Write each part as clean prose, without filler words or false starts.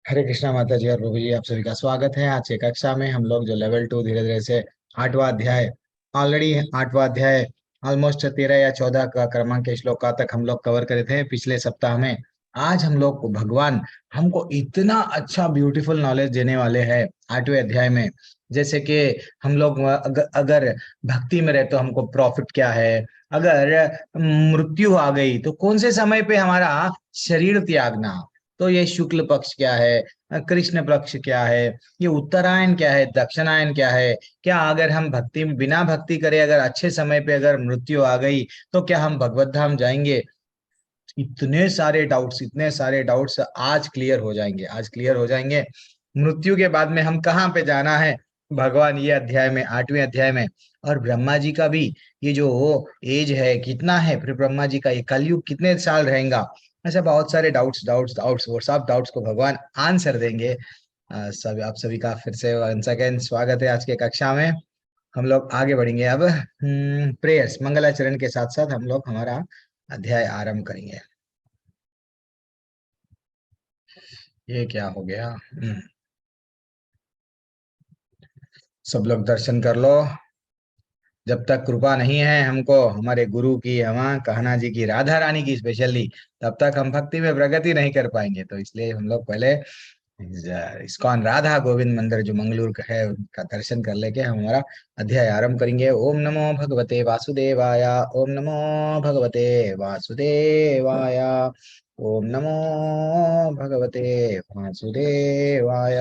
हरे कृष्णा माता जी और प्रभु जी, आप सभी का स्वागत है। आज की कक्षा में हम लोग जो लेवल 2 धीरे धीरे से आठवां अध्याय, ऑलरेडी आठवां अध्याय ऑलमोस्ट 13 या 14 का क्रमांक के श्लोका तक हम लोग कवर करे थे पिछले सप्ताह में। आज हम लोग को भगवान हमको इतना अच्छा ब्यूटीफुल नॉलेज देने वाले हैं आठवें अध्याय में। जैसे कि हम लोग अगर भक्ति में रहे तो हमको प्रॉफिट क्या है, अगर मृत्यु आ गई तो कौन से समय पे हमारा शरीर त्यागना, तो ये शुक्ल पक्ष क्या है, कृष्ण पक्ष क्या है, ये उत्तरायण क्या है, दक्षिणायन क्या है, क्या अगर हम भक्ति बिना भक्ति करे अगर अच्छे समय पे अगर मृत्यु आ गई तो क्या हम भगवत धाम जाएंगे। इतने सारे डाउट्स आज क्लियर हो जाएंगे, आज क्लियर हो जाएंगे। मृत्यु के बाद में हम कहाँ पे जाना है, भगवान ये अध्याय में, आठवें अध्याय में। और ब्रह्मा जी का भी ये जो एज है कितना है, फिर ब्रह्मा जी का ये कलयुग कितने साल रहेगा, ऐसे बहुत सारे डाउट्स डाउट्स डाउट्स वो सब डाउट्स को भगवान आंसर देंगे। सब आप सभी का फिर से वन सेकेंड स्वागत है आज के कक्षा में। हम लोग आगे बढ़ेंगे अब प्रेयर्स मंगलाचरण के साथ साथ हम लोग हमारा अध्याय आरंभ करेंगे। ये क्या हो गया? सब लोग दर्शन कर लो। जब तक कृपा नहीं है हमको हमारे गुरु की, हम कहना जी की, राधा रानी की स्पेशली, तब तक हम भक्ति में प्रगति नहीं कर पाएंगे। तो इसलिए हम लोग पहले इस्कॉन राधा गोविंद मंदिर जो मंगलूर का है उनका दर्शन कर लेके हम हमारा अध्याय आरंभ करेंगे। ओम नमो भगवते वासुदेवाय, ओम नमो भगवते वासुदेवाय, ओम नमो भगवते वासुदेवाय।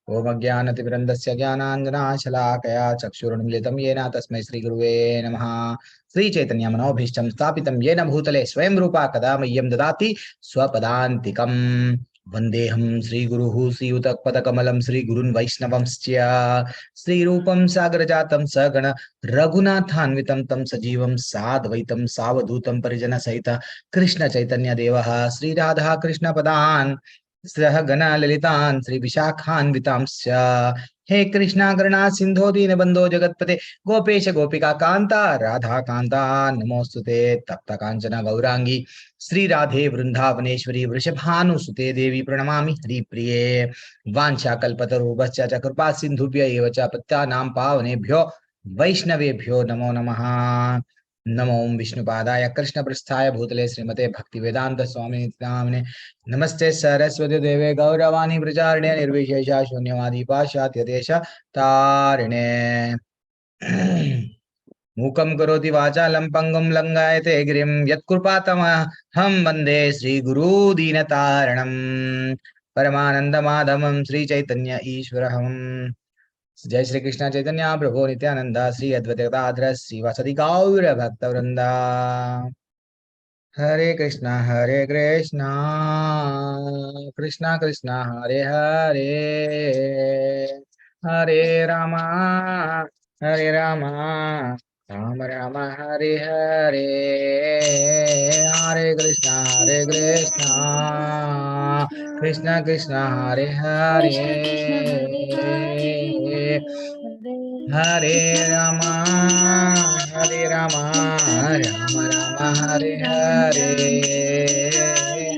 ओम अज्ञानतिमिरन्दस्य ज्ञानाञ्जनाशलाकया चक्षुरुन्मिलितं येन तस्मै श्रीगुरुवे नमः। श्रीचैतन्यमनोभीष्टं स्थापितं येन भूतले स्वयं रूपा कदा मह्यं ददाति स्वपदान्तिकम्। वन्देऽहं श्रीगुरुः श्रीयुतपदकमलं श्रीगुरुन् वैष्णवंश्च श्रीरूपं सागरजातं सगण रघुनाथान्वितं तं सजीवं साद्वैतं सावधूतं परिजनसहित कृष्ण चैतन्य देवः श्रीराधा कृष्णपदान् सह गणा ललितान् श्री विशाखान्वितांश्च। हे कृष्णा करुणा सिंधो दीनबंधो जगतपते गोपेश गोपिका कांता राधा कांता नमोस्तुते। तप्त कांचन गौरांगी श्री राधे वृंदावनेश्वरी वृषभानुसुते देवी प्रणमामि हरिप्रिये। वाञ्छाकल्पतरुभ्यश्च च कृपा सिन्धुभ्य एव च पत्यानां पावनेभ्यो वैष्णवेभ्यो नमो नमः। नमो विष्णुपादाय कृष्णपृष्ठाय भूतले श्रीमते भक्तिवेदांत स्वामी नामिने नमस्ते सरस्वती देवे गौरवाणी प्रचारिणे निर्विशेषा शून्यवादी पाश्चात्य देश तारिणे। मूकं करोति वाचालं पंगुं लंघयते गिरिं यत्कृपातमहं वन्दे श्रीगुरू दीनतारणं। परमानन्दमाधवं श्रीचैतन्य ईश्वरम्। जय श्री कृष्ण चैतन्य प्रभु नित्यानंद श्री अद्वैत गदाधर श्रीवासदि गौर भक्तवृंदा। हरे कृष्णा कृष्णा कृष्णा हरे हरे, हरे रामा राम राम हरे हरे, हरे कृष्णा कृष्णा कृष्णा हरे हरे, कृष्ण कृष्ण हरे हरे हरे रामा हरे राम राम राम हरे राम हरे, राम हरे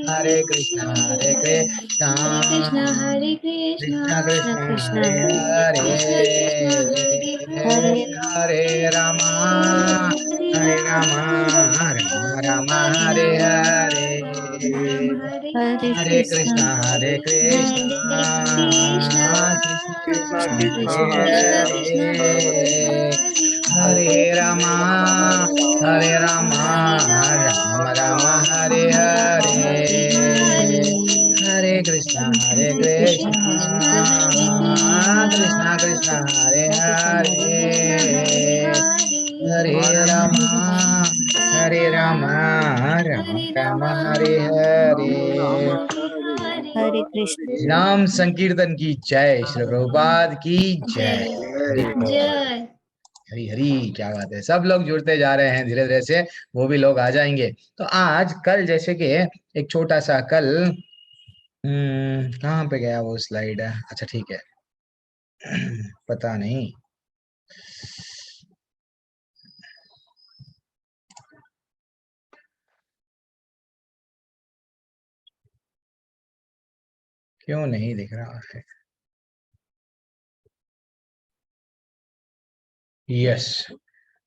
हरे कृष्ण कृष्णा हरे कृष्ण हरे कृष्णा कृष्ण कृष्णा कृष्ण हरे हरे हरे, कृष्ण हरे हरे हरे रामा हरे राम राम राम हरे हरे, राम हरे हरे कृष्ण हरे कृष्णा हरे कृष्ण कृष्ण कृष्णा कृष्णा कृष्ण कृष्णा कृष्ण हरे हरे कृष्ण हरे कृष्ण हरे हरे हरे, हरे हरे रामा राम राम हरे राम हरे राम हरे, हरे हरे हरे कृष्णा हरे कृष्ण हरे कृष्णा कृष्ण कृष्णा हरे कृष्ण कृष्ण हरे हरे, हरे हरे रामा हरे राम हरे राम राम हरे राम राम हरे। हरे हरे हरे कृष्ण नाम संकीर्तन की जय, श्री प्रभुपाद की जय। हरि जय बोल, जय। हरी हरी, क्या बात है। सब लोग जुड़ते जा रहे हैं धीरे धीरे से, वो भी लोग आ जाएंगे। तो आज कल जैसे कि एक छोटा सा कल, कहाँ पे गया वो स्लाइड? अच्छा ठीक है। पता नहीं, क्यों नहीं दिख रहा है? यस।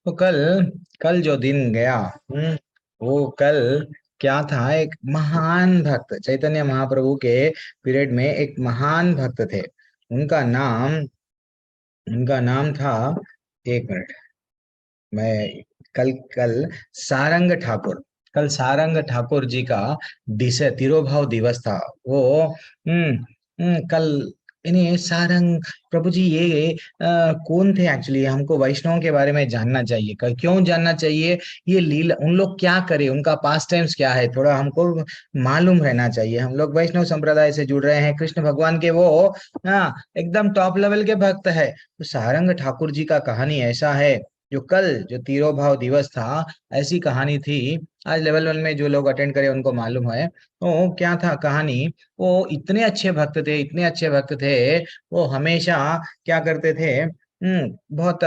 तो कल कल जो दिन गया, वो कल क्या था? एक महान भक्त चैतन्य महाप्रभु के पीरियड में एक महान भक्त थे। उनका नाम उनका नाम था, एक मिनट, मैं कल कल सारंग ठाकुर, कल सारंग ठाकुर जी का तिरोभाव दिवस था। वो कल इन्हें सारंग प्रभु जी ये कौन थे एक्चुअली? हमको वैष्णव के बारे में जानना चाहिए। क्यों जानना चाहिए? ये लीला उन लोग क्या करे, उनका पास टाइम्स क्या है, थोड़ा हमको मालूम रहना चाहिए। हम लोग वैष्णव संप्रदाय से जुड़ रहे हैं, कृष्ण भगवान के वो एकदम टॉप लेवल के भक्त है। तो सारंग ठाकुर जी का कहानी ऐसा है, जो तिरोभाव दिवस था, ऐसी कहानी थी। आज लेवल वन में जो लोग अटेंड करे उनको मालूम है। तो क्या था कहानी? वो इतने अच्छे भक्त थे, इतने अच्छे भक्त थे। वो हमेशा क्या करते थे? बहुत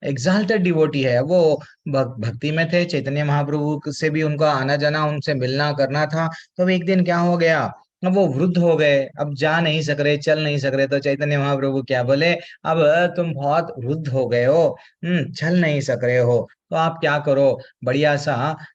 एग्जाल्टेड डिवोटी है वो। भक्ति में थे, चैतन्य महाप्रभु से भी उनका आना जाना, उनसे मिलना करना था। तो एक दिन क्या हो गया? अब वो वृद्ध हो गए, अब जा नहीं सक रहे, चल नहीं सक रहे। तो चैतन्य महाप्रभु क्या बोले? अब तुम बहुत वृद्ध हो गए हो, चल नहीं सक रहे हो, तो आप क्या करो? बढ़िया सा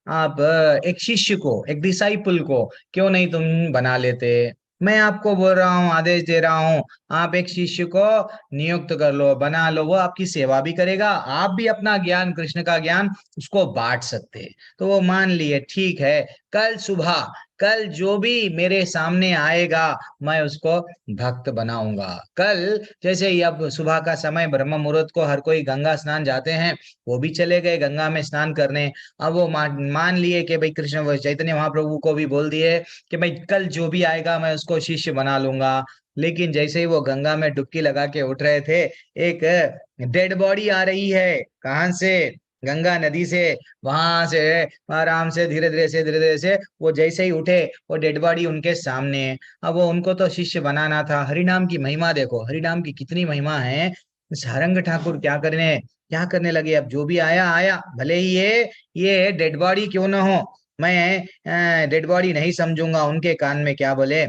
आप एक शिष्य को, एक डिसाइपल को क्यों नहीं तुम बना लेते? मैं आपको बोल रहा हूँ, आदेश दे रहा हूँ, आप एक शिष्य को नियुक्त कर लो, बना लो। वो आपकी सेवा भी करेगा, आप भी अपना ज्ञान, कृष्ण का ज्ञान उसको बांट सकते हैं। तो वो मान लिए, ठीक है, कल सुबह, कल जो भी मेरे सामने आएगा मैं उसको भक्त बनाऊंगा। कल जैसे ही अब सुबह का समय, ब्रह्म मुहूर्त को हर कोई गंगा स्नान जाते हैं, वो भी चले गए गंगा में स्नान करने। अब वो मान लिए कि भाई कृष्ण चैतन्य महाप्रभु को भी बोल दिए कि भाई कल जो भी आएगा मैं उसको शिष्य बना लूंगा। लेकिन जैसे ही वो गंगा में डुबकी लगा के उठ रहे थे, एक डेड बॉडी आ रही है। कहां से? गंगा नदी से। वहां से आराम से, धीरे धीरे से वो जैसे ही उठे, वो डेड बॉडी उनके सामने है। अब वो उनको तो शिष्य बनाना था। हरिनाम की महिमा देखो, हरिनाम की कितनी महिमा है। सारंग ठाकुर क्या करने लगे? अब जो भी आया आया, भले ही ये डेड बॉडी क्यों ना हो, मैं डेड बॉडी नहीं समझूंगा। उनके कान में क्या बोले?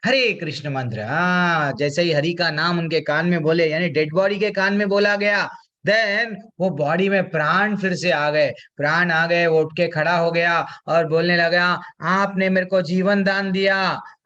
हरे कृष्ण मंत्र। हाँ, जैसे ही हरि का नाम उनके कान में बोले, यानी डेड बॉडी के कान में बोला गया, देन वो बॉडी में प्राण फिर से आ गए। प्राण आ गए, वो उठ के खड़ा हो गया और बोलने लगा, आपने मेरे को जीवन दान दिया।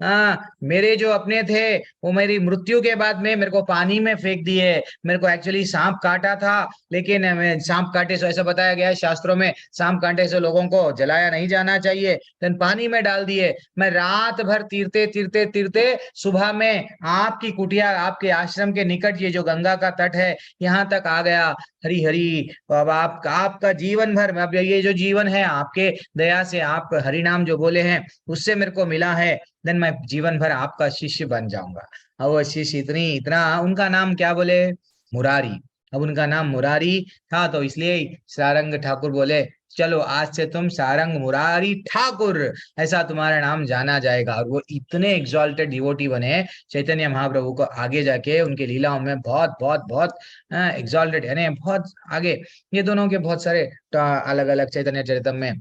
हाँ, मेरे जो अपने थे वो मेरी मृत्यु के बाद में मेरे को पानी में फेंक दिए। मेरे को एक्चुअली सांप काटा था, लेकिन सांप काटे से, ऐसा बताया गया है शास्त्रों में, सांप काटे से लोगों को जलाया नहीं जाना चाहिए, देन पानी में डाल दिए। मैं रात भर तीरते तीरते तीरते सुबह में आपकी कुटिया, आपके आश्रम के निकट, ये जो गंगा का तट है, यहाँ तक आ गया। हरी हरी। तो अब आपका जीवन भर, अब ये जो जीवन है आपके दया से, आप हरि नाम जो बोले हैं उससे मेरे को मिला है, देन मैं जीवन भर आपका शिष्य बन जाऊंगा। अब वो शिष्य इतना, उनका नाम क्या बोले? मुरारी। अब उनका नाम मुरारी था, तो इसलिए सारंग ठाकुर बोले, चलो आज से तुम सारंग मुरारी ठाकुर, ऐसा तुम्हारा नाम जाना जाएगा। और वो इतने एग्जॉल्टेड डिवोटी बने चैतन्य महाप्रभु को, आगे जाके उनके लीलाओं में बहुत बहुत बहुत एग्जॉल्टेड, यानी बहुत आगे। ये दोनों के बहुत सारे अलग अलग चैतन्य चरितम में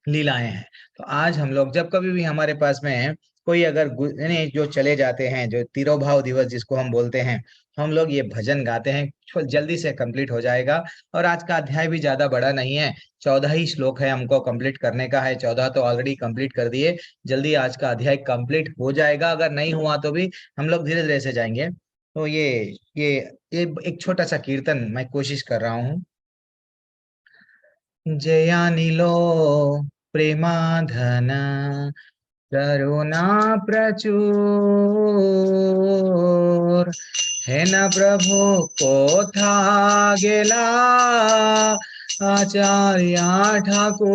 लीलाएं हैं। तो आज हम लोग जब कभी भी हमारे पास में कोई अगर यानी जो चले जाते हैं, जो तिरोभाव दिवस जिसको हम बोलते हैं, तो हम लोग ये भजन गाते हैं, जल्दी से कंप्लीट हो जाएगा। और आज का अध्याय भी ज्यादा बड़ा नहीं है, 14 ही श्लोक है, हमको कंप्लीट करने का है। 14 तो ऑलरेडी कंप्लीट कर दिए, जल्दी आज का अध्याय कंप्लीट हो जाएगा। अगर नहीं हुआ तो भी हम लोग धीरे धीरे से जाएंगे। तो ये ये एक छोटा सा कीर्तन मैं कोशिश कर रहा हूँ। जयानिलो प्रेमाधन करुणा प्रचुर, हे न प्रभु कोथा गेला आचार्य ठाकुर।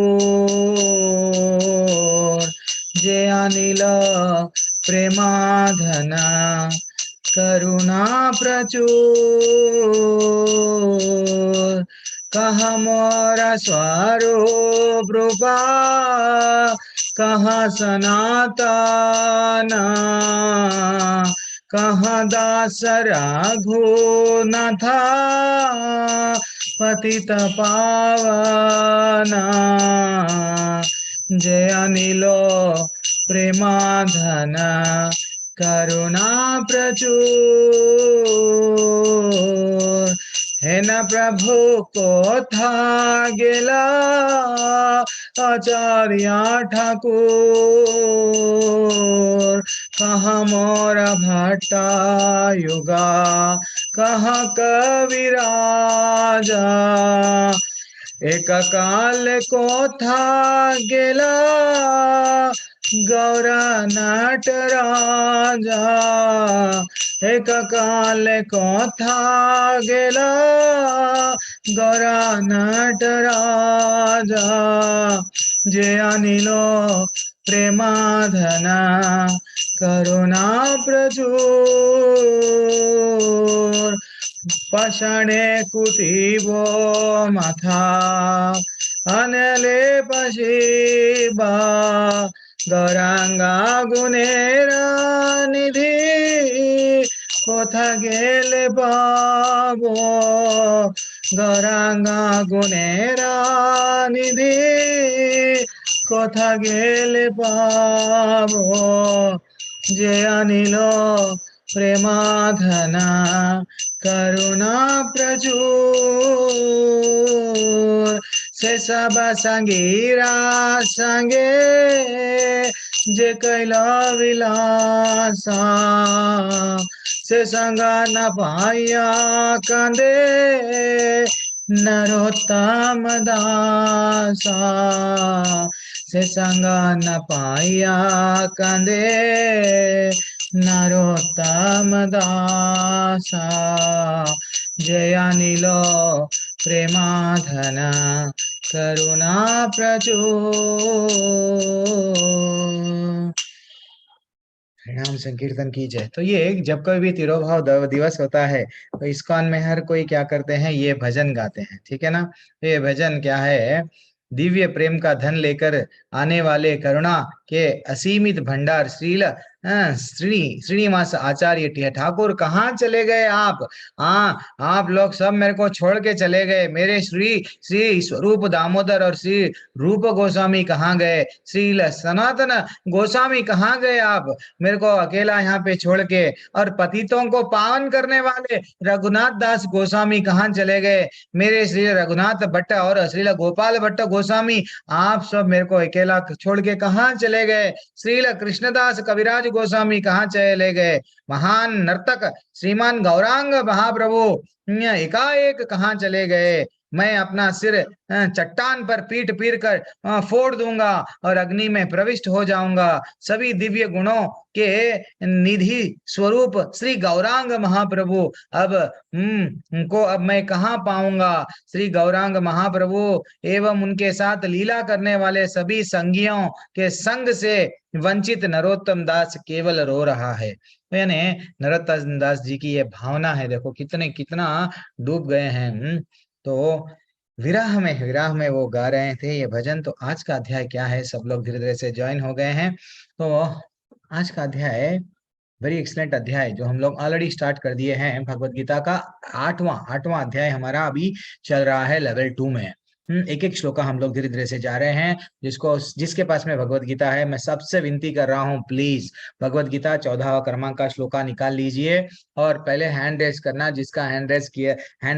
जे अनिल प्रेमाधन करुणा प्रचुर, कहा मोरा स्वरूप रूपा, कहाँ सनातन, कहाँ दास रघुनाथ पतित पावन। जय अनिलो प्रेमाधन करुणा प्रचुर। हे न प्रभु कोथा गेला आचार्य ठाकुर। कहाँ मोरा भट्टा युगा, कहाँ कविराजा। एक काल कोथा गेला गौरा नटराजा। एक काल कोथा गेला गौरा नटराजा। जे अनिलो प्रेमाधना करुणा प्रचुर। पाषाणे कुटिबो माथा अनले पशिबा। गौरांगा गुणेरा निधि कोथा गेले बाबो। गौरांगा गुणेरा निधि कोथा गेले बाबो। जे अनिलो प्रेमाधना करुणा प्रचुर। से सब संगीरा संगे जे कैला विलासा। से संग न पाया कांदे नरोत्तम दासा। से संग न पाया कांदे नरोत्तम दासा। जय अनिलो प्रेमाधना करुणा प्रचुर। नाम संकीर्तन की जय। तो ये जब कोई भी तिरोभाव दिवस होता है तो इस्कॉन में हर कोई क्या करते हैं, ये भजन गाते हैं, ठीक है ना। तो ये भजन क्या है, दिव्य प्रेम का धन लेकर आने वाले करुणा के असीमित भंडार श्रील श्रीनिवास आचार्य ठाकुर। कहाँ चले गए आप? हाँ, आप लोग सब मेरे को छोड़ के चले गए। मेरे श्री श्री स्वरूप दामोदर और श्री रूप गोस्वामी कहाँ गए? श्री सनातन गोस्वामी कहाँ गए आप? मेरे को अकेला यहाँ पे छोड़ के। और पतितों को पावन करने वाले रघुनाथ दास गोस्वामी कहाँ चले गए? मेरे श्री रघुनाथ भट्ट और श्रील गोपाल भट्ट गोस्वामी, आप सब मेरे को अकेला छोड़ के कहाँ चले गए? श्रील कृष्णदास कविराज गोस्वामी कहाँ चले गए? महान नर्तक श्रीमान गौरांग महाप्रभु एकाएक कहाँ चले गए? मैं अपना सिर चट्टान पर पीट पीट कर फोड़ दूंगा और अग्नि में प्रविष्ट हो जाऊंगा। सभी दिव्य गुणों के निधि स्वरूप श्री गौरांग महाप्रभु अब को अब मैं कहाँ पाऊंगा? श्री गौरांग महाप्रभु एवं उनके साथ लीला करने वाले सभी संगियों के संग से वंचित नरोत्तम दास केवल रो रहा है। यानी नरोत्तम दास जी की ये भावना है, देखो कितना डूब गए हैं। तो विराह में वो गा रहे थे ये भजन। तो आज का अध्याय क्या है, सब लोग धीरे धीरे से ज्वाइन हो गए हैं। तो आज का अध्याय वेरी एक्सलेंट अध्याय जो हम लोग ऑलरेडी स्टार्ट कर दिए हैं। भगवत गीता का आठवां अध्याय हमारा अभी चल रहा है लेवल 2 में। एक एक श्लोका हम लोग धीरे धीरे से जा रहे हैं। जिसके पास में भगवत गीता है, मैं सबसे विनती कर रहा हूँ, प्लीज भगवत गीता 14वां क्रमांक का श्लोका निकाल लीजिए और पहले हैंड रेस करना। जिसका हैंड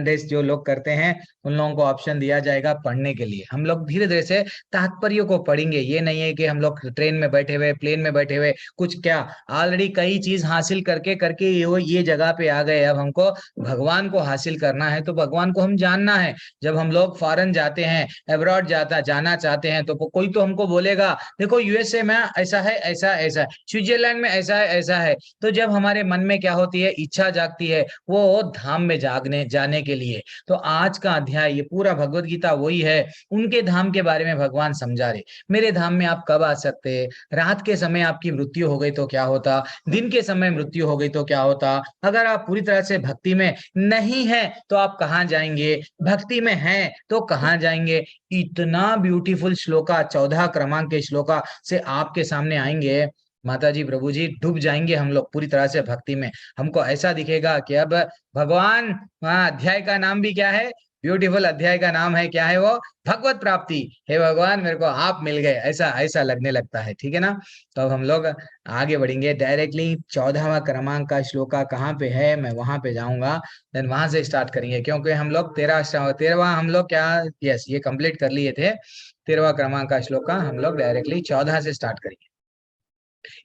रेस जो लोग करते हैं उन लोगों को ऑप्शन दिया जाएगा पढ़ने के लिए। हम लोग धीरे धीरे से तात्पर्य को पढ़ेंगे। ये नहीं है कि हम लोग ट्रेन में बैठे हुए, प्लेन में बैठे हुए, कुछ क्या ऑलरेडी कई चीज हासिल करके ये जगह पे आ गए। अब हमको भगवान को हासिल करना है, तो भगवान को हम जानना है। जब हम लोग फॉरेन जाते हैं, अब्रॉड जाना चाहते हैं, तो कोई तो हमको बोलेगा देखो यूएसए में ऐसा है, ऐसा है, स्विट्जरलैंड में ऐसा है, ऐसा है। तो जब हमारे मन में क्या होती है, इच्छा जागती है वो धाम में जाने के लिए। तो आज का अध्याय ये पूरा भगवत गीता वही है। उनके धाम के बारे में भगवान समझा रहे। मेरे धाम में आप कब आ सकते हैं? रात के समय आपकी मृत्यु हो गई तो क्या होता? दिन के समय मृत्यु हो गई तो क्या होता? अगर आप पूरी तरह से भक्ति में नहीं है तो आप कहाँ जाएंगे? भक्ति में हैं तो कहाँ जाएंगे? इतना ब्यूटीफुल श्लोका 14 क्रमांक के श्लोका से आपके सामने आएंगे। माता जी, प्रभु जी, डूब जाएंगे हम लोग पूरी तरह से भक्ति में। हमको ऐसा दिखेगा कि अब भगवान, अध्याय का नाम भी क्या है? ब्यूटीफुल अध्याय का नाम है, क्या है वो? भगवत प्राप्ति। हे भगवान, मेरे को आप मिल गए, ऐसा ऐसा लगने लगता है। ठीक है ना? तो अब हम लोग आगे बढ़ेंगे डायरेक्टली। 14वां क्रमांक का श्लोका कहाँ पे है, मैं वहां पे जाऊंगा, देन वहां से स्टार्ट करेंगे, क्योंकि हम लोग 13वां हम लोग क्या, यस, ये कंप्लीट कर लिए थे। 13वां क्रमांक का श्लोका हम लोग डायरेक्टली 14 से स्टार्ट करेंगे।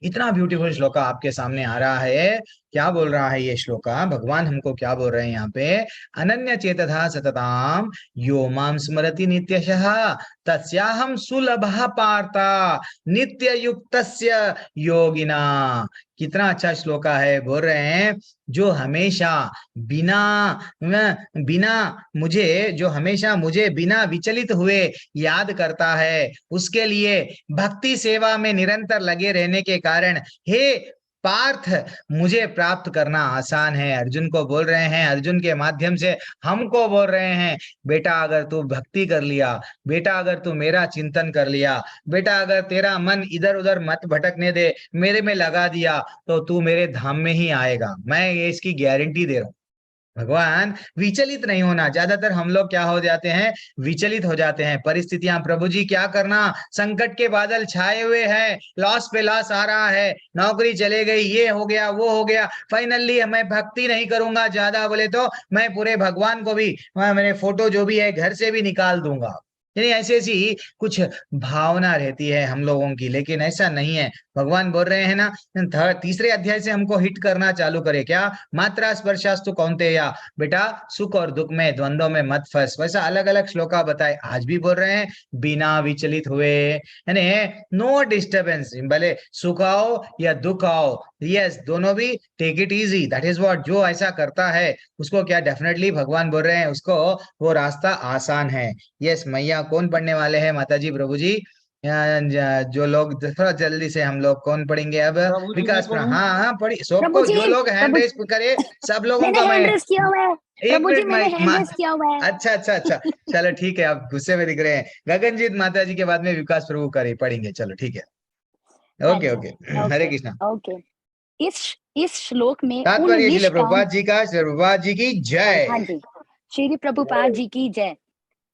इतना ब्यूटीफुल श्लोका आपके सामने आ रहा है। क्या बोल रहा है ये श्लोका? भगवान हमको क्या बोल रहे हैं यहाँ पे? अनन्य चेतथा सतताम यो माम स्मरति नित्यशः तस्याहम सुलभः पार्था नित्य युक्तस्य योगिना। कितना अच्छा श्लोका है। बोल रहे हैं जो हमेशा बिना बिना मुझे, जो हमेशा मुझे बिना विचलित हुए याद करता है, उसके लिए भक्ति सेवा में निरंतर लगे रहने के कारण हे पार्थ मुझे प्राप्त करना आसान है। अर्जुन को बोल रहे हैं, अर्जुन के माध्यम से हमको बोल रहे हैं, बेटा अगर तू भक्ति कर लिया, बेटा अगर तू मेरा चिंतन कर लिया, बेटा अगर तेरा मन इधर उधर मत भटकने दे, मेरे में लगा दिया, तो तू मेरे धाम में ही आएगा। मैं ये इसकी गारंटी दे रहा हूं। भगवान विचलित नहीं होना। ज्यादातर हम लोग क्या हो जाते हैं, विचलित हो जाते हैं। परिस्थितियां, प्रभु जी क्या करना, संकट के बादल छाए हुए हैं, लॉस पे लॉस आ रहा है, नौकरी चले गई, ये हो गया, वो हो गया, फाइनली मैं भक्ति नहीं करूंगा, ज्यादा बोले तो मैं पूरे भगवान को भी, मेरे फोटो जो भी है घर से भी निकाल दूंगा। यानी ऐसी ऐसी कुछ भावना रहती है हम लोगों की, लेकिन ऐसा नहीं है। भगवान बोल रहे हैं ना, तीसरे अध्याय से हमको हिट करना चालू करे, क्या? मात्रा स्पर्शास्तु कौन्तेया, बेटा सुख और दुख में, द्वंद्व में मत फंस। वैसा अलग अलग श्लोका बताए, आज भी बोल रहे हैं बिना विचलित हुए, यानी नो डिस्टर्बेंस, भले सुख आओ या दुख आओ, यस, दोनों भी take it easy, that is what. जो ऐसा करता है उसको क्या, डेफिनेटली भगवान बोल रहे हैं उसको वो रास्ता आसान है। यस मैया, कौन पढ़ने वाले हैं माता जी, प्रभु जी? जो लोग, थोड़ा जल्दी से हम लोग कौन पढ़ेंगे अब? प्रभु जी मैं विकास पढ़ूं? हाँ हाँ पढ़ी प्रभु सबको, जी, जो लोग हैंड प्रभु रेस करे सब लोगों मैंने का मैं हैंड रेस किया हुआ है। एक प्रभु जी मिनट मैंने हैंड मैं रेस किया हुआ है। अच्छा अच्छा अच्छा, चलो ठीक है, आप गुस्से में दिख रहे हैं। गगनजीत माता जी के बाद में विकास प्रभु करे पढ़ेंगे, चलो ठीक है, ओके अच्छा, ओके। हरे ओके, कृष्णा। ओके। इस इस श्लोक में उन तात्पर्य श्रील निष्काम, प्रभुपाद जी का, श्री प्रभुपाद जी की जय। हाँ जी, श्री प्रभुपाद जी की जय।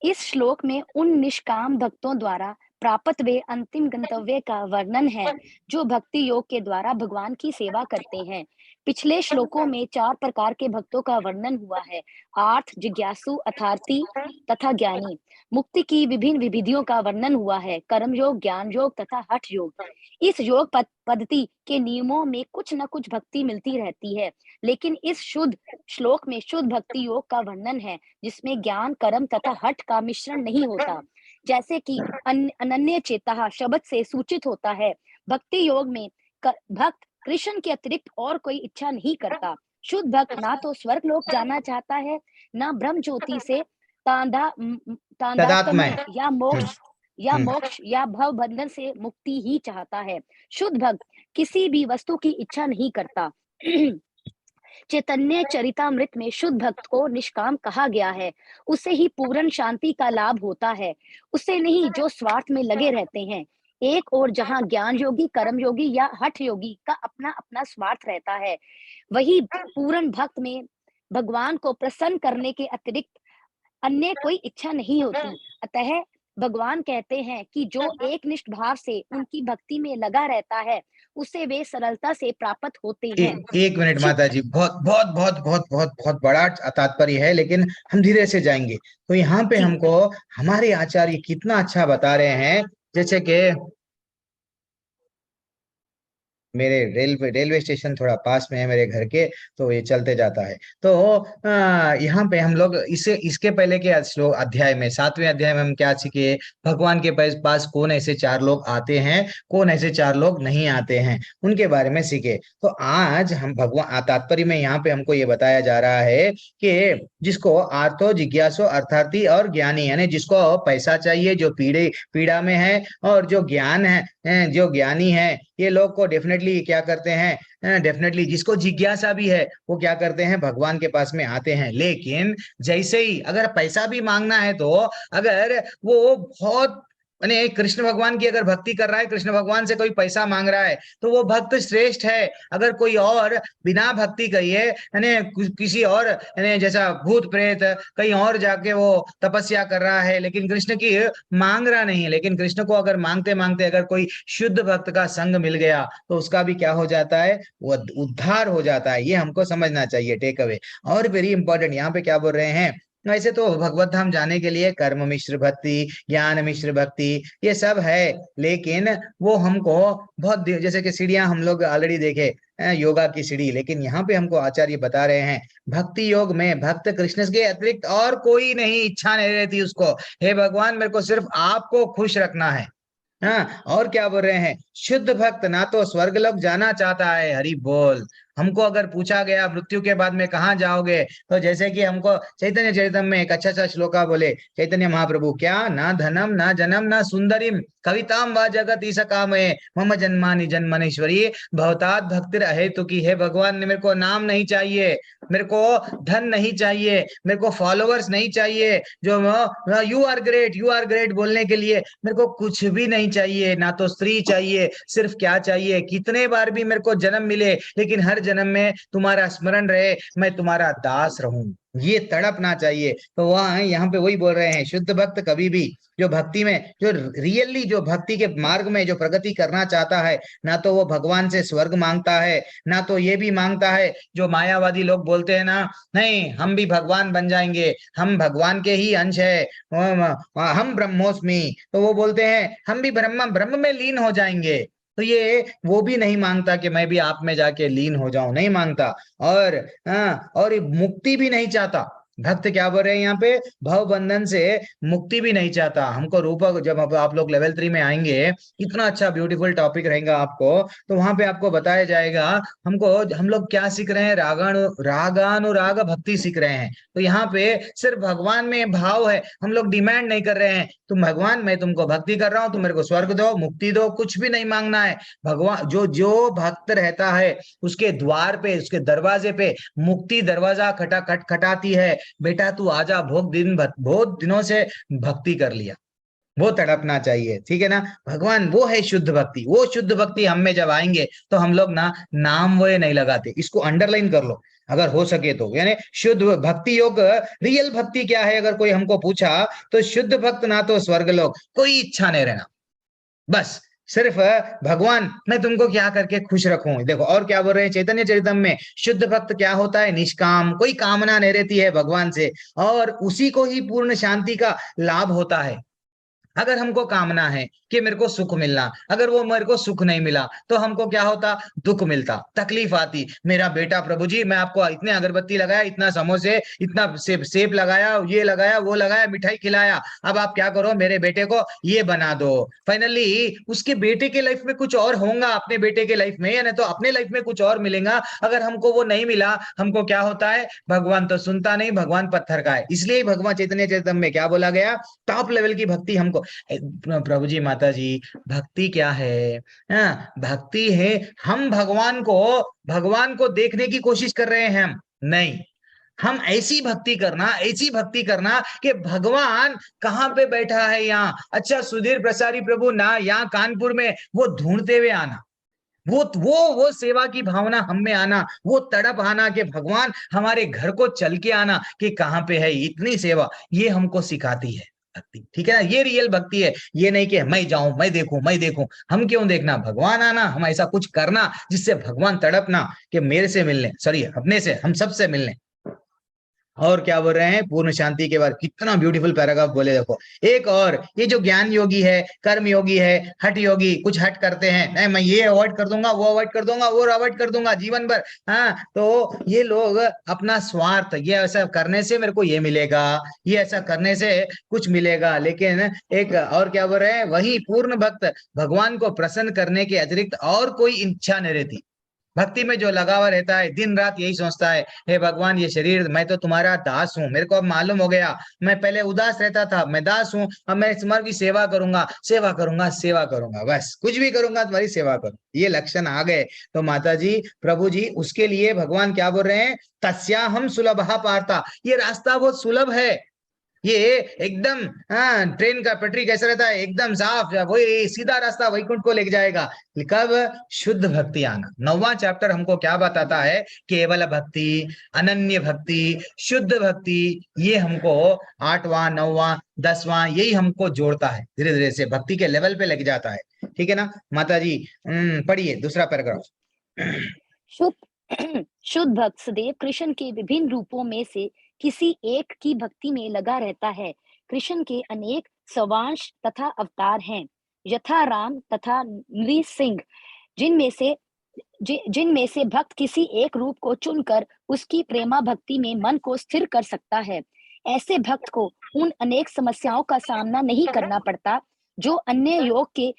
इस श्लोक में उन निष्काम भक्तों द्वारा प्राप्त वे अंतिम गंतव्य का वर्णन है जो भक्ति योग के द्वारा भगवान की सेवा करते हैं। पिछले श्लोकों में 4 प्रकार के भक्तों का वर्णन हुआ है: आर्थ, जिज्ञासु, अर्थार्थी तथा ज्ञानी। मुक्ति की विभिन्न विधियों का वर्णन हुआ है: कर्म योग, ज्ञान योग तथा हठ योग। इस योग पद्धति के नियमों में कुछ न कुछ भक्ति मिलती रहती है, लेकिन इस शुद्ध श्लोक में शुद्ध भक्ति योग का वर्णन है जिसमें ज्ञान, कर्म तथा हठ का मिश्रण नहीं होता। जैसे कि अनन्य चेता शब्द से सूचित होता है, भक्ति योग में भक्त कृष्ण के अतिरिक्त और कोई इच्छा नहीं करता। शुद्ध भक्त ना तो स्वर्ग लोक जाना चाहता है, ना ब्रह्म ज्योति से तदात्मय। तादात्म्य या मोक्ष या भव बंधन से मुक्ति ही चाहता है। शुद्ध भक्त किसी भी वस्तु की इच्छा नहीं करता। चैतन्य चरितामृत में शुद्ध भक्त को निष्काम कहा गया है। उसे ही पूर्ण शांति का लाभ होता है, उसे नहीं जो स्वार्थ में लगे रहते हैं। एक और जहां ज्ञान योगी, कर्म योगी या हठ योगी का अपना अपना स्वार्थ रहता है, वही पूर्ण भक्त में भगवान को प्रसन्न करने के अतिरिक्त अन्य कोई इच्छा नहीं होती। अतः भगवान कहते हैं कि जो एकनिष्ठ भाव से उनकी भक्ति में लगा रहता है, उसे वे सरलता से प्राप्त होते हैं। एक मिनट माता जी, बहुत बहुत बहुत बहुत बहुत बहुत बड़ा तात्पर्य है, लेकिन हम धीरे से जाएंगे। तो यहाँ पे जी, हमको हमारे आचार्य कितना अच्छा बता रहे हैं, जैसे कि मेरे रेलवे स्टेशन थोड़ा पास में है मेरे घर के, तो ये चलते जाता है। तो यहाँ पे हम लोग इसके पहले के श्लोक अध्याय में, 7वें अध्याय में हम क्या सीखे? भगवान के पास कौन ऐसे 4 लोग आते हैं, कौन ऐसे 4 लोग नहीं आते हैं, उनके बारे में सीखे। तो आज हम भगवान तात्पर्य में यहाँ पे हमको ये बताया जा रहा है कि जिसको आर्थो, जिज्ञासु, अर्थार्थी और ज्ञानी, यानी जिसको पैसा चाहिए, जो पीड़ा में है, और जो ज्ञान है, जो ज्ञानी है, ये लोग को डेफिनेटली क्या करते हैं, डेफिनेटली जिसको जिज्ञासा भी है वो क्या करते हैं, भगवान के पास में आते हैं। लेकिन जैसे ही अगर पैसा भी मांगना है, तो अगर वो बहुत यानी कृष्ण भगवान की अगर भक्ति कर रहा है, कृष्ण भगवान से कोई पैसा मांग रहा है, तो वो भक्त श्रेष्ठ है। अगर कोई और बिना भक्ति करिए यानी किसी और यानी जैसा भूत प्रेत कहीं और जाके वो तपस्या कर रहा है, लेकिन कृष्ण की मांग रहा नहीं है, लेकिन कृष्ण को अगर मांगते मांगते अगर कोई शुद्ध भक्त का संग मिल गया, तो उसका भी क्या हो जाता है, वो उद्धार हो जाता है। ये हमको समझना चाहिए, टेक अवे। और वेरी इंपॉर्टेंट, यहाँ पे क्या बोल रहे हैं, वैसे तो भगवत धाम जाने के लिए कर्म मिश्र भक्ति, ज्ञान मिश्र भक्ति, ये सब है, लेकिन वो हमको बहुत जैसे कि सीढ़ियां हम लोग ऑलरेडी देखे, योगा की सीढ़ी, लेकिन यहाँ पे हमको आचार्य बता रहे हैं भक्ति योग में भक्त कृष्ण के अतिरिक्त और कोई नहीं, इच्छा नहीं रहती उसको, हे भगवान मेरे को सिर्फ आपको खुश रखना है। हाँ, और क्या बोल रहे हैं, शुद्ध भक्त ना तो स्वर्गलोक जाना चाहता है, हरि बोल। हमको अगर पूछा गया मृत्यु के बाद में कहाँ जाओगे, तो जैसे कि हमको चैतन्य चरितम में एक अच्छा सा श्लोका बोले चैतन्य महाप्रभु, क्या ना धनम ना जनम ना सुंदरीम कविताम व जगत ईस कामये मम जन्मानि जन्मनेश्वरी भवतात भक्तिर अहेतु की। हे भगवान ने मेरे को नाम नहीं चाहिए, मेरे को धन नहीं चाहिए, मेरे को फॉलोअर्स नहीं चाहिए, जो you are great you are great बोलने के लिए मेरे को कुछ भी नहीं चाहिए, ना तो स्त्री चाहिए, सिर्फ क्या चाहिए, कितने बार भी मेरे को जन्म मिले, लेकिन हर जन्म में तुम्हारा स्मरण रहे, मैं तुम्हारा दास रहूं, ये तड़पना चाहिए। तो वहां यहाँ पे वही बोल रहे हैं, शुद्ध भक्त कभी भी जो भक्ति में, जो रियली जो भक्ति के मार्ग में जो प्रगति करना चाहता है, ना तो वो भगवान से स्वर्ग मांगता है, ना तो ये भी मांगता है जो मायावादी लोग बोलते हैं ना, नहीं हम भी भगवान बन जाएंगे, हम भगवान के ही अंश है, हम ब्रह्मोस्मि, तो वो बोलते हैं हम भी ब्रह्म ब्रह्म में लीन हो जाएंगे। तो ये वो भी नहीं मांगता कि मैं भी आप में जाके लीन हो जाऊं, नहीं मांगता। और और ये मुक्ति भी नहीं चाहता। भक्त क्या बोल रहे हैं यहाँ पे, भव बंधन से मुक्ति भी नहीं चाहता। हमको रूपक जब आप लोग लेवल 3 में आएंगे, इतना अच्छा ब्यूटीफुल टॉपिक रहेगा आपको, तो वहां पे आपको बताया जाएगा हमको हम लोग क्या सीख रहे हैं, रागानुराग भक्ति सीख रहे हैं। तो यहाँ पे सिर्फ भगवान में भाव है, हम लोग डिमांड नहीं कर रहे हैं तुम भगवान मैं तुमको भक्ति कर रहा हूं, तुम मेरे को स्वर्ग दो मुक्ति दो, कुछ भी नहीं मांगना है। भगवान जो जो भक्त रहता है उसके द्वार पे, उसके दरवाजे पे मुक्ति दरवाजा खटाती है, बेटा तू आजा, बहुत दिनों से भक्ति कर लिया, वो तड़पना चाहिए, ठीक है ना। भगवान वो है शुद्ध भक्ति, वो शुद्ध भक्ति हम में जब आएंगे तो हम लोग ना नाम वो नहीं लगाते, इसको अंडरलाइन कर लो अगर हो सके तो। यानी शुद्ध भक्ति योग, रियल भक्ति क्या है अगर कोई हमको पूछा, तो शुद्ध भक्त ना तो स्वर्गलोक, कोई इच्छा नहीं रहना, बस सिर्फ भगवान मैं तुमको क्या करके खुश रखूं। देखो और क्या बोल रहे हैं चैतन्य चरितम में, शुद्ध भक्त क्या होता है, निष्काम, कोई कामना नहीं रहती है भगवान से, और उसी को ही पूर्ण शांति का लाभ होता है। अगर हमको कामना है कि मेरे को सुख मिलना, अगर वो मेरे को सुख नहीं मिला तो हमको क्या होता, दुख मिलता, तकलीफ आती। मेरा बेटा प्रभु जी मैं आपको इतने अगरबत्ती लगाया, इतना समोसे, इतना सेब लगाया, ये लगाया वो लगाया, मिठाई खिलाया, अब आप क्या करो मेरे बेटे को ये बना दो। फाइनली उसके बेटे के लाइफ में कुछ और होगा, अपने बेटे के लाइफ में, या नहीं तो अपने लाइफ में कुछ और मिलेगा। अगर हमको वो नहीं मिला, हमको क्या होता है, भगवान तो सुनता नहीं, भगवान पत्थर का है। इसलिए भगवान चैतन्य चरितम में क्या बोला गया, टॉप लेवल की भक्ति हमको। प्रभु जी माता जी भक्ति क्या है, भक्ति है हम भगवान को देखने की कोशिश कर रहे हैं, हम नहीं, हम ऐसी भक्ति करना कि भगवान कहाँ पे बैठा है यहाँ, अच्छा सुधीर प्रसारी प्रभु ना यहाँ कानपुर में, वो ढूंढते हुए आना, वो सेवा की भावना हम में आना, वो तड़प आना कि भगवान हमारे घर को चल के आना कि कहाँ पे है इतनी सेवा, ये हमको सिखाती है भक्ति, ठीक है ना। ये रियल भक्ति है, ये नहीं कि मैं जाऊं मैं देखूं। हम क्यों देखना, भगवान आना, हम ऐसा कुछ करना जिससे भगवान तड़पना कि मेरे से मिलने, सॉरी अपने से, हम सबसे मिलने। और क्या बोल रहे हैं, पूर्ण शांति के बाद कितना ब्यूटीफुल पैराग्राफ बोले। देखो एक और, ये जो ज्ञान योगी है, कर्म योगी है, हट योगी, कुछ हट करते हैं, नहीं मैं ये अवॉइड कर दूंगा, वो अवॉइड कर दूंगा, वो अवॉइड कर दूंगा जीवन भर। हाँ, तो ये लोग अपना स्वार्थ, ये ऐसा करने से मेरे को ये मिलेगा, ये ऐसा करने से कुछ मिलेगा, लेकिन एक और क्या बोल रहे हैं, वही पूर्ण भक्त भगवान को प्रसन्न करने के अतिरिक्त और कोई इच्छा नहीं रहती। भक्ति में जो लगा हुआ रहता है दिन रात यही सोचता है, हे भगवान ये शरीर मैं तो तुम्हारा दास हूँ, मेरे को अब मालूम हो गया, मैं पहले उदास रहता था, मैं दास हूँ, अब मैं तुम्हारी सेवा करूंगा, सेवा करूंगा, बस कुछ भी करूंगा तुम्हारी सेवा करूं, ये लक्षण आ गए। तो माता जी प्रभु जी उसके लिए भगवान क्या बोल रहे हैं, तस्या हम सुलभ पार्था, ये रास्ता बहुत सुलभ है, ये एकदम ट्रेन का पटरी कैसा रहता है, एकदम साफ, वही सीधा रास्ता वैकुंठ को लेके जाएगा। कब? शुद्ध भक्ति आना। 9वां चैप्टर हमको क्या बताता है? केवल भक्ति, अनन्य भक्ति, शुद्ध भक्ति, ये हमको 8वां 9वां 10वां यही हमको जोड़ता है, धीरे धीरे से भक्ति के लेवल पे लग जाता है। ठीक है ना माता जी? पढ़िए दूसरा पैराग्राफ। शुद्ध शुद्ध भक्त सदैव कृष्ण के विभिन्न रूपों में से किसी एक की भक्ति में लगा रहता है। कृष्ण के अनेक सवांश तथा अवतार हैं, यथा राम तथा नृसिंह, जिनमें से भक्त किसी एक रूप को चुनकर उसकी प्रेमा भक्ति में मन को स्थिर कर सकता है। ऐसे भक्त को उन अनेक समस्याओं का सामना नहीं करना पड़ता जो अन्य योग के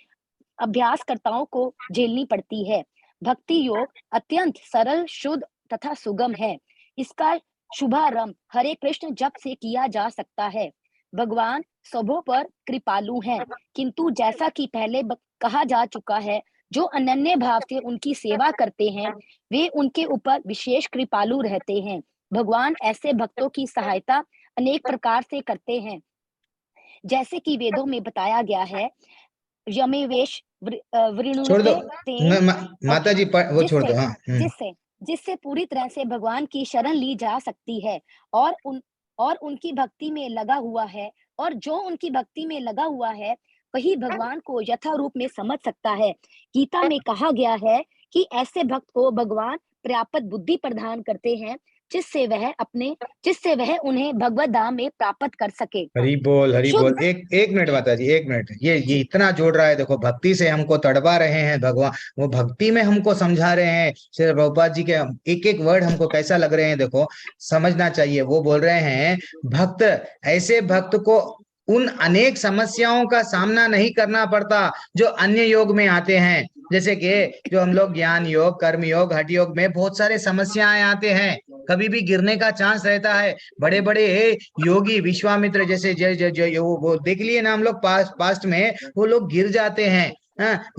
अभ्यासकर्ताओं को झेलनी पड़ती है। भक्ति योग अत्यंत सरल, शुद्ध तथा सुगम है। इसका शुभारंभ हरे कृष्ण जप से किया जा सकता है। भगवान सबों पर कृपालु हैं, किंतु जैसा कि पहले कहा जा चुका है, जो अनन्य भाव से उनकी सेवा करते हैं वे उनके ऊपर विशेष कृपालु रहते हैं। भगवान ऐसे भक्तों की सहायता अनेक प्रकार से करते हैं, जैसे कि वेदों में बताया गया है। यमेवेश छोड़ दो वृणुते माता जी, वो छोड़ दो। हाँ जिससे जिससे पूरी तरह से भगवान की शरण ली जा सकती है और उनकी भक्ति में लगा हुआ है, और जो उनकी भक्ति में लगा हुआ है वही भगवान को यथा रूप में समझ सकता है। गीता में कहा गया है कि ऐसे भक्त को भगवान पर्याप्त बुद्धि प्रदान करते हैं, जिससे वह उन्हें भगवत धाम में प्राप्त कर सके। हरि बोल हरि बोल। शुद्ध एक मिनट माता जी, एक मिनट। ये इतना जोड़ रहा है, देखो भक्ति से हमको तड़पा रहे हैं भगवान, वो भक्ति में हमको समझा रहे हैं। श्री प्रभुपाद जी के एक एक वर्ड हमको कैसा लग रहे हैं, देखो समझना चाहिए। वो बोल रहे हैं भक्त, ऐसे भक्त को उन अनेक समस्याओं का सामना नहीं करना पड़ता जो अन्य योग में आते हैं। जैसे कि जो हम लोग ज्ञान योग, कर्म योग, हठ योग में बहुत सारे समस्याएं आते हैं, कभी भी गिरने का चांस रहता है। बड़े बड़े योगी विश्वामित्र जैसे जय जय जय वो देख लिए ना हम लोग, पास्ट में वो लोग गिर जाते हैं।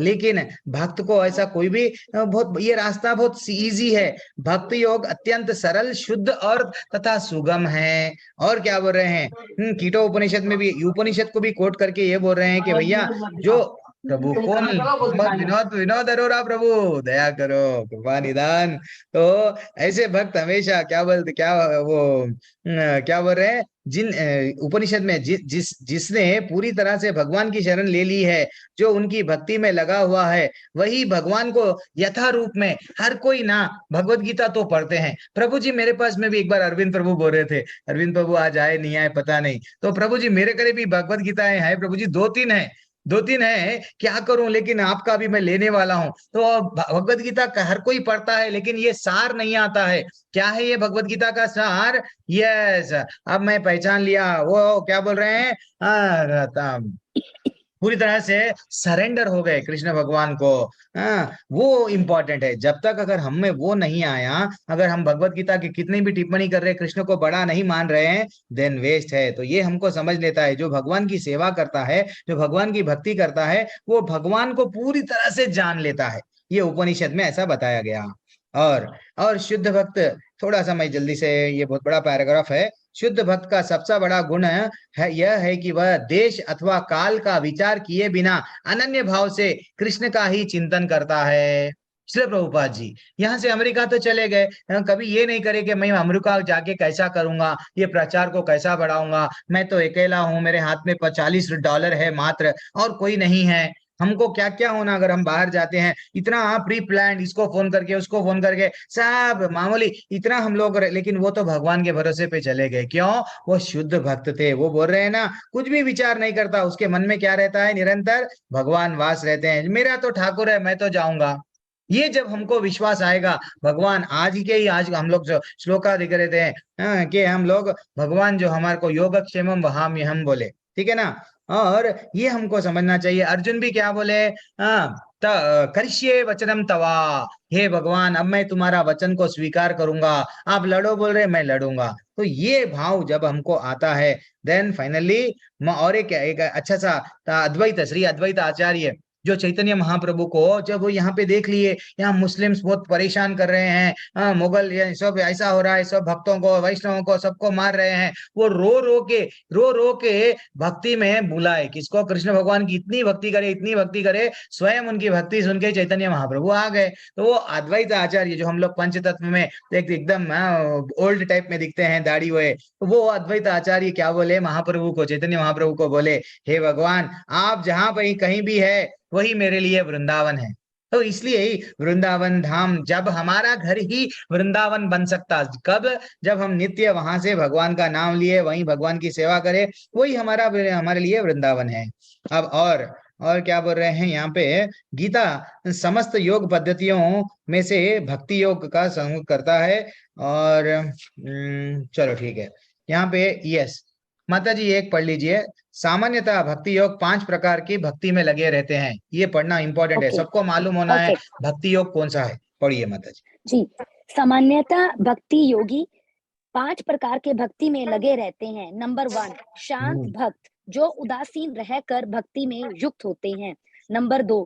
लेकिन भक्त को ऐसा कोई भी बहुत, ये रास्ता बहुत इजी है। भक्त योग अत्यंत सरल, शुद्ध और तथा सुगम है। और क्या बोल रहे हैं, कीटो उपनिषद में भी, उपनिषद को भी कोट करके ये बोल रहे हैं कि भैया जो प्रभु कौन, विनोद विनोद अरोरा, प्रभु दया करो, कृपा निदान। तो ऐसे भक्त हमेशा क्या बोलते, क्या वो क्या बोल रहे हैं, जिन उपनिषद में जिसने पूरी तरह से भगवान की शरण ले ली है, जो उनकी भक्ति में लगा हुआ है, वही भगवान को यथा रूप में, हर कोई ना भगवत गीता तो पढ़ते हैं। प्रभु जी मेरे पास में भी एक बार अरविंद प्रभु बोल रहे थे, अरविंद प्रभु आज आए नहीं आए पता नहीं, तो प्रभु जी मेरे करे भी भगवत गीताएं है प्रभु जी, दो तीन है, क्या करूं, लेकिन आपका भी मैं लेने वाला हूं। तो भगवत गीता का हर कोई पढ़ता है, लेकिन ये सार नहीं आता है। क्या है ये भगवत गीता का सार? यस, अब मैं पहचान लिया। वो क्या बोल रहे हैं, पूरी तरह से सरेंडर हो गए कृष्ण भगवान को। वो इंपॉर्टेंट है। जब तक अगर हम में वो नहीं आया, अगर हम भगवत गीता की कितनी भी टिप्पणी कर रहे हैं, कृष्ण को बड़ा नहीं मान रहे हैं, देन वेस्ट है। तो ये हमको समझ लेता है, जो भगवान की सेवा करता है, जो भगवान की भक्ति करता है, वो भगवान को पूरी तरह से जान लेता है। ये उपनिषद में ऐसा बताया गया। और शुद्ध भक्त, थोड़ा सा मैं जल्दी से, ये बहुत बड़ा पैराग्राफ है। शुद्ध भक्त का सबसे बड़ा गुण है यह है कि वह देश अथवा काल का विचार किए बिना अनन्य भाव से कृष्ण का ही चिंतन करता है। श्री प्रभुपाद जी यहाँ से अमेरिका तो चले गए, कभी ये नहीं करे कि मैं अमेरिका जाके कैसा करूंगा, ये प्रचार को कैसा बढ़ाऊंगा, मैं तो अकेला हूं, मेरे हाथ में $40 है मात्र, और कोई नहीं है। हमको क्या क्या होना अगर हम बाहर जाते हैं, इतना प्री प्लान, इसको फोन करके उसको फोन करके, सब मामूली इतना हम लोग, लेकिन वो तो भगवान के भरोसे पे चले गए। क्यों? वो शुद्ध भक्त थे। वो बोल रहे हैं ना, कुछ भी विचार नहीं करता, उसके मन में क्या रहता है, निरंतर भगवान वास रहते हैं। मेरा तो ठाकुर है, मैं तो जाऊंगा। ये जब हमको विश्वास आएगा, भगवान आज हम लोग जो श्लोका दिख रहे थे, कि हम लोग भगवान जो हमारे को योगक्षेमम वहां हम बोले, ठीक है ना। और ये हमको समझना चाहिए। अर्जुन भी क्या बोले, करिष्ये वचनम तवा, हे भगवान अब मैं तुम्हारा वचन को स्वीकार करूंगा, आप लड़ो बोल रहे मैं लड़ूंगा। तो ये भाव जब हमको आता है, देन फाइनली। और एक अच्छा सा अद्वैत, श्री अद्वैत आचार्य जो चैतन्य महाप्रभु को जब वो यहाँ पे देख लिए, यहाँ मुस्लिम्स बहुत परेशान कर रहे हैं, मुगल ये सब ऐसा हो रहा है, सब भक्तों को वैष्णवों को सबको मार रहे हैं, वो रो रो के भक्ति में बुलाए किसको, कृष्ण भगवान की इतनी भक्ति करे, इतनी भक्ति करे, स्वयं उनकी भक्ति सुन के चैतन्य महाप्रभु आ गए। तो वो अद्वैत आचार्य जो हम लोग पंचतत्व में एकदम ओल्ड टाइप में दिखते हैं, दाढ़ी हुए, तो वो अद्वैत आचार्य क्या बोले महाप्रभु को, चैतन्य महाप्रभु को बोले, हे भगवान आप जहां पर कहीं भी है वही मेरे लिए वृंदावन है। तो इसलिए ही वृंदावन धाम, जब हमारा घर ही वृंदावन बन सकता, कब, जब हम नित्य वहां से भगवान का नाम लिए, वहीं भगवान की सेवा करें, वही हमारे लिए वृंदावन है। अब और क्या बोल रहे हैं यहाँ पे, गीता समस्त योग पद्धतियों में से भक्ति योग का संग करता है। और चलो ठीक है, यहाँ पे यस माता जी एक पढ़ लीजिए, सामान्यतः भक्ति योग 5 प्रकार की भक्ति में लगे रहते हैं, ये पढ़ना इंपॉर्टेंट है, ओके सबको मालूम होना है ओके भक्ति योग कौन सा है। पढ़िए माता जी। जी। सामान्यतः भक्ति योगी 5 प्रकार के भक्ति में लगे रहते हैं। नंबर 1, शांत भक्त जो उदासीन रहकर भक्ति में युक्त होते हैं। नंबर 2,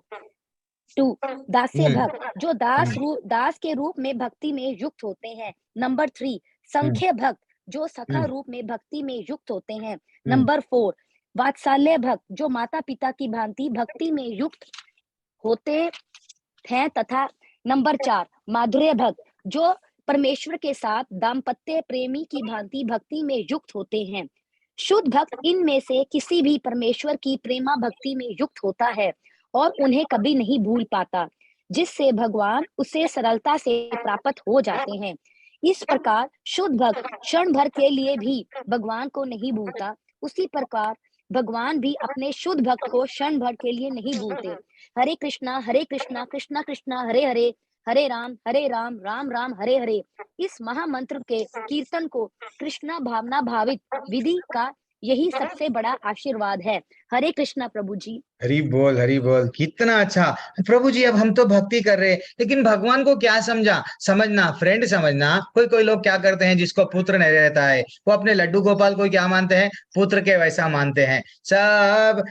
दास्य भक्त जो दास के रूप में भक्ति में युक्त होते हैं। नंबर 3, संख्य भक्त जो सखा रूप में भक्ति में युक्त होते हैं। नंबर 4, वात्सल्य भक्त जो माता पिता की भांति भक्ति में युक्त होते हैं। तथा नंबर 4, माधुर्य भक्त जो परमेश्वर के साथ दाम्पत्य प्रेमी की भांति भक्ति में युक्त होते हैं। शुद्ध भक्त इनमें से किसी भी परमेश्वर की प्रेमा भक्ति में युक्त होता है और उन्हें कभी नहीं भूल पाता, जिससे भगवान उसे सरलता से प्राप्त हो जाते हैं। इस प्रकार शुद्ध भक्त क्षण भर के लिए भी भगवान को नहीं भूलता, उसी प्रकार भगवान भी अपने शुद्ध भक्त को क्षण भर के लिए नहीं भूलते। हरे कृष्णा कृष्णा कृष्णा हरे हरे, हरे राम राम राम हरे हरे, इस महामंत्र के कीर्तन को कृष्णा भावना भावित विधि का यही सबसे बड़ा आशीर्वाद है। हरे कृष्णा प्रभु जी। हरि बोल, कितना अच्छा प्रभु जी। अब हम तो भक्ति कर रहे हैं, लेकिन भगवान को क्या समझना फ्रेंड समझना। कोई लोग क्या करते हैं, जिसको पुत्र नहीं रहता है, वो अपने लड्डू गोपाल को क्या मानते हैं, पुत्र के वैसा मानते हैं सब।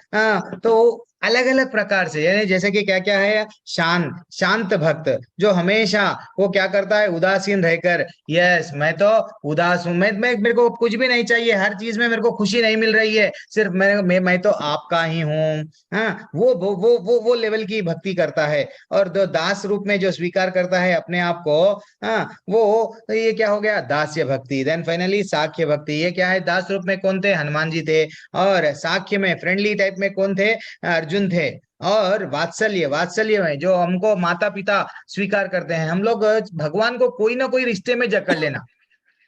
तो अलग अलग प्रकार से, यानी जैसे कि क्या क्या है, शांत भक्त जो हमेशा वो क्या करता है, उदासीन रहकर, यस मैं तो उदास हूं, मैं मेरे को कुछ भी नहीं चाहिए, हर चीज में मेरे को खुशी नहीं मिल रही है, सिर्फ मैं तो आपका ही हूँ। हाँ, वो लेवल की भक्ति करता है। और जो दास रूप में जो स्वीकार करता है अपने आप को, हाँ वो, तो ये क्या हो गया, दास्य भक्ति। देन फाइनली साख्य भक्ति, ये क्या है, दास रूप में कौन थे, हनुमान जी थे। और साख्य में फ्रेंडली टाइप में कौन थे, अर्जुन थे। और वात्सल्य में जो हमको माता पिता स्वीकार करते हैं, हम लोग भगवान को कोई ना कोई रिश्ते में जकड़ लेना,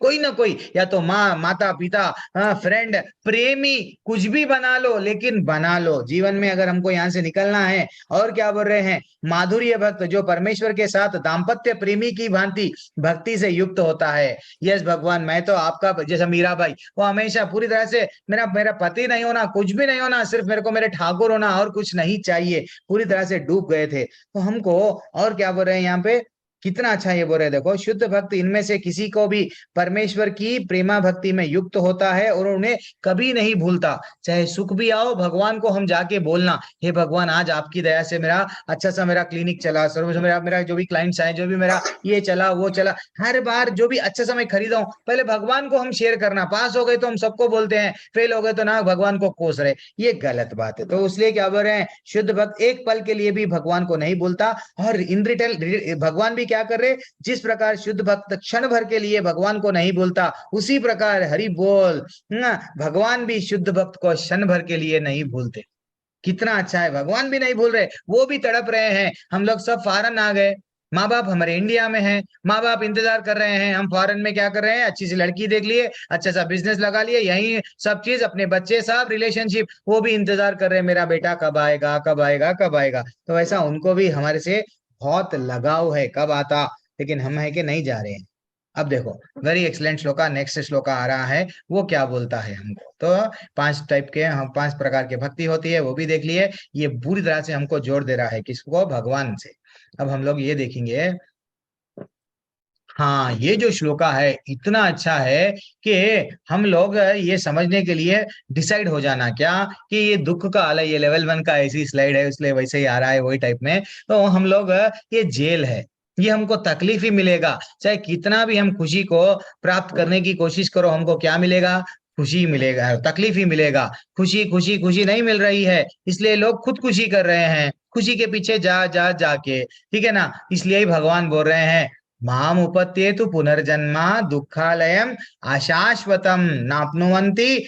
कोई ना कोई, या तो माँ, माता पिता, फ्रेंड, प्रेमी, कुछ भी बना लो, लेकिन बना लो जीवन में, अगर हमको यहाँ से निकलना है। और क्या बोल रहे हैं, माधुर्य भक्त जो परमेश्वर के साथ दाम्पत्य प्रेमी की भांति भक्ति से युक्त होता है। यस भगवान मैं तो आपका, जैसा मीरा भाई, वो हमेशा पूरी तरह से मेरा पति नहीं होना, कुछ भी नहीं होना, सिर्फ मेरे को मेरे ठाकुर होना और कुछ नहीं चाहिए, पूरी तरह से डूब गए थे। तो हमको, और क्या बोल रहे हैं यहाँ पे, कितना अच्छा ये बोल रहे हैं, देखो, शुद्ध भक्त इनमें से किसी को भी परमेश्वर की प्रेमा भक्ति में युक्त होता है और उन्हें कभी नहीं भूलता। चाहे सुख भी आओ, भगवान को हम जाके बोलना, हे भगवान आज आपकी दया से मेरा अच्छा सा मेरा क्लिनिक चला, सर्व मेरा जो भी क्लाइंट्स आए, जो भी मेरा ये चला वो चला, हर बार जो भी अच्छा सा मैं खरीदा हूं, पहले भगवान को हम शेयर करना। पास हो गए तो हम सबको बोलते हैं, फेल हो गए तो ना भगवान को कोस रहे, ये गलत बात है। तो इसलिए क्या बोल रहे हैं, शुद्ध भक्त एक पल के लिए भी भगवान को नहीं भूलता। और इन रिटर्न भगवान भी क्या कर रहे, जिस प्रकार शुद्ध भक्त क्षण भर के लिए भगवान को नहीं भूलता, उसी प्रकार हरि बोल भगवान भी शुद्ध भक्त को क्षण भर के लिए नहीं भूलते। कितना अच्छा है, भगवान भी नहीं भूल रहे, वो भी तड़प रहे हैं। हम लोग सब फॉरेन आ गए, माँ बाप हमारे इंडिया में हैं, माँ बाप इंतजार कर रहे हैं, हम फॉरेन में क्या कर रहे हैं, अच्छी सी लड़की देख लिए, अच्छा सा बिजनेस लगा लिए, यही सब चीज, अपने बच्चे सब रिलेशनशिप, वो भी इंतजार कर रहे हैं, मेरा बेटा कब आएगा कब आएगा कब आएगा। तो ऐसा उनको भी हमारे से बहुत लगाव है, कब आता, लेकिन हम है कि नहीं जा रहे हैं। अब देखो, very excellent shloka, next shloka आ रहा है, वो क्या बोलता है हमको। तो 5 टाइप के, हम 5 प्रकार के भक्ति होती है, वो भी देख लिए। ये पूरी तरह से हमको जोड़ दे रहा है किसको, भगवान से। अब हम लोग ये देखेंगे, हाँ, ये जो श्लोका है इतना अच्छा है कि हम लोग ये समझने के लिए डिसाइड हो जाना क्या कि ये दुख का आलय, ये लेवल 1 का ऐसी स्लाइड है इसलिए वैसे ही आ रहा है वही टाइप में। तो हम लोग ये जेल है, ये हमको तकलीफ ही मिलेगा। चाहे कितना भी हम खुशी को प्राप्त करने की कोशिश करो, हमको क्या मिलेगा? खुशी मिलेगा, तकलीफ ही मिलेगा। खुशी खुशी खुशी नहीं मिल रही है, इसलिए लोग खुदकुशी कर रहे हैं, खुशी के पीछे जा जा जाके, ठीक है ना। इसलिए ही भगवान बोल रहे हैं, माम उपत्येतु पुनर्जन्मा दुःखालयम अशाश्वतम नाप्नुवन्ति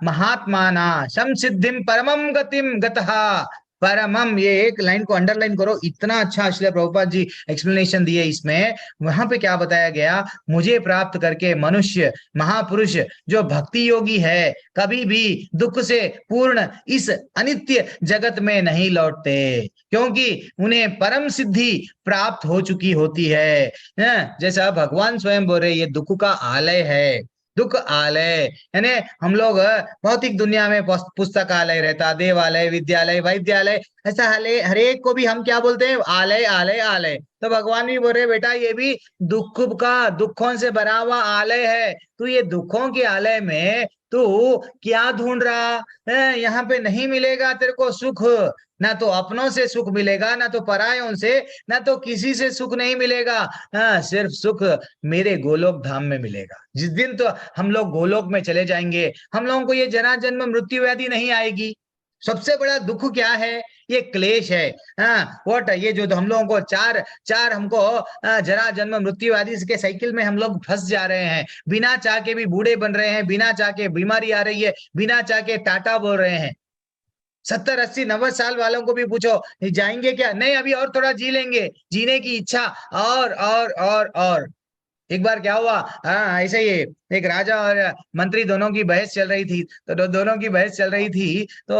महात्माना संसिद्धिम परमम गतिम गतः। परमम, ये एक लाइन को अंडरलाइन करो, इतना अच्छा श्रील प्रभुपाद जी एक्सप्लेनेशन दिए इसमें। वहां पे क्या बताया गया, मुझे प्राप्त करके मनुष्य महापुरुष जो भक्ति योगी है कभी भी दुख से पूर्ण इस अनित्य जगत में नहीं लौटते, क्योंकि उन्हें परम सिद्धि प्राप्त हो चुकी होती है। जैसा भगवान स्वयं बोल रहे, ये दुख का आलय है, दुख आलय। यानी हम लोग भौतिक दुनिया में पुस्तकालय रहता, देवालय, विद्यालय, वैद्यालय, ऐसा हर एक को भी हम क्या बोलते हैं, आलय आलय आलय। तो भगवान भी बोल रहे, बेटा ये भी दुख का, दुखों से भरा हुआ आलय है। तू ये दुखों के आलय में तू क्या ढूंढ रहा है? यहाँ पे नहीं मिलेगा तेरे को सुख, ना तो अपनों से सुख मिलेगा, ना तो परायों से, ना तो किसी से सुख नहीं मिलेगा। हाँ, सिर्फ सुख मेरे गोलोक धाम में मिलेगा। जिस दिन तो हम लोग गोलोक में चले जाएंगे, हम लोगों को ये जन्म जन्म मृत्यु व्याधि नहीं आएगी। सबसे बड़ा दुख क्या है? ये क्लेश है। हाँ, व्हाट, ये जो हम लोगों को चार चार हमको जरा जन्म मृत्यु आदि के साइकिल में हम लोग फंस जा रहे हैं। बिना चाह के भी बूढ़े बन रहे हैं, बिना चाह के बीमारी आ रही है, बिना चाह के टाटा बोल रहे हैं। 70 80 90 साल वालों को भी पूछो जाएंगे क्या? नहीं, अभी और थोड़ा जी लेंगे, जीने की इच्छा और। एक बार क्या हुआ, हाँ ऐसे ही, एक राजा और मंत्री दोनों की बहस चल रही थी। तो दोनों की बहस चल रही थी, तो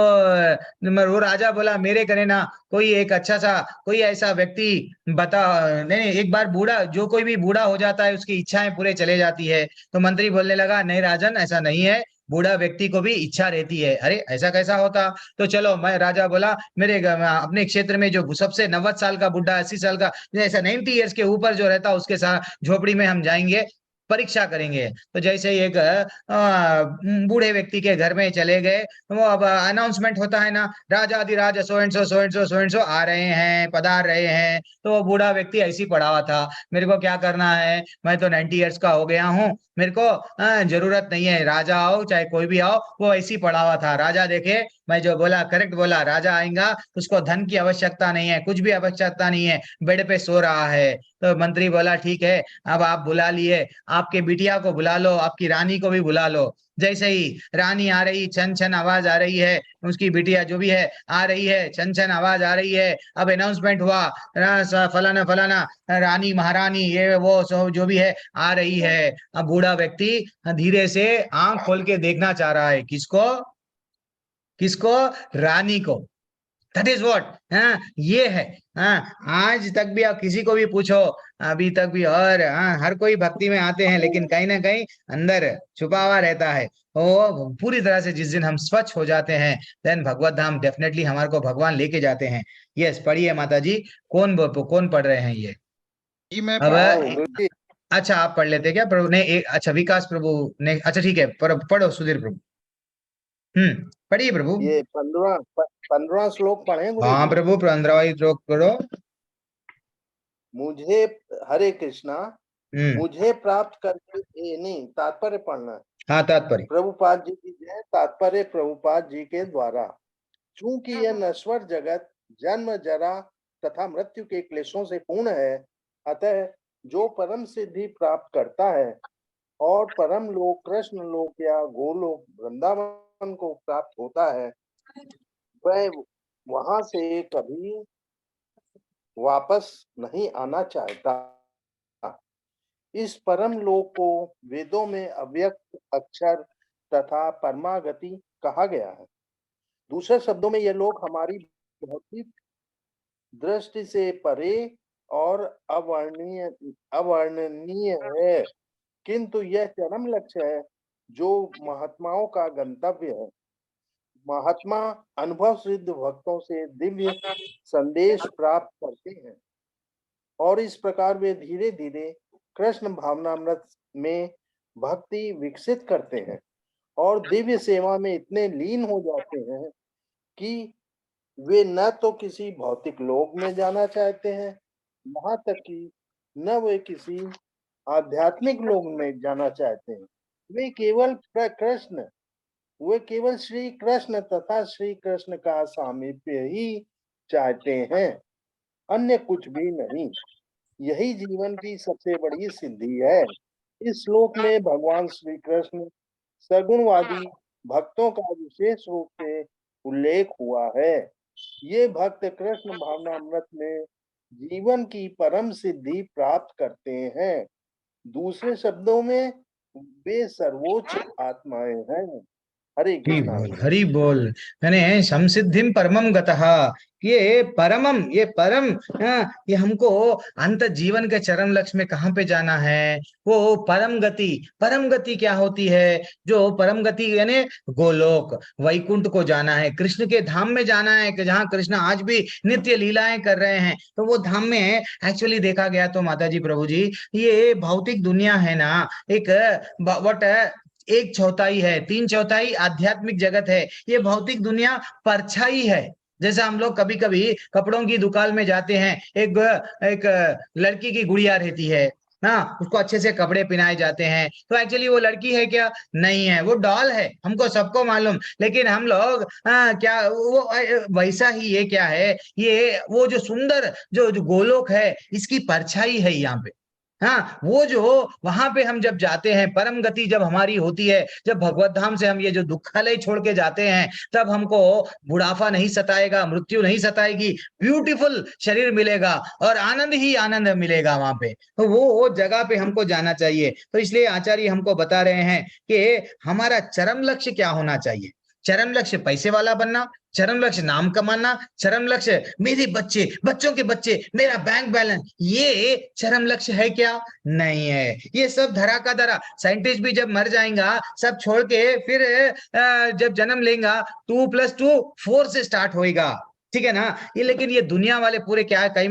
वो राजा बोला, मेरे करे ना कोई एक अच्छा सा कोई ऐसा व्यक्ति बता। नहीं, एक बार बूढ़ा, जो कोई भी बूढ़ा हो जाता है उसकी इच्छाएं पूरे चले जाती है। तो मंत्री बोलने लगा, नहीं राजन, ऐसा नहीं है, बूढ़ा व्यक्ति को भी इच्छा रहती है। अरे ऐसा कैसा होता? तो चलो, मैं राजा बोला, अपने क्षेत्र में जो सबसे 90 साल का बुढ़ा, 80 साल का, ऐसा 90 ईयर्स के ऊपर जो रहता, उसके साथ झोपड़ी में हम जाएंगे, परीक्षा करेंगे। तो जैसे ही एक बूढ़े व्यक्ति के घर में चले गए, वो अब अनाउंसमेंट होता है ना, राजाधिराज so and so so and so so and so आ रहे हैं, पधार रहे हैं। तो वो बूढ़ा व्यक्ति ऐसी पड़ा हुआ था, मेरे को क्या करना है, मैं तो 90 ईयर्स का हो गया हूँ, मेरे को जरूरत नहीं है, राजा आओ चाहे कोई भी आओ। वो ऐसी पड़ा हुआ था। राजा देखे, मैं जो बोला करेक्ट बोला, राजा आएगा, उसको धन की आवश्यकता नहीं है, कुछ भी आवश्यकता नहीं है, बेड पे सो रहा है। तो मंत्री बोला, ठीक है, अब आप बुला लिए, आपके बिटिया को बुला लो, आपकी रानी को भी बुला लो। जैसे ही रानी आ रही, छन छन आवाज आ रही है, उसकी बिटिया जो भी है आ रही है, छन छन आवाज आ रही है। अब अनाउंसमेंट हुआ, फलाना फलाना रानी महारानी ये वो जो भी है आ रही है। अब बूढ़ा व्यक्ति धीरे से आंख खोल के देखना चाह रहा है, किसको? किसको? रानी को। दैट इज व्हाट, हाँ ये है। हाँ, आज तक भी आप किसी को भी पूछो, अभी तक भी, और हाँ हर कोई भक्ति में आते हैं, लेकिन कहीं ना कहीं अंदर छुपा हुआ रहता है। वो पूरी तरह से जिस दिन हम स्वच्छ हो जाते हैं, देन भगवत धाम डेफिनेटली हमारे को भगवान लेके जाते हैं। यस, पढ़िए माता जी। कौन पढ़ रहे हैं ये? जी मैं अब पढ़ रहा हूँ। अच्छा, आप पढ़ लेते क्या प्रभु ने? एक, अच्छा विकास प्रभु ने, अच्छा ठीक है, पढ़ो सुधीर प्रभु। पढ़िए प्रभु। ये 15 श्लोक पढ़े गुरु हाँ जी। प्रभु, 15वां श्लोक पढ़ो। मुझे, हरे कृष्णा, हम्म मुझे प्राप्त करके, ये नहीं, तात्पर्य पढ़ना है। हाँ, तात्पर्य। प्रभुपाद जी की जय। तात्पर्य प्रभुपाद जी के द्वारा। चूंकि यह नश्वर जगत जन्म जरा तथा मृत्यु के क्लेशों से पूर्ण है, अतः जो परम सिद्धि प्राप्त करता है और परम लोक कृष्ण लोक या गोलोक वृंदावन को प्राप्त होता है, वह वहां से कभी वापस नहीं आना चाहता। इस परम लोक को वेदों में अव्यक्त अक्षर तथा परमागति कहा गया है। दूसरे शब्दों में यह लोक हमारी भौतिक दृष्टि से परे और अवर्णनीय है, किंतु यह चरम लक्ष्य है जो महात्माओं का गंतव्य है। महात्मा अनुभव सिद्ध भक्तों से दिव्य संदेश प्राप्त करते हैं और इस प्रकार वे धीरे धीरे कृष्ण भावनामृत में भक्ति विकसित करते हैं और दिव्य सेवा में इतने लीन हो जाते हैं कि वे न तो किसी भौतिक लोक में जाना चाहते हैं, यहाँ तक कि न वे किसी आध्यात्मिक लोक में जाना चाहते हैं। वे केवल कृष्ण वे केवल श्री कृष्ण तथा श्री कृष्ण का सामीप्य ही चाहते हैं, अन्य कुछ भी नहीं। यही जीवन की सबसे बड़ी सिद्धि है। इस श्लोक में भगवान श्री कृष्ण सगुणवादी भक्तों का विशेष रूप से उल्लेख हुआ है। ये भक्त कृष्ण भावनामृत में जीवन की परम सिद्धि प्राप्त करते हैं। दूसरे शब्दों में वे सर्वोच्च आत्माएं हैं। हरे कृष्णा। हरि बोल। मैंने समसिद्धिम परमम गतः, ये परमम, ये परम, ये हमको अंत जीवन के चरम लक्ष्य में कहाँ पे जाना है, वो परम गति। परम गति क्या होती है? जो परम गति यानी गोलोक वैकुंठ को जाना है, कृष्ण के धाम में जाना है, कि जहाँ कृष्ण आज भी नित्य लीलाएं कर रहे हैं। तो वो धाम में एक्चुअली देखा गया तो माता जी प्रभु जी, ये भौतिक दुनिया है ना, एक वट एक चौथाई है, तीन चौथाई आध्यात्मिक जगत है, ये भौतिक दुनिया परछाई है। जैसा हम लोग कभी कभी कपड़ों की दुकान में जाते हैं, एक एक लड़की की गुड़िया रहती है ना, उसको अच्छे से कपड़े पहनाए जाते हैं, तो एक्चुअली वो लड़की है क्या? नहीं है, वो डॉल है, हमको सबको मालूम। लेकिन हम लोग क्या वो वैसा ही ये क्या है, ये वो जो सुंदर जो गोलोक है, इसकी परछाई है यहाँ पे। हाँ, वो जो वहां पे हम जब जाते हैं, परम गति जब हमारी होती है, जब भगवत धाम से हम ये जो दुखालय छोड़ के जाते हैं, तब हमको बुढ़ापा नहीं सताएगा, मृत्यु नहीं सताएगी, ब्यूटीफुल शरीर मिलेगा और आनंद ही आनंद मिलेगा वहां पे। तो वो जगह पे हमको जाना चाहिए। तो इसलिए आचार्य हमको बता रहे हैं कि हमारा चरम लक्ष्य क्या होना चाहिए। चरम लक्ष्य पैसे वाला बनना, चरम लक्ष्य नाम कमाना, चरम लक्ष्य मेरे बच्चे, बच्चों के बच्चे, मेरा बैंक बैलेंस, ये चरम लक्ष्य है क्या? नहीं है। ये सब धरा का धरा। साइंटिस्ट भी जब मर जाएगा, सब छोड़ के फिर जब जन्म लेगा, 2+2 4 से स्टार्ट होएगा, ठीक है ना। ये लेकिन ये दुनिया वाले पूरे क्या है, कहीं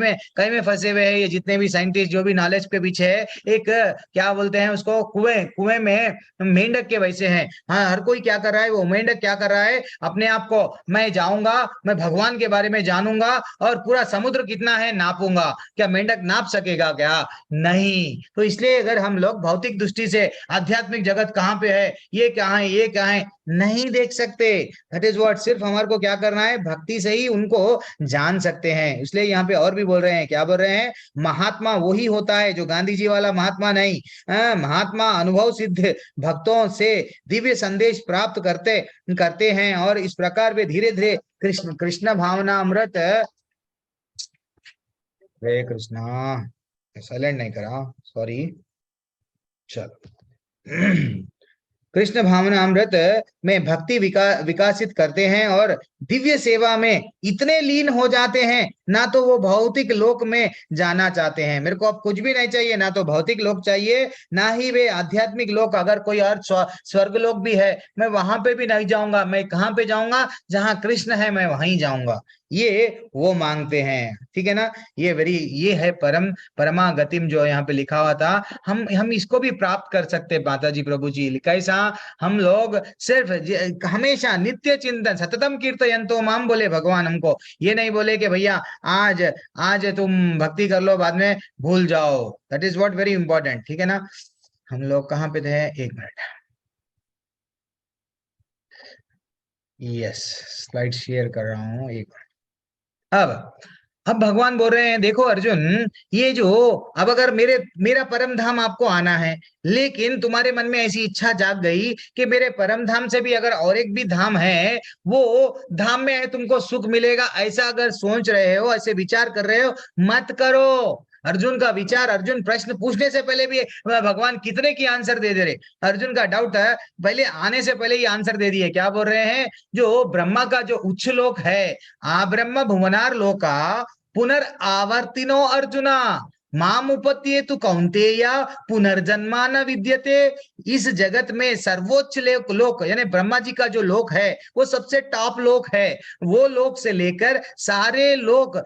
में फंसे हुए हैं। ये जितने भी साइंटिस्ट जो भी नॉलेज के पीछे है, एक क्या बोलते हैं उसको, कुएं में मेंढक के वैसे हैं। हाँ, हर कोई क्या कर रहा है, वो मेंढक क्या कर रहा है, अपने आप को मैं जाऊंगा, मैं भगवान के बारे में जानूंगा और पूरा समुद्र कितना है नापूंगा। क्या मेंढक नाप सकेगा क्या? नहीं। तो इसलिए अगर हम लोग भौतिक दृष्टि से आध्यात्मिक जगत कहाँ पे है, ये क्या है, ये क्या है, नहीं देख सकते। दैट इज व्हाट, सिर्फ हमारे को क्या करना है, भक्ति से ही उनको जान सकते हैं। इसलिए यहाँ पे और भी बोल रहे हैं, क्या बोल रहे हैं, महात्मा वही होता है जो गांधी जी वाला महात्मा नहीं, महात्मा अनुभव सिद्ध भक्तों से दिव्य संदेश प्राप्त करते करते हैं और इस प्रकार वे धीरे धीरे कृष्ण कृष्ण भावना अमृत। हरे कृष्णा, साइलेंट नहीं करा, सॉरी। चलो। कृष्ण भावना अमृत में भक्ति विकासित करते हैं और दिव्य सेवा में इतने लीन हो जाते हैं, ना तो वो भौतिक लोक में जाना चाहते हैं। मेरे को अब कुछ भी नहीं चाहिए, ना तो भौतिक लोक चाहिए, ना ही वे आध्यात्मिक लोक। अगर कोई और स्वर्ग लोक भी है, मैं वहां पे भी नहीं जाऊंगा। मैं कहाँ पे जाऊंगा? जहां कृष्ण है, मैं वहीं जाऊंगा। ये वो मांगते हैं, ठीक है ना। ये है परमा गतिम जो यहाँ पे लिखा हुआ था। हम इसको भी प्राप्त कर सकते हैं माता जी प्रभु जी। कैसा? हम लोग सिर्फ हमेशा नित्य चिंतन, सततम कीर्तयन्तो माम बोले भगवान हमको। ये नहीं बोले कि भैया आज आज तुम भक्ति कर लो, बाद में भूल जाओ। That is what very important, ठीक है ना। हम लोग कहाँ पे थे? एक मिनट, यस, स्लाइड शेयर कर रहा हूँ, एक मिनट। अब भगवान बोल रहे हैं, देखो अर्जुन, ये जो अब अगर मेरा परम धाम आपको आना है, लेकिन तुम्हारे मन में ऐसी इच्छा जाग गई कि मेरे परम धाम से भी अगर और एक भी धाम है, वो धाम में है तुमको सुख मिलेगा, ऐसा अगर सोच रहे हो, ऐसे विचार कर रहे हो, मत करो। अर्जुन का विचार, अर्जुन प्रश्न पूछने से पहले भी भगवान कितने की आंसर दे रहे। अर्जुन का डाउट है, पहले आने से पहले ही आंसर दे दिए। क्या बोल रहे हैं? जो ब्रह्मा का जो उच्च लोक है, आ ब्रह्म भुवनार लोका पुनर्आवर्तिनो अर्जुना, माम उपत्ये तु कौन्तेय पुनर्जन्मा न विद्यते। इस जगत में सर्वोच्च लोक यानी ब्रह्मा जी का जो लोक है वो सबसे टॉप लोक है। वो लोक से लेकर सारे लोक,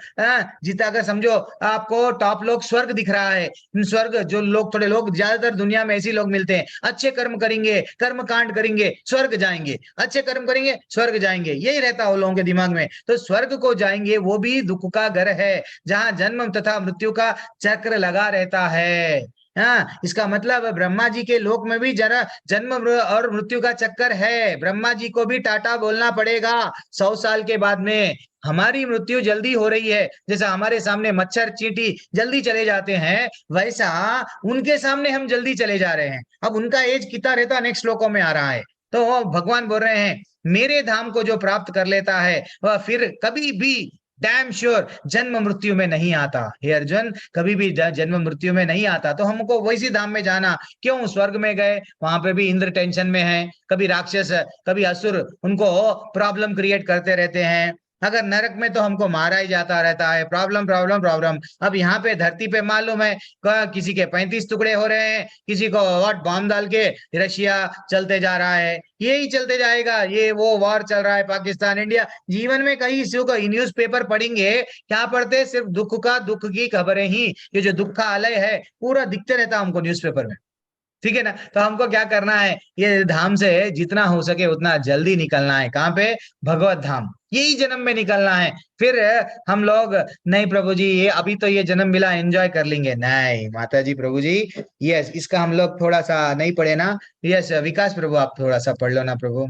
जितना अगर समझो आपको टॉप लोक स्वर्ग दिख रहा है, स्वर्ग जो लोग, थोड़े लोग ज्यादातर दुनिया में ऐसे लोग मिलते हैं, अच्छे कर्म करेंगे, कर्म कांड करेंगे, स्वर्ग जाएंगे, अच्छे कर्म करेंगे, स्वर्ग जाएंगे, यही रहता है लोगों के दिमाग में। तो स्वर्ग को जाएंगे वो भी दुख का घर है, जहां जन्म तथा मृत्यु का चक्र लगा रहता है। हाँ, इसका मतलब ब्रह्मा जी के लोक में भी जरा जन्म और मृत्यु का चक्कर है। ब्रह्मा जी को भी टाटा बोलना पड़ेगा 100 साल के बाद में। हमारी मृत्यु जल्दी हो रही है, जैसा हमारे सामने मच्छर चींटी जल्दी चले जाते हैं, वैसा उनके सामने हम जल्दी चले जा रहे हैं। अब उनका एज कितना रहता नेक्स्ट श्लोकों में आ रहा है। तो भगवान बोल रहे हैं मेरे धाम को जो प्राप्त कर लेता है वह फिर कभी भी डैम श्योर जन्म मृत्यु में नहीं आता। हे अर्जुन, कभी भी जन्म मृत्यु में नहीं आता। तो हमको वैसी धाम में जाना क्यों? स्वर्ग में गए, वहां पे भी इंद्र टेंशन में है, कभी राक्षस, कभी असुर उनको प्रॉब्लम क्रिएट करते रहते हैं। अगर नरक में तो हमको मारा ही जाता रहता है, प्रॉब्लम प्रॉब्लम प्रॉब्लम। अब यहाँ पे धरती पे मालूम है किसी के 35 टुकड़े हो रहे हैं, किसी को व्हाट बॉम्ब डाल के रशिया चलते जा रहा है, यही चलते जाएगा। ये वो वॉर चल रहा है पाकिस्तान इंडिया। जीवन में कहीं इसी को न्यूज पेपर पढ़ेंगे, क्या पढ़ते? सिर्फ दुख की खबरें ही। ये जो दुख का आलय है पूरा दिखते रहता हमको न्यूज़पेपर में, ठीक है ना। तो हमको क्या करना है, ये धाम से जितना हो सके उतना जल्दी निकलना है। कहाँ पे? भगवत धाम, यही जन्म में निकलना है। फिर हम लोग नहीं प्रभु जी ये अभी तो ये जन्म मिला एंजॉय कर लेंगे, नहीं माता जी प्रभु जी, यस इसका हम लोग थोड़ा सा नहीं पढ़े ना। यस विकास प्रभु आप थोड़ा सा पढ़ लो ना प्रभु।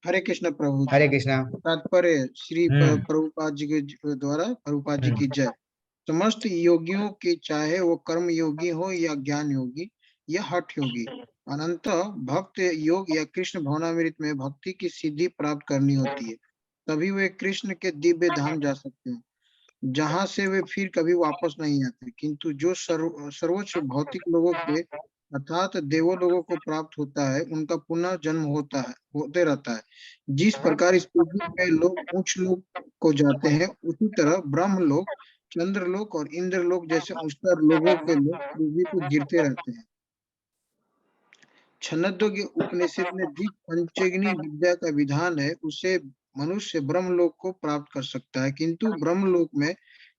हरे कृष्ण प्रभु जी। हरे कृष्णा। तात्पर्य श्री प्रभुपाद जी के द्वारा, प्रभुपाद जी की जय। समस्त योगियों के, चाहे वो कर्म योगी हो या ज्ञान योगी या हठ योगी, अनंत भक्त योग या कृष्ण भवनामृत में भक्ति की सिद्धि प्राप्त करनी होती है, तभी वे कृष्ण के दिव्य धाम जा सकते हैं, जहां से वे फिर कभी वापस नहीं आते। किंतु जो सर्वोच्च भौतिक लोगों के अर्थात देवों लोगों को प्राप्त होता है, उनका पुनः जन्म होते रहता है। जिस प्रकार इस पृथ्वी में लोग उच्च लोक को जाते हैं, उसी तरह ब्रह्म लोक, चंद्रलोक और इंद्रलोक जैसे उच्चतर लोगों के लोग पृथ्वी को गिरते रहते हैं। छंदोग्य उपनिषद में जिस पंचग्नि विद्या का विधान है, उसे मनुष्य ब्रह्मलोक को प्राप्त कर सकता है, किंतु ब्रह्मलोक में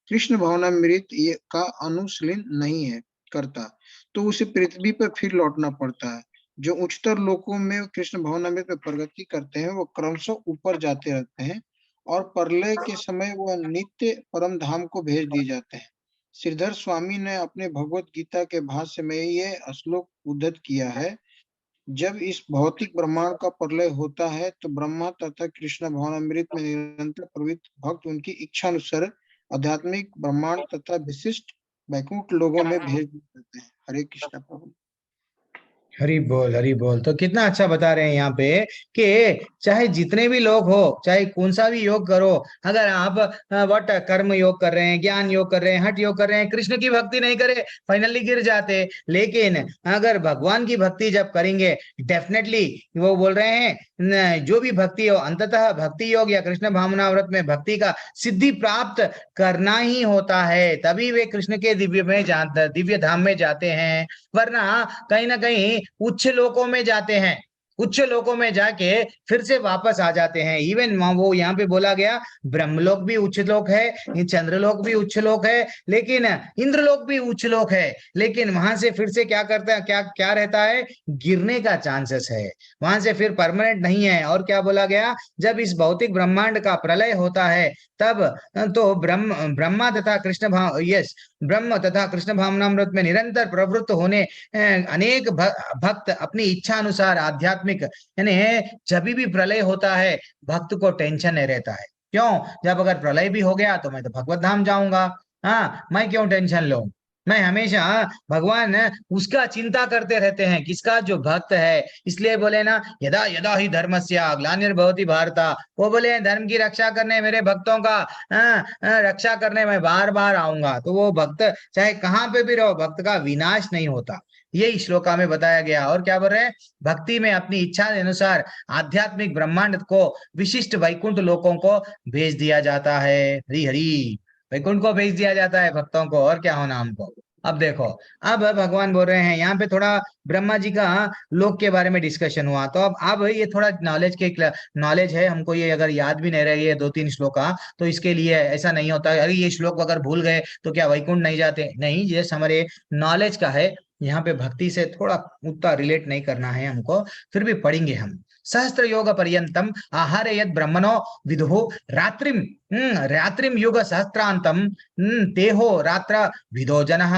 कृष्ण भवनामृत का अनुशीलन नहीं है करता, तो उसे पृथ्वी पर फिर लौटना पड़ता है। जो उच्चतर लोकों में कृष्ण भवनामृत में प्रगति करते हैं, वो क्रमशः ऊपर जाते रहते हैं और प्रलय के समय वह नित्य परम धाम को भेज दिए जाते हैं। श्रीधर स्वामी ने अपने भगवत गीता के भाष्य में ये श्लोक उद्धृत किया है, जब इस भौतिक ब्रह्मांड का प्रलय होता है तो ब्रह्मा तथा कृष्ण भवनामृत में निरंतर प्रवृत्त भक्त उनकी इच्छा अनुसार आध्यात्मिक ब्रह्मांड तथा विशिष्ट वैकुंठ लोगों में भेज दिए जाते हैं। हरे कृष्ण प्रभु। हरि बोल हरि बोल। तो कितना अच्छा बता रहे हैं यहाँ पे कि चाहे जितने भी लोग हो, चाहे कौन सा भी योग करो, अगर आप वट कर्म योग कर रहे हैं, ज्ञान योग कर रहे हैं, हठ योग कर रहे हैं, कृष्ण की भक्ति नहीं करे फाइनली गिर जाते। लेकिन अगर भगवान की भक्ति जब करेंगे डेफिनेटली वो बोल रहे हैं जो भी भक्ति हो, अंततः भक्ति योग या कृष्ण भावनाव्रत में भक्ति का सिद्धि प्राप्त करना ही होता है, तभी वे कृष्ण के दिव्य धाम में जाते हैं। वरना कहीं ना कहीं उच्च लोकों में जाते हैं, उच्च लोकों में जाके फिर से वापस आ जाते हैं। इवन वो यहाँ पे बोला गया ब्रह्मलोक भी उच्च लोक है, चंद्रलोक भी उच्च लोक है, लेकिन इंद्रलोक भी उच्च लोक है, लेकिन वहां से फिर से क्या करता है, क्या क्या रहता है, गिरने का चांसेस है, वहां से फिर परमानेंट नहीं है। और क्या बोला गया, जब इस भौतिक ब्रह्मांड का प्रलय होता है तब तो ब्रह्मा तथा कृष्ण ब्रह्म तथा कृष्ण भावनामृत में निरंतर प्रवृत्त होने अनेक भक्त अपनी इच्छा अनुसार आध्यात्मिक, यानी जब भी प्रलय होता है भक्त को टेंशन नहीं रहता है। क्यों? जब अगर प्रलय भी हो गया तो मैं तो भगवत धाम जाऊंगा, हाँ मैं क्यों टेंशन लूं। मैं हमेशा भगवान उसका चिंता करते रहते हैं, किसका? जो भक्त है। इसलिए बोले ना यदा यदा ही धर्मस्य ग्लानिर्भवति भारत, वो बोले धर्म की रक्षा करने, मेरे भक्तों का रक्षा करने मैं बार बार आऊंगा। तो वो भक्त चाहे कहाँ पे भी रहो, भक्त का विनाश नहीं होता, यही श्लोका में बताया गया। और क्या बोल रहे हैं, भक्ति में अपनी इच्छा के अनुसार आध्यात्मिक ब्रह्मांड को, विशिष्ट वैकुंठ लोकों को भेज दिया जाता है। हरि हरि, वैकुंठ को भेज दिया जाता है भक्तों को, और क्या होना हमको। अब देखो, अब भगवान बोल रहे हैं यहाँ पे थोड़ा ब्रह्मा जी का लोक के बारे में डिस्कशन हुआ, तो अब ये थोड़ा नॉलेज है हमको, ये अगर याद भी नहीं रही है 2-3 श्लोक का, तो इसके लिए ऐसा नहीं होता अरे ये श्लोक अगर भूल गए तो क्या वैकुंठ नहीं जाते, नहीं, ये हमारे नॉलेज का है। यहाँ पे भक्ति से थोड़ा उतना रिलेट नहीं करना है हमको, फिर भी पढ़ेंगे हम। सहस्त्र योग पर्यंतम आहार यद ब्रह्मणो विदुः रात्रिम रात्रिम युग सहस्त्रांतम तेहो रात्र विदो जनः।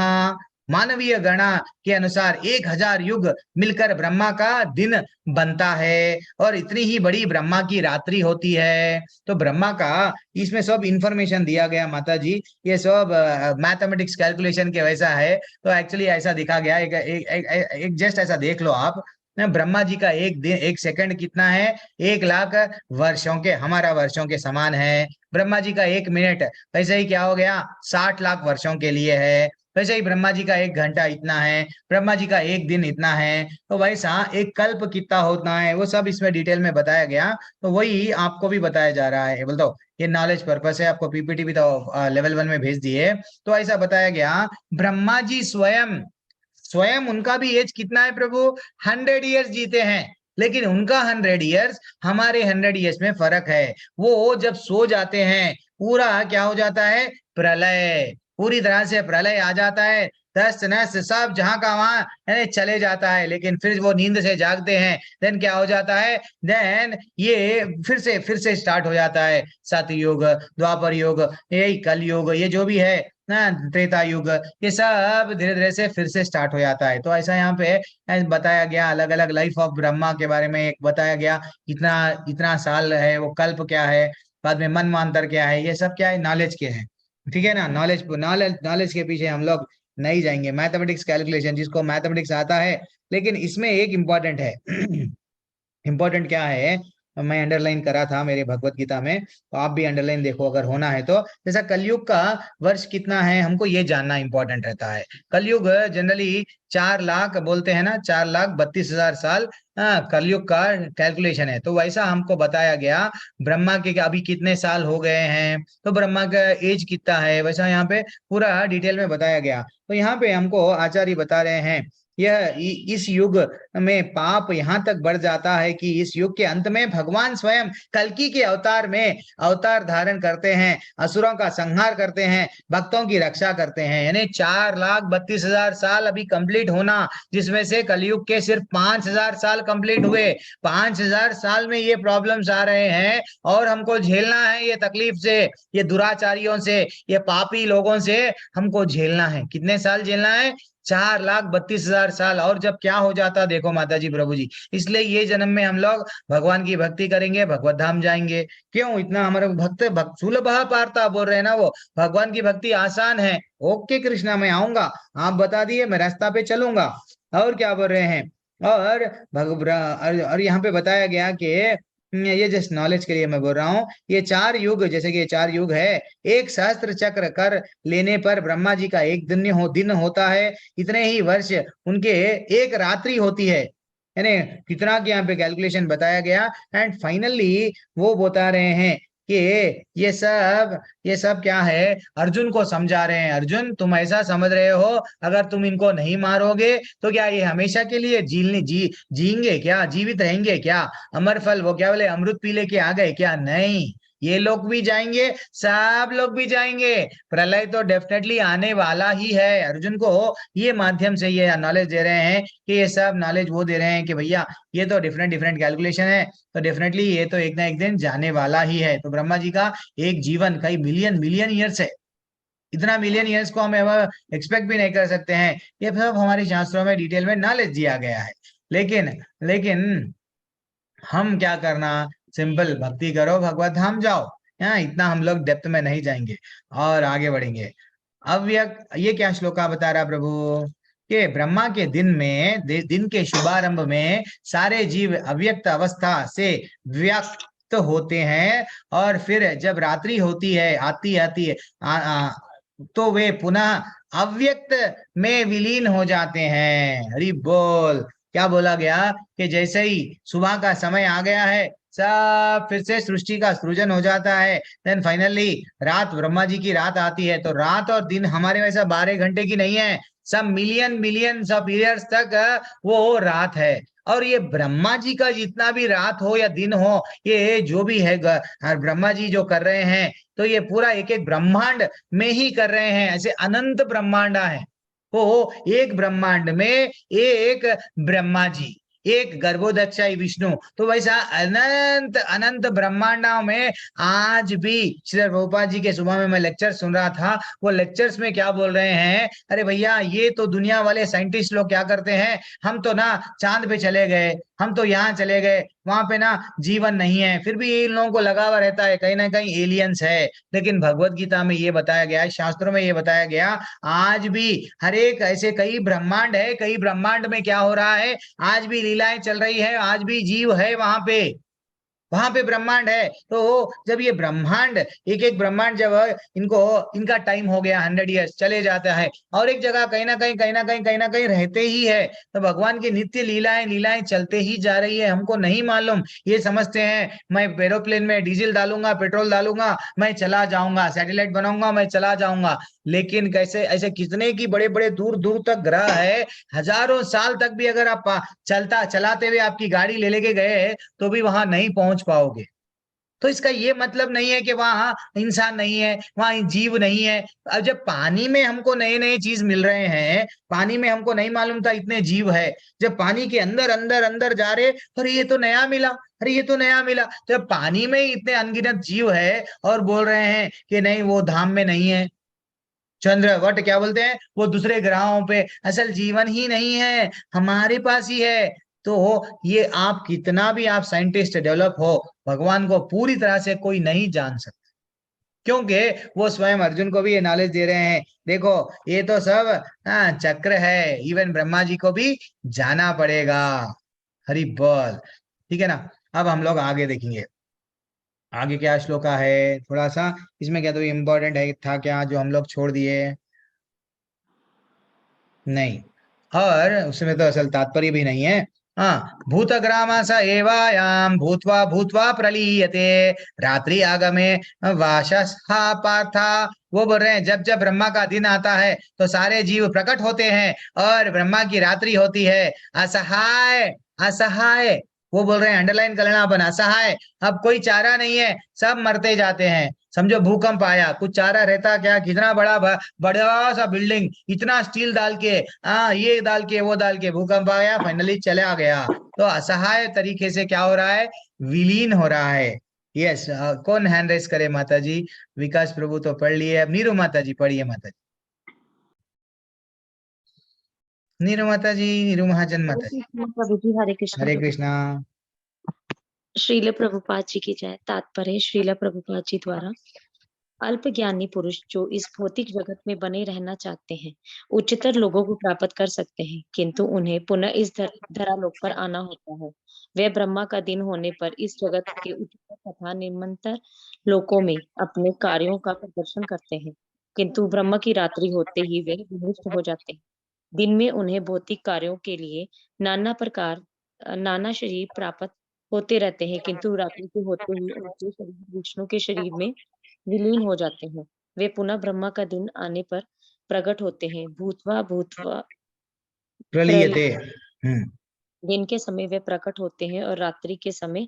मानवीय गणा के अनुसार 1000 युग मिलकर ब्रह्मा का दिन बनता है, और इतनी ही बड़ी ब्रह्मा की रात्रि होती है। तो ब्रह्मा का इसमें सब इंफॉर्मेशन दिया गया माता जी, ये सब मैथमेटिक्स कैलकुलेशन के वैसा है। तो एक्चुअली ऐसा दिखा गया, एक जस्ट ऐसा देख लो आप, ब्रह्मा जी का एक दिन, एक सेकंड कितना है, 1,00,000 वर्षों के, हमारा वर्षों के समान है। ब्रह्मा जी का 1 मिनट वैसे ही क्या हो गया, 60 लाख वर्षों के लिए है। वैसे ही ब्रह्मा जी का 1 घंटा इतना है, ब्रह्मा जी का 1 दिन इतना है। तो वैसा एक कल्प कितना होता है वो सब इसमें डिटेल में बताया गया। तो वही आपको भी बताया जा रहा है, बोलता हूँ ये नॉलेज पर्पस है, आपको पीपीटी भी तो लेवल 1 में भेज दिए। तो ऐसा बताया गया, ब्रह्मा जी स्वयं स्वयं उनका भी एज कितना है प्रभु, 100 ईयर्स जीते हैं, लेकिन उनका 100 ईयर्स हमारे 100 ईयर्स में फर्क है। वो जब सो जाते हैं पूरा क्या हो जाता है, प्रलय, पूरी तरह से प्रलय आ जाता है, दस नस सब जहां का वहां चले जाता है। लेकिन फिर वो नींद से जागते हैं, देन क्या हो जाता है, देन ये फिर से स्टार्ट हो जाता है, सतयुग, द्वापर युग, यही कल युग, ये जो भी है ना, त्रेता युग, ये सब धीरे धीरे से फिर से स्टार्ट हो जाता है। तो ऐसा यहाँ पे बताया गया, अलग अलग लाइफ ऑफ ब्रह्मा के बारे में एक बताया गया, इतना इतना साल है, वो कल्प क्या है, बाद में मनवांतर क्या है, ये सब क्या है, नॉलेज के है। ठीक है ना, नॉलेज नॉलेज नॉलेज के पीछे हम लोग नहीं जाएंगे। मैथमेटिक्स कैलकुलेशन, जिसको मैथमेटिक्स आता है, लेकिन इसमें एक इम्पॉर्टेंट है इम्पोर्टेंट क्या है, मैं अंडरलाइन करा था मेरे भगवत गीता में, तो आप भी अंडरलाइन देखो अगर होना है तो। जैसा कलयुग का वर्ष कितना है हमको ये जानना इंपॉर्टेंट रहता है। कलयुग जनरली 4 लाख बोलते हैं ना, 4,32,000 साल कलयुग का कैलकुलेशन है। तो वैसा हमको बताया गया ब्रह्मा के अभी कितने साल हो गए हैं, तो ब्रह्मा का एज कितना है, वैसा यहाँ पे पूरा डिटेल में बताया गया। तो यहाँ पे हमको आचार्य बता रहे हैं, यह इस युग में पाप यहाँ तक बढ़ जाता है कि इस युग के अंत में भगवान स्वयं कल्कि के अवतार में अवतार धारण करते हैं, असुरों का संहार करते हैं, भक्तों की रक्षा करते हैं। यानी 4,32,000 साल अभी कंप्लीट होना, जिसमें से कलयुग के सिर्फ 5,000 साल कंप्लीट हुए। 5,000 साल में ये प्रॉब्लम्स आ रहे हैं और हमको झेलना है ये तकलीफ से, ये दुराचारियों से, ये पापी लोगों से हमको झेलना है। कितने साल झेलना है, 4,32,000 साल। और जब क्या हो जाता देखो माता जी, प्रभु जी, इसलिए ये जन्म में हम लोग भगवान की भक्ति करेंगे, भगवत धाम जाएंगे। क्यों, इतना हमारे भक्त सुलभ पारता बोल रहे हैं ना, वो भगवान की भक्ति आसान है। ओके कृष्णा, मैं आऊंगा, आप बता दिए, मैं रास्ता पे चलूंगा। और क्या बोल रहे हैं, और यहाँ पे बताया गया कि ये जस्ट नॉलेज के लिए मैं बोल रहा हूँ, ये 4 युग, जैसे कि ये 4 युग है, एक सहस्त्र चक्र कर लेने पर ब्रह्मा जी का एक दिन होता है, इतने ही वर्ष उनके एक रात्रि होती है। यानी कितना के यहाँ पे कैलकुलेशन बताया गया। एंड फाइनली वो बता रहे हैं कि ये सब क्या है, अर्जुन को समझा रहे हैं, अर्जुन तुम ऐसा समझ रहे हो, अगर तुम इनको नहीं मारोगे तो क्या ये हमेशा के लिए जीएंगे क्या, जीवित रहेंगे क्या, अमर फल, वो क्या बोले, अमृत पी लेके आ गए क्या, नहीं, ये लोग भी जाएंगे, सब लोग भी जाएंगे, प्रलय तो डेफिनेटली आने वाला ही है। अर्जुन को ये माध्यम से ये नॉलेज दे रहे हैं कि ये सब नॉलेज वो दे रहे हैं कि भैया ये तो डिफरेंट डिफरेंट कैलकुलेशन है, तो डेफिनेटली ये तो एक ना एक दिन जाने वाला ही है। तो ब्रह्मा जी का एक जीवन कई मिलियन मिलियन ईयर्स है, इतना मिलियन ईयर्स को हम एक्सपेक्ट भी नहीं कर सकते हैं। ये सब हमारे शास्त्रों में डिटेल में नॉलेज दिया गया है। लेकिन लेकिन हम क्या करना, सिंपल भक्ति करो, भगवत धाम जाओ। यहाँ इतना हम लोग डेप्थ में नहीं जाएंगे और आगे बढ़ेंगे। अव्यक्त, ये क्या श्लोका बता रहा प्रभु, कि ब्रह्मा के दिन के शुभारंभ में सारे जीव अव्यक्त अवस्था से व्यक्त होते हैं, और फिर जब रात्रि होती है, आती है तो वे पुनः अव्यक्त में विलीन हो जाते हैं। हरि बोल। क्या बोला गया कि जैसे ही सुबह का समय आ गया है, सब फिर से सृष्टि का सृजन हो जाता है, देन फाइनली रात, ब्रह्मा जी की रात आती है। तो रात और दिन हमारे वैसा 12 घंटे की नहीं है, सब मिलियंस ऑफ ईयर्स तक वो रात है। और ये ब्रह्मा जी का जितना भी रात हो या दिन हो, ये जो भी है ब्रह्मा जी जो कर रहे हैं, तो ये पूरा एक एक ब्रह्मांड में ही कर रहे हैं। ऐसे अनंत ब्रह्मांड है। वो एक ब्रह्मांड में एक ब्रह्मा जी, एक गर्भोदक्षाई विष्णु, तो वैसा अनंत अनंत ब्रह्मांडों में आज भी श्री प्रभुपाद जी के सुबह में मैं लेक्चर सुन रहा था। वो लेक्चर्स में क्या बोल रहे हैं, अरे भैया ये तो दुनिया वाले साइंटिस्ट लोग क्या करते हैं, हम तो ना चांद पे चले गए, हम तो यहाँ चले गए, वहां पे ना जीवन नहीं है, फिर भी इन लोगों को लगा हुआ रहता है कहीं ना कहीं एलियंस है। लेकिन भगवत गीता में ये बताया गया है, शास्त्रों में ये बताया गया, आज भी हर एक ऐसे कई ब्रह्मांड है, कई ब्रह्मांड में क्या हो रहा है, आज भी लीलाएं चल रही है, आज भी जीव है वहां पे ब्रह्मांड है। तो जब ये ब्रह्मांड एक एक ब्रह्मांड जब इनको इनका टाइम हो गया 100 ईयर्स चले जाता है, और एक जगह कहीं ना कहीं रहते ही है, तो भगवान की नित्य लीलाएं चलते ही जा रही है। हमको नहीं मालूम, ये समझते हैं मैं एरोप्लेन में डीजल डालूंगा, पेट्रोल डालूंगा, मैं चला जाऊंगा, सैटेलाइट बनाऊंगा, मैं चला जाऊंगा। लेकिन कैसे ऐसे कितने की बड़े बड़े दूर दूर तक ग्रह है, हजारों साल तक भी अगर आप चलाते हुए आपकी गाड़ी ले लेके गए तो भी वहां नहीं पहुंच पाओगे। तो इसका ये मतलब नहीं है कि वहां इंसान नहीं है, वहां जीव नहीं है। अब जब पानी में हमको नए नए चीज मिल रहे हैं, पानी में हमको नहीं मालूम था इतने जीव है, जब पानी के अंदर अंदर अंदर जा रहे, अरे ये तो नया मिला, अरे ये तो नया मिला। जब पानी में ही इतने अनगिनत जीव है और बोल रहे हैं कि नहीं वो धाम में नहीं है, चंद्र वट क्या बोलते हैं, वो दूसरे ग्रहों पे, असल जीवन ही नहीं है, हमारे पास ही है। तो ये आप कितना भी आप साइंटिस्ट डेवलप हो, भगवान को पूरी तरह से कोई नहीं जान सकता, क्योंकि वो स्वयं अर्जुन को भी ये नॉलेज दे रहे हैं, देखो ये तो सब चक्र है, इवन ब्रह्मा जी को भी जाना पड़ेगा। हरि बोल। ठीक है ना। अब हम लोग आगे देखेंगे, आगे क्या श्लोका है थोड़ा सा, इसमें क्या तो इम्पोर्टेंट है था क्या जो हम लोग छोड़ दिए, नहीं, और उसमें तो असल तात्पर्य भी नहीं है। हाँ, भूतग्राम स एवायाम भूत्वा भूत्वा प्रलीयते रात्रि आगमे वाशस्हा पार्था। वो बोल रहे हैं जब जब ब्रह्मा का दिन आता है तो सारे जीव प्रकट होते हैं और ब्रह्मा की रात्रि होती है। असहाय, असहाय, वो बोल रहे हैं अंडरलाइन कर लेना अपन, असहाय, अब कोई चारा नहीं है, सब मरते जाते हैं। समझो भूकंप आया, कुछ चारा रहता क्या, कितना बड़ा बड़ा सा बिल्डिंग, इतना स्टील डाल के, ये डाल के वो डाल के, भूकंप आया, फाइनली चला गया। तो असहाय तरीके से क्या हो रहा है, विलीन हो रहा है। यस, कौन हैंड रेस करे माता जी, विकास प्रभु तो पढ़ लिए, अब नीरू माता जी पढ़िए माता जी, नीरू माता जी, नीरू महाजन माता जी। प्रभु जी हरे कृष्ण। हरे कृष्णा। श्रील प्रभुपाद जी की जय। तात्पर्य श्रील प्रभुपाद जी द्वारा अल्प ज्ञानी पुरुष जो इस भौतिक जगत में बने रहना चाहते हैं उच्चतर लोगों को प्राप्त कर सकते हैं, किंतु उन्हें पुनः इस धरालोक पर आना होता है। वे ब्रह्मा का दिन होने पर इस जगत के उच्चतर तथा निम्नतर लोकों में अपने कार्यों का प्रदर्शन करते हैं, किंतु ब्रह्म की रात्रि होते ही वे विनष्ट हो जाते हैं। दिन में उन्हें भौतिक कार्यों के लिए नाना शरीर प्राप्त होते रहते हैं, किंतु रात्रि के होते ही उनके शरीर विष्णु के शरीर में विलीन हो जाते हैं। वे पुनः ब्रह्मा का दिन आने पर प्रकट होते हैं। भूतवा भूतवा प्रलीयते। दिन के समय वे प्रकट होते हैं और रात्रि के समय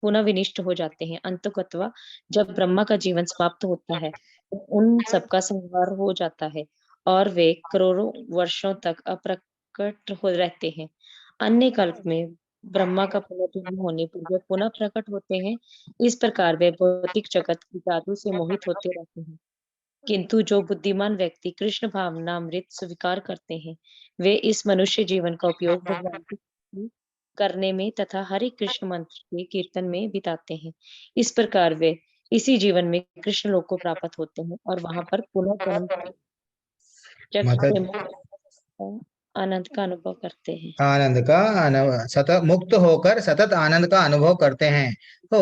पुनः विनिष्ट हो जाते हैं। अंततः जब ब्रह्मा का जीवन समाप्त होता है तो उन सबका संहार हो जाता है और वे करोड़ों वर्षों तक अप्रकट हो रहते हैं। अन्य कल्प में ब्रह्मा का पुनर्जन्म होने पर वे पुनः प्रकट होते हैं। इस प्रकार वे भौतिक जगत की जादू से मोहित होते रहते हैं, किंतु जो बुद्धिमान व्यक्ति कृष्ण भावनामृत स्वीकार करते हैं वे इस मनुष्य जीवन का उपयोग भगवान की स्तुति करने में तथा हरे कृष्ण मंत्र के कीर्तन में बिताते हैं। इस प्रकार वे इसी जीवन में कृष्ण लोक को प्राप्त होते हैं और वहां पर पुनः जन्म माता से मुक्त आनंद का अनुभव करते हैं। आनंद का सतत मुक्त होकर सतत आनंद का अनुभव करते हैं। तो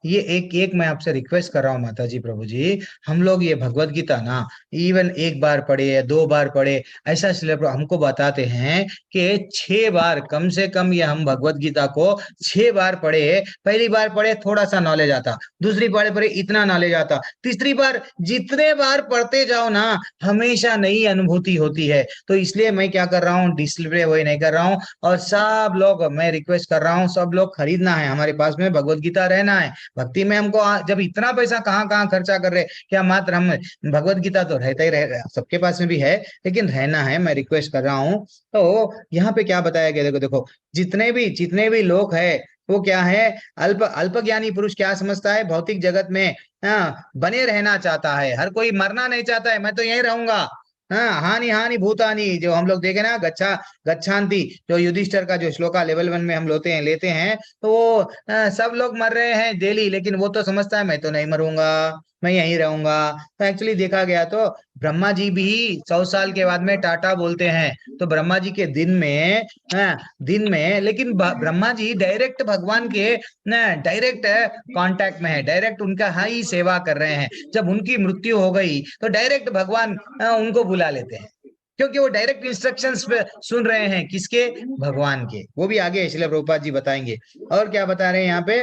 ये एक मैं आपसे रिक्वेस्ट कर रहा हूँ माता जी, प्रभु जी, हम लोग ये भगवत गीता ना इवन एक बार पढ़े या 2 बार पढ़े, ऐसा इसलिए हमको बताते हैं कि 6 बार कम से कम ये हम भगवत गीता को 6 बार पढ़े। पहली बार पढ़े थोड़ा सा नॉलेज आता, दूसरी बार पढ़े इतना नॉलेज आता, तीसरी बार जितने बार पढ़ते जाओ ना हमेशा नई अनुभूति होती है। तो इसलिए मैं क्या कर रहा हूँ, डिस्प्ले वही नहीं कर रहा हूँ। और सब लोग मैं रिक्वेस्ट कर रहा हूँ, सब लोग खरीदना है, हमारे पास में भगवत गीता रहना है। भक्ति में हमको जब इतना पैसा कहाँ कहाँ खर्चा कर रहे, क्या मात्र हम भगवत गीता तो रहता ही रह, सबके पास में भी है, लेकिन रहना है, मैं रिक्वेस्ट कर रहा हूँ। तो यहाँ पे क्या बताया गया, देखो देखो, जितने भी लोग है वो क्या है, अल्प ज्ञानी पुरुष क्या समझता है, भौतिक जगत में बने रहना चाहता है, हर कोई मरना नहीं चाहता है, मैं तो यही रहूंगा। हाँ, हानि हानि भूतानि, जो हम लोग देखे ना, गच्छांति, जो युधिष्ठिर का जो श्लोका लेवल 1 में हम लेते हैं, तो वो सब लोग मर रहे हैं डेली, लेकिन वो तो समझता है मैं तो नहीं मरूंगा, मैं यहीं रहूंगा। तो एक्चुअली देखा गया तो ब्रह्मा जी भी 100 साल के बाद में टाटा बोलते हैं। तो ब्रह्मा जी के दिन में लेकिन ब्रह्मा जी डायरेक्ट भगवान के डायरेक्ट कांटेक्ट में है, डायरेक्ट उनका ही सेवा कर रहे हैं। जब उनकी मृत्यु हो गई तो डायरेक्ट भगवान उनको बुला लेते हैं, क्योंकि वो डायरेक्ट इंस्ट्रक्शंस सुन रहे हैं, किसके, भगवान के। वो भी आगे इसलिए प्रभुपाद जी बताएंगे। और क्या बता रहे हैं यहाँ पे,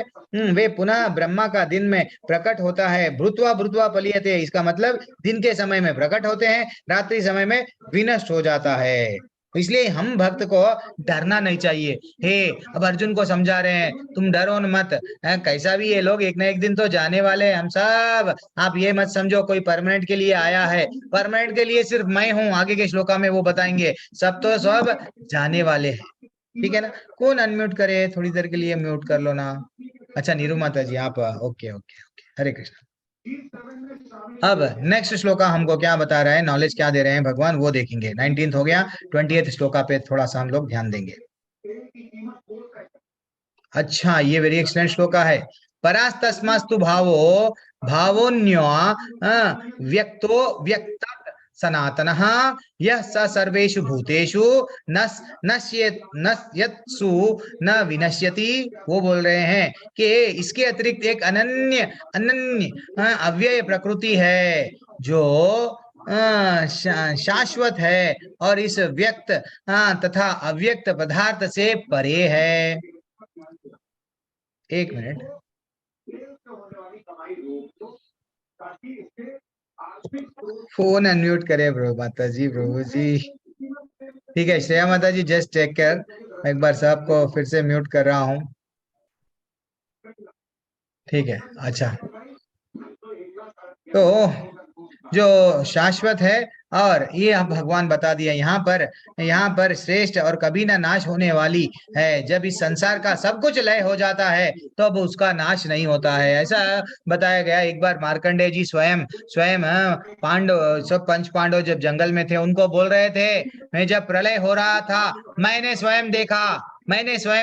वे पुनः ब्रह्मा का दिन में प्रकट होता है, भूत्वा भूत्वा पलियते, इसका मतलब दिन के समय में प्रकट होते हैं, रात्रि समय में विनष्ट हो जाता है। इसलिए हम भक्त को डरना नहीं चाहिए। हे, अब अर्जुन को समझा रहे हैं, तुम डरो मत, कैसा भी ये लोग एक ना एक दिन तो जाने वाले हैं हम सब। आप ये मत समझो कोई परमानेंट के लिए आया है, परमानेंट के लिए सिर्फ मैं हूँ, आगे के श्लोका में वो बताएंगे, सब तो सब जाने वाले हैं। ठीक है ना। कौन अनम्यूट करे, थोड़ी देर के लिए म्यूट कर लो ना। अच्छा, नीरू माता जी आप, ओके ओके ओके, हरे कृष्ण। अब नेक्स्ट श्लोका हमको क्या बता रहा है, नॉलेज क्या दे रहे हैं भगवान, वो देखेंगे। 19th हो गया, 20th श्लोका पे थोड़ा सा हम लोग ध्यान देंगे। अच्छा, ये वेरी एक्सलेंट श्लोका है। परास्तस्मास्तु भावो भावोन्यो व्यक्तो व्यक्त सनातनः यह स सर्वेषु भूतेषु नश्यत्सु न विनश्यति। वो बोल रहे हैं कि इसके अतिरिक्त एक अनन्य अनन्य अव्यय प्रकृति है जो शाश्वत है और इस व्यक्त तथा अव्यक्त पदार्थ से परे है। एक मिनट, फोन अनम्यूट करे प्रभु माता जी, प्रभु जी। ठीक है श्रेया माता जी, जस्ट चेक कर, मैं एक बार सबको फिर से म्यूट कर रहा हूँ। ठीक है, अच्छा, तो जो शाश्वत है, और ये भगवान बता दिया यहाँ पर श्रेष्ठ और कभी ना नाश होने वाली है। जब इस संसार का सब कुछ लय हो जाता है तो अब उसका नाश नहीं होता है, ऐसा बताया गया। एक बार मार्कंडेय जी स्वयं पांडव, सब 5 पांडव जब जंगल में थे, उनको बोल रहे थे, मैं जब प्रलय हो रहा था मैंने स्वयं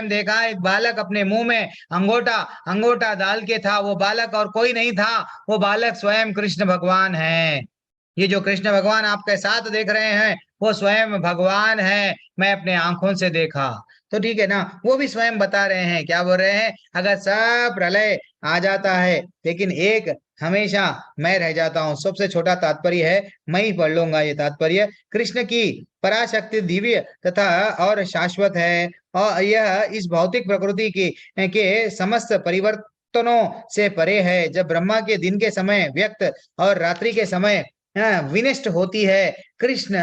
देखा एक बालक अपने मुंह में अंगूठा डाल के था। वो बालक और कोई नहीं था, वो बालक स्वयं कृष्ण भगवान है। ये जो कृष्ण भगवान आपके साथ देख रहे हैं वो स्वयं भगवान है, मैं अपने आंखों से देखा। तो ठीक है ना, वो भी स्वयं बता रहे हैं, क्या बोल रहे हैं, अगर सब प्रलय आ जाता है लेकिन एक हमेशा मैं रह जाता हूँ। सबसे छोटा तात्पर्य है, मैं ही पढ़ लूंगा ये तात्पर्य। कृष्ण की पराशक्ति दिव्य तथा और शाश्वत है, और यह इस भौतिक प्रकृति के समस्त परिवर्तनों से परे है। जब ब्रह्मा के दिन के समय व्यक्त और रात्रि के समय विनष्ट होती है, कृष्ण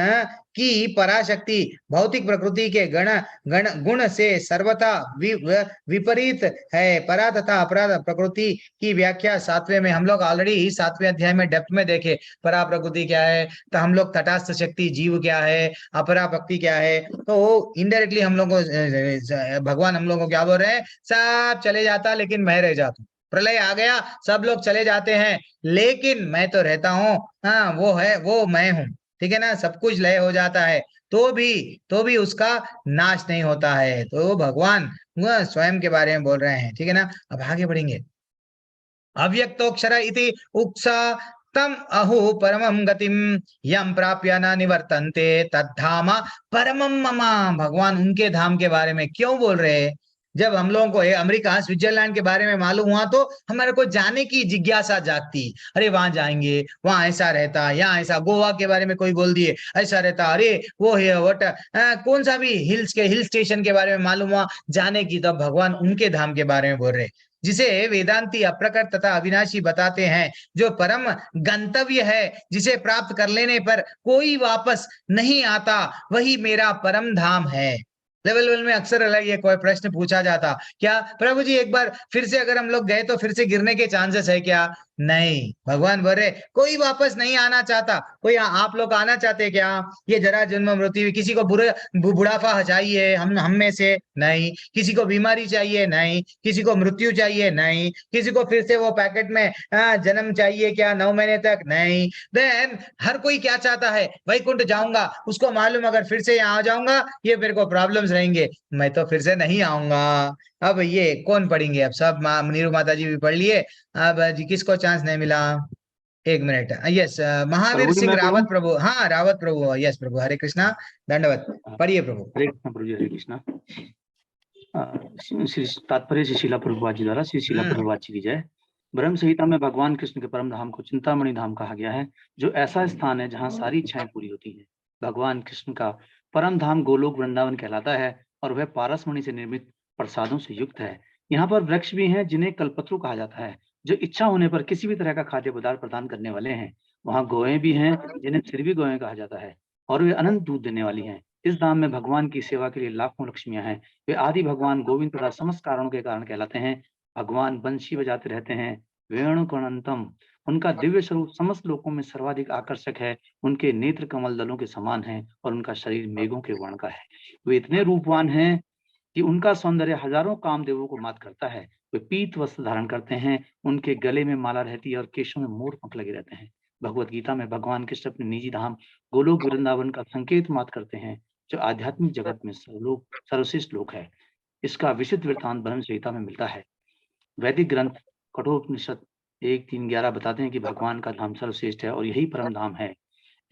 की पराशक्ति भौतिक प्रकृति के गुण से सर्वथा विपरीत है। परा तथा अपरा प्रकृति की व्याख्या 7वें में हम लोग ऑलरेडी 7वें अध्याय में डेप्थ में देखे। परा प्रकृति क्या है, तो हम लोग तटस्थ शक्ति जीव क्या है, अपरा भक्ति क्या है। तो इनडायरेक्टली हम लोग को भगवान हम लोग को क्या बोल रहे हैं, सब चले जाता लेकिन मैं रह जाता हूँ। प्रलय आ गया, सब लोग चले जाते हैं, लेकिन मैं तो रहता हूँ। हाँ, वो मैं हूँ। ठीक है ना, सब कुछ लय हो जाता है तो भी उसका नाश नहीं होता है। तो भगवान स्वयं के बारे में बोल रहे हैं। ठीक है ना, अब आगे बढ़ेंगे। अव्यक्तोक्षर इति उक्सा तम अहु परमं गतिम यम प्राप्य न निवर्तन्ते तद्धाम परमं मम। भगवान उनके धाम के बारे में क्यों बोल रहे हैं? जब हम लोगों को अमेरिका स्विट्जरलैंड के बारे में मालूम हुआ तो हमारे को जाने की जिज्ञासा जागती। अरे वहां जाएंगे, वहां ऐसा रहता, यहाँ ऐसा। गोवा के बारे में कोई बोल दिए ऐसा रहता, अरे वो है वट कौन सा भी हिल स्टेशन के बारे में मालूम हुआ जाने की, तो भगवान उनके धाम के बारे में बोल रहे, जिसे वेदांती अप्रकट तथा अविनाशी बताते हैं, जो परम गंतव्य है, जिसे प्राप्त कर लेने पर कोई वापस नहीं आता, वही मेरा परम धाम है। लेवल 1 में अक्सर अलग ये कोई प्रश्न पूछा जाता, क्या प्रभु जी एक बार फिर से अगर हम लोग गए तो फिर से गिरने के चांसेस है क्या? नहीं, भगवान बोल रहे कोई वापस नहीं आना चाहता। कोई आप लोग आना चाहते क्या? ये जरा जन्म मृत्यु, किसी को बुढ़ापा चाहिए हम में से? नहीं। किसी को बीमारी चाहिए? नहीं। किसी को मृत्यु चाहिए? नहीं। किसी को फिर से वो पैकेट में जन्म चाहिए क्या 9 महीने तक? नहीं। देन हर कोई क्या चाहता है? वैकुंठ जाऊंगा, उसको मालूम अगर फिर से यहाँ आ जाऊंगा ये मेरे को प्रॉब्लम्स रहेंगे, मैं तो फिर से नहीं आऊंगा। अब ये कौन पढ़ेंगे? अब सब नीरू माता जी भी पढ़ लिए, अब जी किसको चांस नहीं मिला? एक मिनट। यस, महावीर प्रभु जी सिंह मैं रावत पढ़ूं? प्रभु। हाँ, रावत प्रभु। यस प्रभु, हरे कृष्णा, दंडवत। पढ़िए प्रभु। हरे कृष्णा प्रभु जी, हरे कृष्णा। श्री तात्पर्य श्री शीला प्रभुपाद जी द्वारा, श्री शीला प्रभुपाद जी की जय। ब्रह्म संहिता में भगवान कृष्ण के परम धाम को चिंतामणि धाम कहा गया है, जो ऐसा स्थान है जहाँ सारी इच्छाएं पूरी होती हैं। भगवान कृष्ण का परम धाम गोलोक वृंदावन कहलाता है और वह पारसमणि से निर्मित प्रसादों से युक्त है। यहाँ पर वृक्ष भी हैं जिन्हें कल्पत्रु कहा जाता है, जो इच्छा होने पर किसी भी तरह का खाद्य पदार्थ प्रदान करने वाले हैं। वहाँ गौएं भी हैं जिन्हें सिरवी गौएं कहा जाता है और वे अनंत दूध देने वाली हैं। इस धाम में भगवान की सेवा के लिए लाखों लक्ष्मियां हैं। वे आदि भगवान गोविंद तथा समस्त कारणों के कारण कहलाते हैं। भगवान बंशी बजाते रहते हैं, वेणुकणंतम। उनका दिव्य स्वरूप समस्त लोकों में सर्वाधिक आकर्षक है। उनके नेत्र कमल दलों के समान हैं और उनका शरीर मेघों के वर्ण का है। वे इतने रूपवान हैं कि उनका सौंदर्य हजारों कामदेवों को मात करता है। वे पीत वस्त्र धारण करते हैं, उनके गले में माला रहती है और केशों में मोर पंख लगे रहते हैं। भगवत गीता में भगवान कृष्ण अपने निजी धाम गोलोक वृंदावन का संकेत मात करते हैं, जो आध्यात्मिक जगत में सर्वश्रेष्ठ लोक है। इसका विशुद्ध वृत्तांत ब्रह्म संहिता में मिलता है। वैदिक ग्रंथ कठोपनिषद 1:3-11 बताते हैं कि भगवान का धाम सर्वश्रेष्ठ है और यही परम धाम है।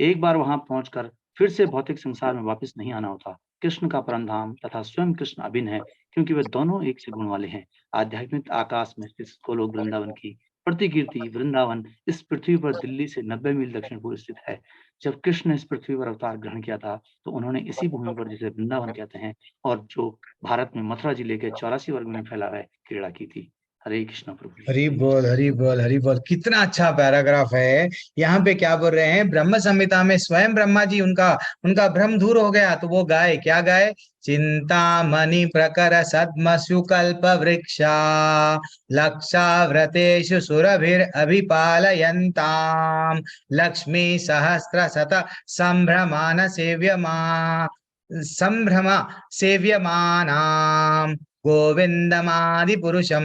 एक बार वहां पहुंचकर फिर से भौतिक संसार में वापस नहीं आना होता। कृष्ण का परम धाम तथा स्वयं कृष्ण अभिन्न है, क्योंकि वे दोनों एक से गुण वाले हैं। आध्यात्मिक आकाश में स्थित गोलोक वृंदावन की प्रतिकीर्ति वृंदावन इस पृथ्वी पर दिल्ली से 90 मील दक्षिण पूर्व स्थित है। जब कृष्ण ने इस पृथ्वी पर अवतार ग्रहण किया था तो उन्होंने इसी भूमि पर, जिसे वृंदावन कहते हैं और जो भारत में मथुरा जिले के 84 वर्ग में फैला है, क्रीड़ा की थी। हरे कृष्ण प्रभु। हरि बोल, हरि बोल, हरि बोल। कितना अच्छा पैराग्राफ है। यहाँ पे क्या बोल रहे हैं? ब्रह्म संहिता में स्वयं ब्रह्मा जी उनका भ्रम दूर हो गया तो वो गाए, क्या गाए? चिंतामणि प्रकर सद्मसु कल्प वृक्षा लक्षाव्रतेषु सुरभिर अभिपालयन्ताम लक्ष्मी सहस्र शत संभ्रमान सेव्यमानाम गोविंदमादि पुरुषम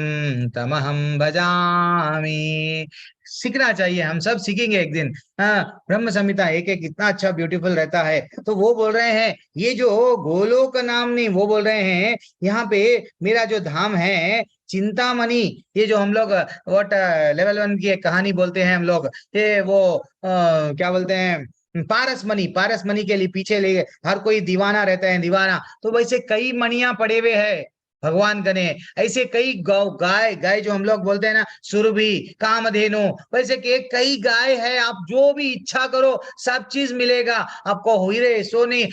तमहम भजामि। सीखना चाहिए, हम सब सीखेंगे एक दिन। ब्रह्म संहिता एक एक कितना अच्छा ब्यूटीफुल रहता है। तो वो बोल रहे हैं ये जो गोलोक नाम नहीं, वो बोल रहे हैं यहाँ पे मेरा जो धाम है चिंतामणि, ये जो हम लोग व्हाट लेवल 1 की एक कहानी बोलते हैं हम लोग, ये वो क्या बोलते हैं, पारसमणि के लिए पीछे ले हर कोई दीवाना रहता है, दीवाना। तो वैसे कई मणियां पड़े हुए हैं भगवान गने, ऐसे कई गाय जो हम लोग बोलते हैं ना, सुरभि, कामधेनु, वैसे के कई गाय है। आप जो भी इच्छा करो सब चीज मिलेगा आपको। हीरे सोने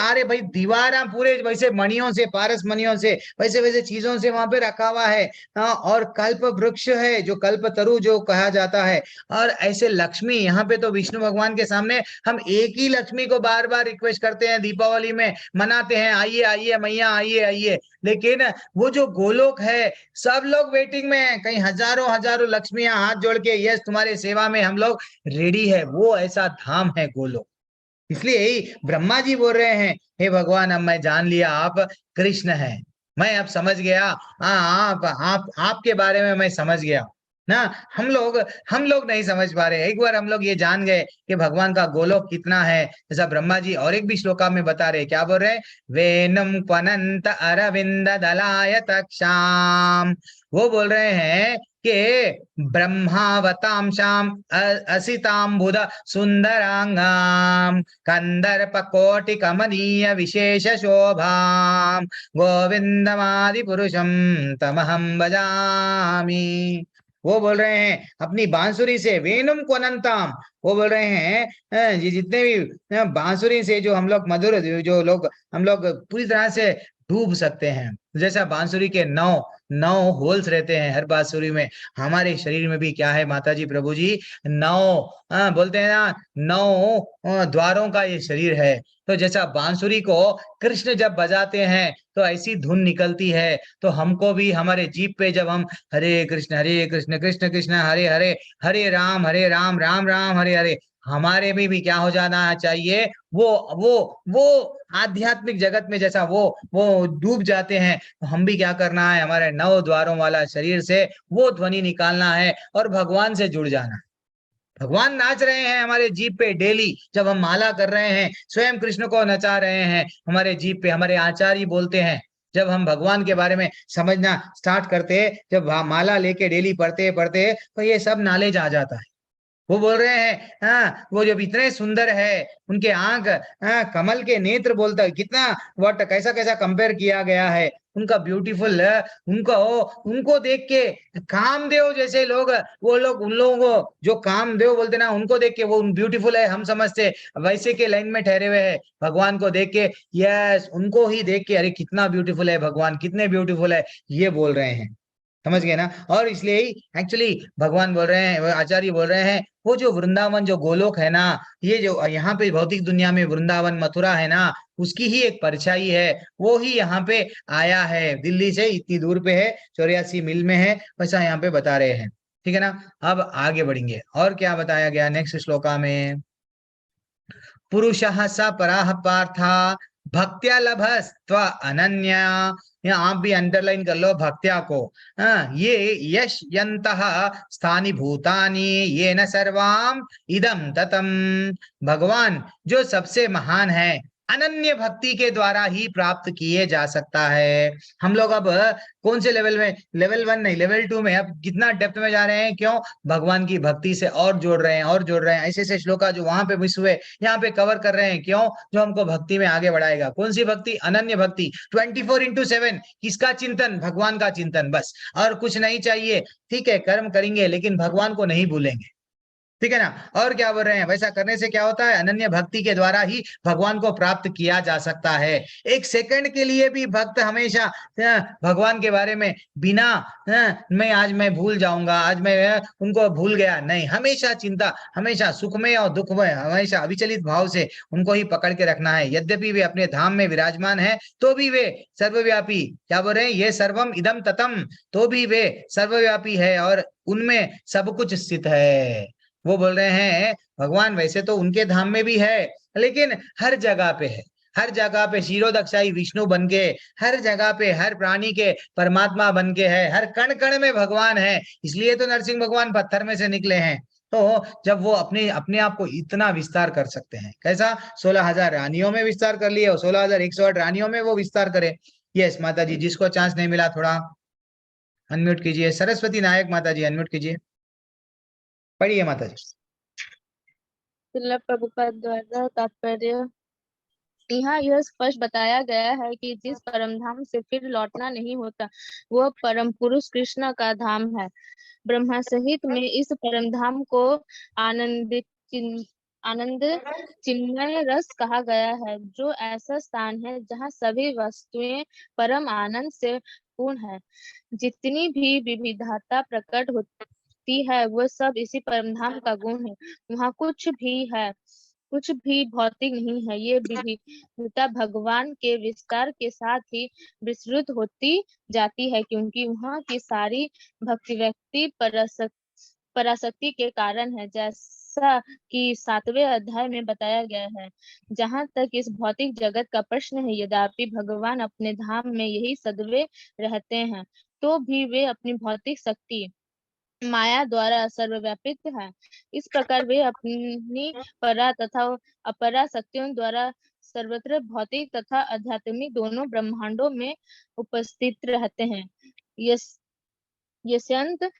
अरे भाई दीवारा पूरे वैसे मणियों से, पारस मणियों से, वैसे वैसे चीजों से वहां पे रखा हुआ है। और कल्प वृक्ष है जो कल्प तरु जो कहा जाता है। और ऐसे लक्ष्मी, यहाँ पे तो विष्णु भगवान के सामने हम एक ही लक्ष्मी को बार बार रिक्वेस्ट करते हैं, दीपावली में मनाते हैं, आइए आइए मैया आइए आइए। लेकिन वो जो गोलोक है सब लोग वेटिंग में हैं, कहीं हजारों हजारों लक्ष्मियां हाथ जोड़ के यस तुम्हारे सेवा में हम लोग रेडी है। वो ऐसा धाम है गोलोक। इसलिए यही ब्रह्मा जी बोल रहे हैं, हे भगवान अब मैं जान लिया आप कृष्ण हैं, मैं अब समझ गया। आप आपके बारे में मैं समझ गया ना। हम लोग नहीं समझ पा रहे। एक बार हम लोग ये जान गए कि भगवान का गोलोक कितना है, जैसा ब्रह्मा जी और एक भी श्लोका में बता रहे, क्या बोल रहे हैं? वेनम पनंत अरविंद दलाय तक्षाम। वो बोल रहे हैं के ब्रह्मावतांशाम असितांबुध सुंदरांगाम कंदर्प कोटि कमनीय विशेष शोभाम गोविंदमादि पुरुषम तमहम भजामि। वो बोल रहे हैं अपनी बांसुरी से, वेणुम कोनंताम, वो बोल रहे हैं ये जितने भी बांसुरी से जो हम लोग मधुर, जो लोग हम लोग पूरी तरह से डूब सकते हैं। जैसा बांसुरी के 9 होल्स रहते हैं हर बांसुरी में, हमारे शरीर में भी क्या है माता जी प्रभु जी, 9 बोलते हैं ना, 9 द्वारों का ये शरीर है। तो जैसा बांसुरी को कृष्ण जब बजाते हैं तो ऐसी धुन निकलती है, तो हमको भी हमारे जीभ पे जब हम हरे कृष्ण कृष्ण कृष्ण हरे हरे, हरे राम राम राम हरे हरे, हमारे में भी क्या हो जाना चाहिए, वो आध्यात्मिक जगत में जैसा वो डूब जाते हैं, तो हम भी क्या करना है, हमारे 9 द्वारों वाला शरीर से वो ध्वनि निकालना है और भगवान से जुड़ जाना है। भगवान नाच रहे हैं हमारे जीभ पे डेली, जब हम माला कर रहे हैं स्वयं कृष्ण को नचा रहे हैं हमारे जीभ पे। हमारे आचार्य बोलते हैं जब हम भगवान के बारे में समझना स्टार्ट करते, जब माला लेके डेली पढ़ते पढ़ते, तो ये सब नॉलेज आ जाता है। वो बोल रहे हैं हाँ, वो जब इतने सुंदर है, उनके आंख कमल के नेत्र, बोलता है कितना व्हाट, कैसा कैसा कंपेयर किया गया है उनका ब्यूटीफुल, उनको उनको देख के कामदेव जैसे लोग, वो लोग उन लोगों को जो कामदेव बोलते ना, उनको देख के वो ब्यूटीफुल है हम समझते, वैसे के लाइन में ठहरे हुए हैं भगवान को देख के, यस उनको ही देख के अरे कितना ब्यूटीफुल है भगवान, कितने ब्यूटीफुल है, ये बोल रहे हैं। समझ गए ना। और इसलिए ही एक्चुअली भगवान बोल रहे हैं, आचार्य बोल रहे हैं, वो जो वृंदावन जो गोलोक है ना, ये जो यहाँ पे भौतिक दुनिया में वृंदावन मथुरा है ना, उसकी ही एक परछाई है, वो ही यहाँ पे आया है, दिल्ली से इतनी दूर पे है, 84 मील में है, वैसा यहाँ पे बता रहे हैं। ठीक है ना। अब आगे बढ़ेंगे और क्या बताया गया नेक्स्ट श्लोका में, पुरुषः स पराः पार्थ भक्त्या लभस्त्व अनन्या, यहाँ आप भी अंडरलाइन कर लो भक्त्या को। ये यश यंतः स्थानि भूतानि ये न सर्वाम इदम ततम, भगवान जो सबसे महान है, अनन्य भक्ति के द्वारा ही प्राप्त किए जा सकता है। हम लोग अब कौन से लेवल में, लेवल 1 नहीं लेवल 2 में, अब कितना डेप्थ में जा रहे हैं, क्यों, भगवान की भक्ति से और जोड़ रहे हैं और जोड़ रहे हैं, ऐसे ऐसे श्लोका जो वहां पे मिस हुए यहाँ पे कवर कर रहे हैं, क्यों, जो हमको भक्ति में आगे बढ़ाएगा। कौन सी भक्ति, अनन्य भक्ति, 24/7 किसका चिंतन, भगवान का चिंतन, बस और कुछ नहीं चाहिए। ठीक है कर्म करेंगे लेकिन भगवान को नहीं भूलेंगे। ठीक है ना। और क्या बोल रहे हैं, वैसा करने से क्या होता है, अनन्य भक्ति के द्वारा ही भगवान को प्राप्त किया जा सकता है। एक सेकंड के लिए भी भक्त हमेशा भगवान के बारे में बिना मैं आज मैं भूल जाऊंगा, आज मैं उनको भूल गया, नहीं, हमेशा चिंता, हमेशा सुख में और दुख में हमेशा अविचलित भाव से उनको ही पकड़ के रखना है। यद्यपि वे अपने धाम में विराजमान है तो भी वे सर्वव्यापी, क्या बोल रहे हैं, ये सर्वम इदम ततम, तो भी वे सर्वव्यापी है और उनमें सब कुछ स्थित है। वो बोल रहे हैं भगवान वैसे तो उनके धाम में भी है, लेकिन हर जगह पे है, हर जगह पे क्षीरोदक्षाई विष्णु बन के, हर जगह पे हर प्राणी के परमात्मा बन के है, हर कण कण में भगवान है। इसलिए तो नरसिंह भगवान पत्थर में से निकले हैं। तो जब वो अपने अपने आप को इतना विस्तार कर सकते हैं, कैसा, 16,000 रानियों में विस्तार कर लिए और 16,108 रानियों में वो विस्तार करे। यस माता जी, जिसको चांस नहीं मिला थोड़ा अनम्यूट कीजिए। सरस्वती नायक माता जी अनम्यूट कीजिए, पढ़िए माता जी। श्रील प्रभुपाद द्वारा तात्पर्य, यहाँ यह स्पष्ट बताया गया है कि जिस परमधाम से फिर लौटना नहीं होता वह परम पुरुष कृष्ण का धाम है। ब्रह्मा सहित में इस परमधाम को आनंद चिन्मय रस कहा गया है, जो ऐसा स्थान है जहाँ सभी वस्तुएं परम आनंद से पूर्ण है। जितनी भी विविधता प्रकट होती है वह सब इसी परमधाम का गुण है। वहाँ कुछ भी भौतिक नहीं है। ये विविधता भगवान के विस्तार के साथ ही विस्तृत होती जाती है, क्योंकि वहाँ की सारी भक्ति व्यक्ति पराशक्ति के कारण है, जैसा कि 7वें अध्याय में बताया गया है। जहाँ तक इस भौतिक जगत का प्रश्न है, यद्यपि भगवान अपने धाम में यही सदैव रहते हैं, तो भी वे अपनी भौतिक शक्ति माया द्वारा सर्वव्यापित है। इस प्रकार वे अपनी परा तथा अपरा शक्तियों द्वारा सर्वत्र भौतिक तथा आध्यात्मिक दोनों ब्रह्मांडों में उपस्थित रहते हैं। यस्यंत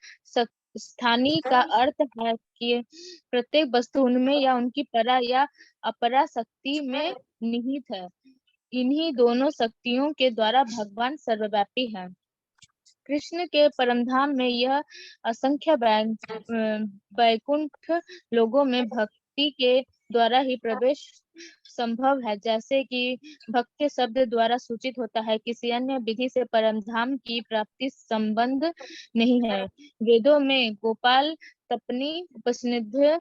स्थानीय का अर्थ है कि प्रत्येक वस्तु उनमें या उनकी परा या अपरा शक्ति में निहित है। इन्हीं दोनों शक्तियों के द्वारा भगवान सर्वव्यापी है। कृष्ण के परमधाम में यह असंख्य वैकुंठ लोगों में भक्ति के द्वारा ही प्रवेश संभव है। जैसे कि भक्ति शब्द द्वारा सूचित होता है, किसी अन्य विधि से परमधाम की प्राप्ति संबंध नहीं है। वेदों में गोपाल तपनी उपनिषद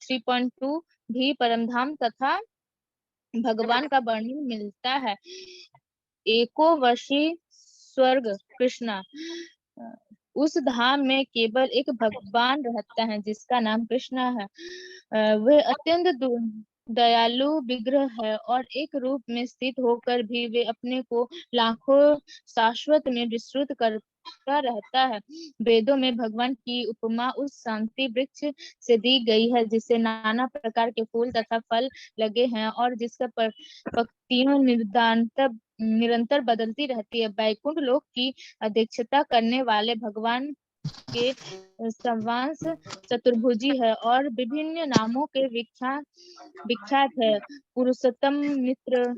3.2 भी परमधाम तथा भगवान का वर्णन मिलता है। एको वशी स्वर्ग कृष्णा, उस धाम में केवल एक भगवान रहता है जिसका नाम कृष्णा है। वह अत्यंत दयालु विग्रह है और एक रूप में स्थित होकर भी वे अपने को लाखों शाश्वत में विस्तृत करता रहता है। वेदों में भगवान की उपमा उस शांति वृक्ष से दी गई है जिससे नाना प्रकार के फूल तथा फल लगे हैं और जिसका पत्तियों निरंतर बदलती रहती है। वैकुंठ लोक की अध्यक्षता करने वाले भगवान के संवांश चतुर्भुजी है और विभिन्न नामों के विख्यात है। पुरुषोत्तम, मित्र,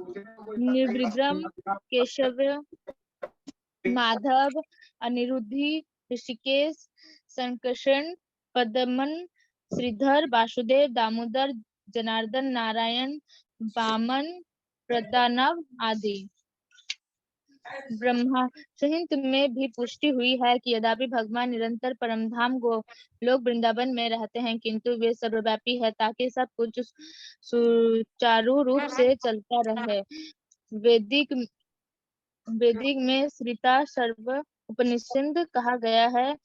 निर्विक्रम, केशव, माधव, अनिरुद्धि, ऋषिकेश, संकर्षण, पद्मन, श्रीधर, वासुदेव, दामोदर, जनार्दन, नारायण, वामन, प्रदानव आदि। ब्रह्मा संहिता में भी पुष्टि हुई है कि यद्यपि भगवान निरंतर परमधाम लोक वृंदावन में रहते हैं, किंतु वे सर्वव्यापी है ताकि सब कुछ सुचारू रूप से चलता रहे। वैदिक में श्रीता सर्व उपनिषद कहा गया है,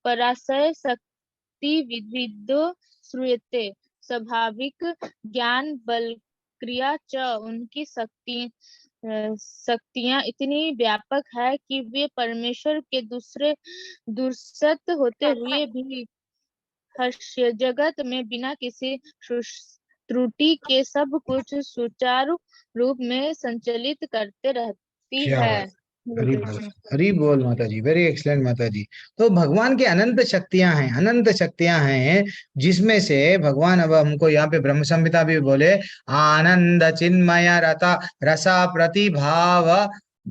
पराशय शक्ति विविधो श्रूयते, स्वाभाविक ज्ञान बल क्रिया च, उनकी शक्तियां इतनी व्यापक है कि वे परमेश्वर के दूरस्थ होते हुए भी हर्ष्य जगत में बिना किसी त्रुटि के सब कुछ सुचारू रूप में संचालित करते रहती क्या है। बात, हरि बोल माता जी, वेरी एक्सलेंट माता जी। तो भगवान की अनंत शक्तियां हैं जिसमें से भगवान अब हमको यहाँ पे ब्रह्म संहिता भी बोले, आनंद चिन्मय रता रसा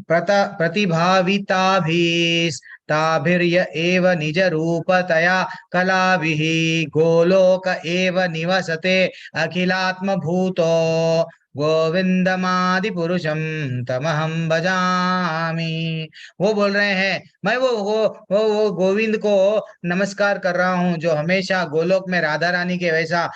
प्रतिभाविताभिस्ताभिर्य एव निज रूपतया कलाभिः गोलोक एव निवसते अखिलात्म भूतो गोविंदमादि पुरुषम तमहम भजामि। वो बोल रहे हैं, मैं वो गोविंद को नमस्कार कर रहा हूँ जो हमेशा गोलोक में राधा रानी के वैसा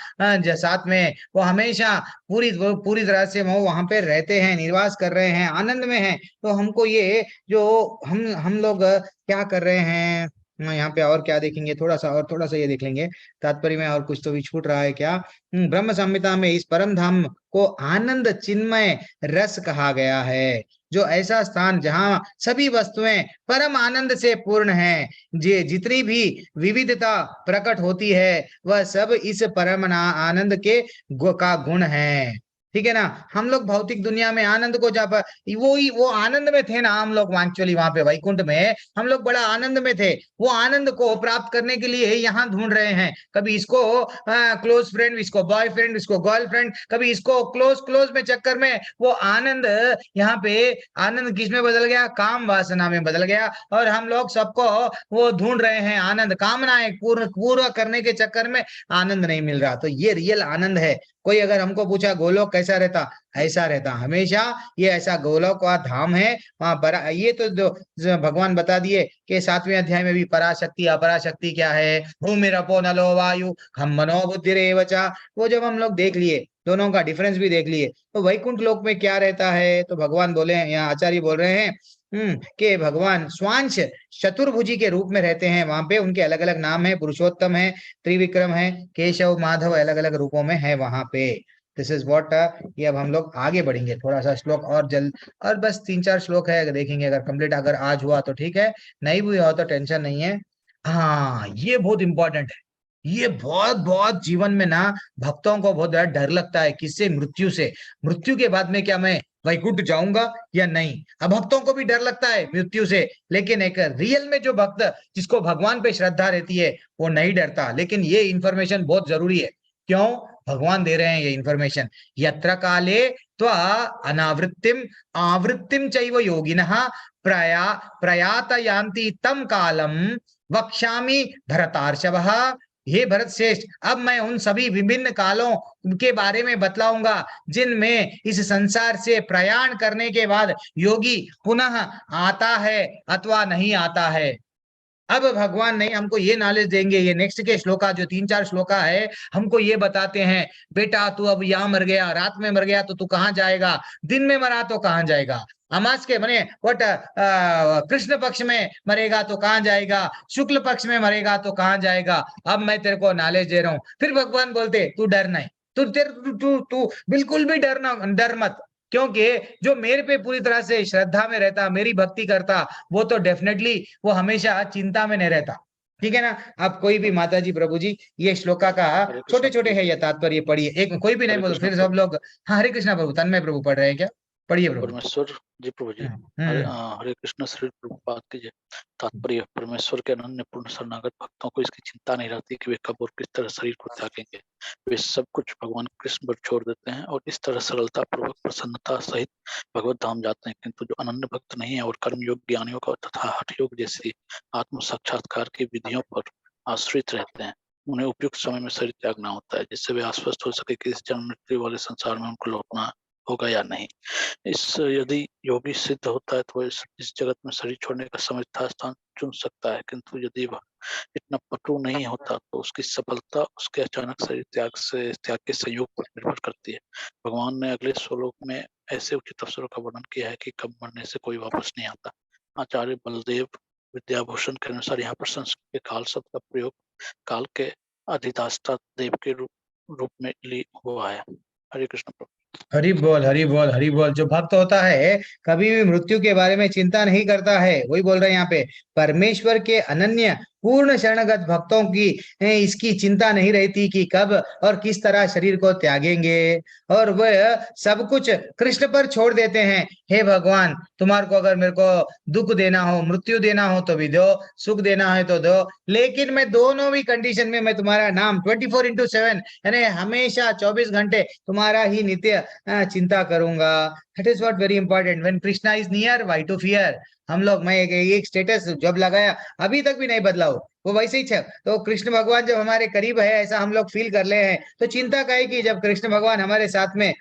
साथ में वो हमेशा पूरी तरह से वो वहां पे रहते हैं, निर्वास कर रहे हैं, आनंद में हैं। तो हमको ये जो हम लोग क्या कर रहे हैं यहाँ पे, और क्या देखेंगे, थोड़ा सा ये देख लेंगे तात्पर्य में, और कुछ तो भी छूट रहा है क्या। ब्रह्म संहिता में इस परम धाम को आनंद चिन्मय रस कहा गया है, जो ऐसा स्थान जहाँ सभी वस्तुएं परम आनंद से पूर्ण हैं, जितनी भी विविधता प्रकट होती है वह सब इस परम आनंद के का गुण है। ठीक है ना। हम लोग भौतिक दुनिया में आनंद को जब वो आनंद में थे ना, हम लोग एक्चुअली वहां पे वैकुंठ में हम लोग बड़ा आनंद में थे। वो आनंद को प्राप्त करने के लिए यहाँ ढूंढ रहे हैं, कभी इसको क्लोज फ्रेंड, इसको बॉयफ्रेंड, इसको गर्लफ्रेंड, कभी इसको क्लोज में चक्कर में वो आनंद यहाँ पे आनंद किस में बदल गया, काम वासना में बदल गया। और हम लोग सबको वो ढूंढ रहे हैं, आनंद कामनाएं पूर्ण करने के चक्कर में आनंद नहीं मिल रहा। तो ये रियल आनंद है। कोई अगर हमको पूछा गोलोक कैसा रहता, ऐसा रहता हमेशा, ये ऐसा गोलोक का धाम है वहां पर। ये तो जो भगवान बता दिए कि 7वें अध्याय में भी पराशक्ति अपराशक्ति क्या है, भूमि रपो नलो वायु हम मनो बुद्धिरेव च। वो जब हम लोग देख लिए, दोनों का डिफरेंस भी देख लिए, तो वैकुंठ लोक में क्या रहता है, तो भगवान बोले, यहाँ आचार्य बोल रहे हैं कि भगवान स्वांश चतुर्भुजी के रूप में रहते हैं। वहां पे उनके अलग अलग नाम है, पुरुषोत्तम है, त्रिविक्रम है, केशव, माधव, अलग अलग रूपों में है वहां पे। This is what. ये अब हम लोग आगे बढ़ेंगे, थोड़ा सा श्लोक और जल्द, और बस 3-4 श्लोक है, देखेंगे। अगर कंप्लीट अगर आज हुआ तो ठीक है, नहीं भी हुआ तो टेंशन नहीं है। हाँ, ये बहुत इंपॉर्टेंट है। ये बहुत जीवन में ना भक्तों को बहुत डर लगता है, किससे, मृत्यु से। मृत्यु के बाद में क्या मैं वैकुंठ जाऊंगा या नहीं। अब भक्तों को भी डर लगता है मृत्यु से, लेकिन एक रियल में जो भक्त जिसको भगवान पे श्रद्धा रहती है वो नहीं डरता। लेकिन ये इंफॉर्मेशन बहुत जरूरी है। क्यों? भगवान दे रहे हैं ये इंफॉर्मेशन। यत्र काले त्वा अनावृत्तिम आवृत्तिम चैव योगिनः प्रयातयान्ति तम कालम वक्ष्यामि भरतार्षभः। हे भरत श्रेष्ठ, अब मैं उन सभी विभिन्न कालों के बारे में बतलाऊंगा जिनमें इस संसार से प्रयाण करने के बाद योगी पुनः आता है अथवा नहीं आता है। अब भगवान नहीं हमको ये नॉलेज देंगे। ये नेक्स्ट के श्लोका जो 3-4 श्लोका है हमको ये बताते हैं, बेटा तू अब यहाँ मर गया, रात में मर गया तो तू कहाँ जाएगा, दिन में मरा तो कहाँ जाएगा, अमास के बने कृष्ण पक्ष में मरेगा तो कहाँ जाएगा, शुक्ल पक्ष में मरेगा तो कहाँ जाएगा। अब मैं तेरे को नॉलेज दे रहा हूँ। फिर भगवान बोलते तू डर नहीं, तू बिल्कुल भी डर मत, क्योंकि जो मेरे पे पूरी तरह से श्रद्धा में रहता, मेरी भक्ति करता, वो तो डेफिनेटली वो हमेशा चिंता में नहीं रहता। ठीक है ना। अब कोई भी माता जी प्रभु जी ये श्लोका का छोटे छोटे है ये तात्पर्य पढ़िए। एक कोई भी नहीं बोलो फिर सब लोग। हाँ, हरे कृष्णा प्रभु, तन्मय प्रभु पढ़ रहे हैं क्या? पढ़िए प्रभु। परमेश्वर जी प्रभु जी, हरे कृष्ण श्री प्रभुपाद की जय। तात्पर्य, परमेश्वर के अनन्य पूर्ण शरणागत भक्तों को इसकी चिंता नहीं रहती कि वे कब और किस तरह शरीर को त्यागेंगे। वे सब कुछ भगवान कृष्ण पर छोड़ देते हैं और इस तरह सरलता पूर्वक प्रसन्नता सहित भगवत धाम जाते हैं। किंतु जो अनन्य भक्त नहीं है और कर्मयोग ज्ञानियों का तथा हठ योग जैसी आत्म साक्षात्कार की विधियों पर आश्रित रहते हैं, उन्हें उपयुक्त समय में शरीर त्यागना होता है, जिससे वे आश्वस्त हो सके कि इस जन्म मृत्यु वाले संसार में उनको लौटना होगा या नहीं। यदि योगी सिद्ध होता है तो वह इस जगत में शरीर छोड़ने का समझता स्थान चुन सकता है, किंतु यदि वह इतना पटु नहीं होता तो उसकी सफलता उसके अचानक शरीर त्याग के संयोग पर निर्भर करती है। भगवान ने अगले श्लोक में ऐसे उचित अवसरों का वर्णन किया है कि कब मरने से कोई वापस नहीं आता। आचार्य बलदेव विद्याभूषण के अनुसार यहाँ पर संस्कृत के काल शब्द का प्रयोग काल के अधिष्ठाता देव के रूप में हुआ है। हरे कृष्ण प्रभु। हरि बोल, हरि बोल, हरि बोल। जो भक्त होता है कभी भी मृत्यु के बारे में चिंता नहीं करता है। वही बोल रहे हैं यहाँ पे, परमेश्वर के अनन्य पूर्ण शरणगत भक्तों की इसकी चिंता नहीं रहती कि कब और किस तरह शरीर को त्यागेंगे, और वह सब कुछ कृष्ण पर छोड़ देते हैं। हे भगवान, तुम्हारे को अगर मेरे को दुख देना हो, मृत्यु देना हो तो भी दो, सुख देना है तो दो, लेकिन मैं दोनों भी कंडीशन में मैं तुम्हारा नाम 24/7 यानी हमेशा 24 घंटे तुम्हारा ही नित्य चिंता करूंगा। That is what very important. When Krishna is near, why to fear? हम लोग, मैं एक स्टेटस जब लगाया अभी तक भी नहीं बदला हो, वो वैसे ही है। तो कृष्ण भगवान जब हमारे करीब है ऐसा हम लोग फील कर ले हैं तो चिंता का है कि जब कृष्ण भगवान हमारे साथ में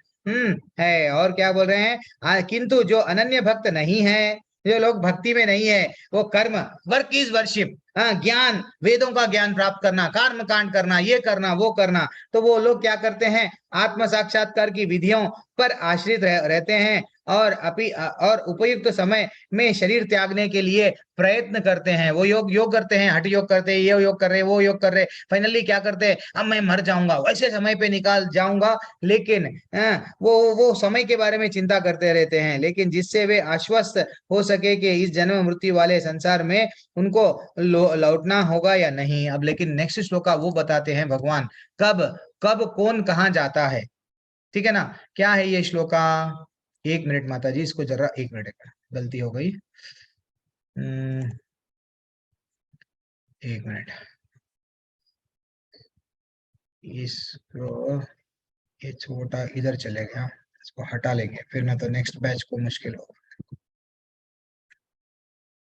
है। और क्या बोल रहे हैं, किंतु जो अनन्य भक्त नहीं है, जो लोग भक्ति में नहीं है, वो कर्म, वर्क इज वर्शिप, ज्ञान, वेदों का ज्ञान प्राप्त करना, कर्म कांड करना, ये करना वो करना, तो वो लोग क्या करते हैं, आत्म साक्षात्कार की विधियों पर आश्रित रहते हैं और उपयुक्त समय में शरीर त्यागने के लिए प्रयत्न करते हैं। वो योग करते हैं, हठ योग करते हैं, ये योग कर रहे, वो योग कर रहे, फाइनली क्या करते हैं, अब मैं मर जाऊंगा, वैसे समय पे निकाल जाऊंगा, लेकिन वो समय के बारे में चिंता करते रहते हैं। लेकिन जिससे वे आश्वस्त हो सके कि इस जन्म मृत्यु वाले संसार में उनको लौटना होगा या नहीं। अब लेकिन नेक्स्ट श्लोका वो बताते हैं भगवान कब कौन कहाँ जाता है। ठीक है ना। क्या है ये श्लोका? 1 मिनट माता जी, इसको जरा 1 मिनट, गलती हो गई, 1 मिनट, इसको ये छोटा इधर चले गया, इसको हटा लेंगे, फिर ना तो नेक्स्ट बैच को मुश्किल होगा।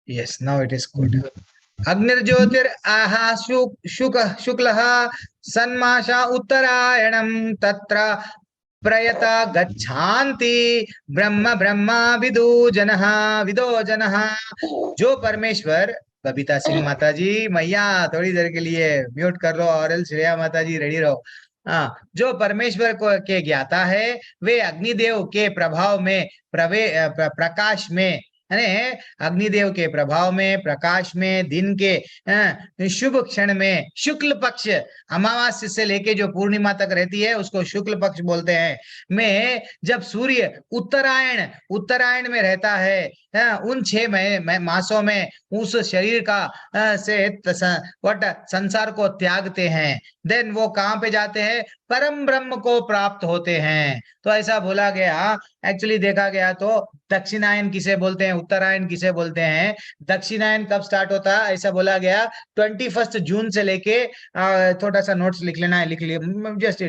Yes, now it is good. अग्निर्ज्योतिर आहा शुक्लः सन्मासा उत्तरायणं तत्र प्रयता गच्छान्ति ब्रह्मा विदो जनः। जो परमेश्वर, बबीता सिंह माता जी, मैया थोड़ी देर के लिए म्यूट कर लो, और एल श्रेया माता जी रेडी रहो। जो परमेश्वर को के ज्ञाता है वे अग्निदेव के प्रभाव में प्रकाश में, अग्निदेव के प्रभाव में, प्रकाश में, दिन के शुभ क्षण में, शुक्ल पक्ष अमावास्या से लेके जो पूर्णिमा तक रहती है उसको शुक्ल पक्ष बोलते हैं, में जब सूर्य उत्तरायण में रहता है, उन 6 मासों में उस शरीर का संसार को त्यागते हैं, देन वो कहाँ पे जाते हैं? परम ब्रह्म को प्राप्त होते हैं। तो ऐसा बोला गया। एक्चुअली देखा गया तो दक्षिणायन किसे बोलते हैं, उत्तरायण किसे बोलते हैं? दक्षिणायन कब स्टार्ट होता है ऐसा बोला गया? 21 जून से लेके थोड़ा सा नोट्स लिख लेना है, लिख लिया, जस्ट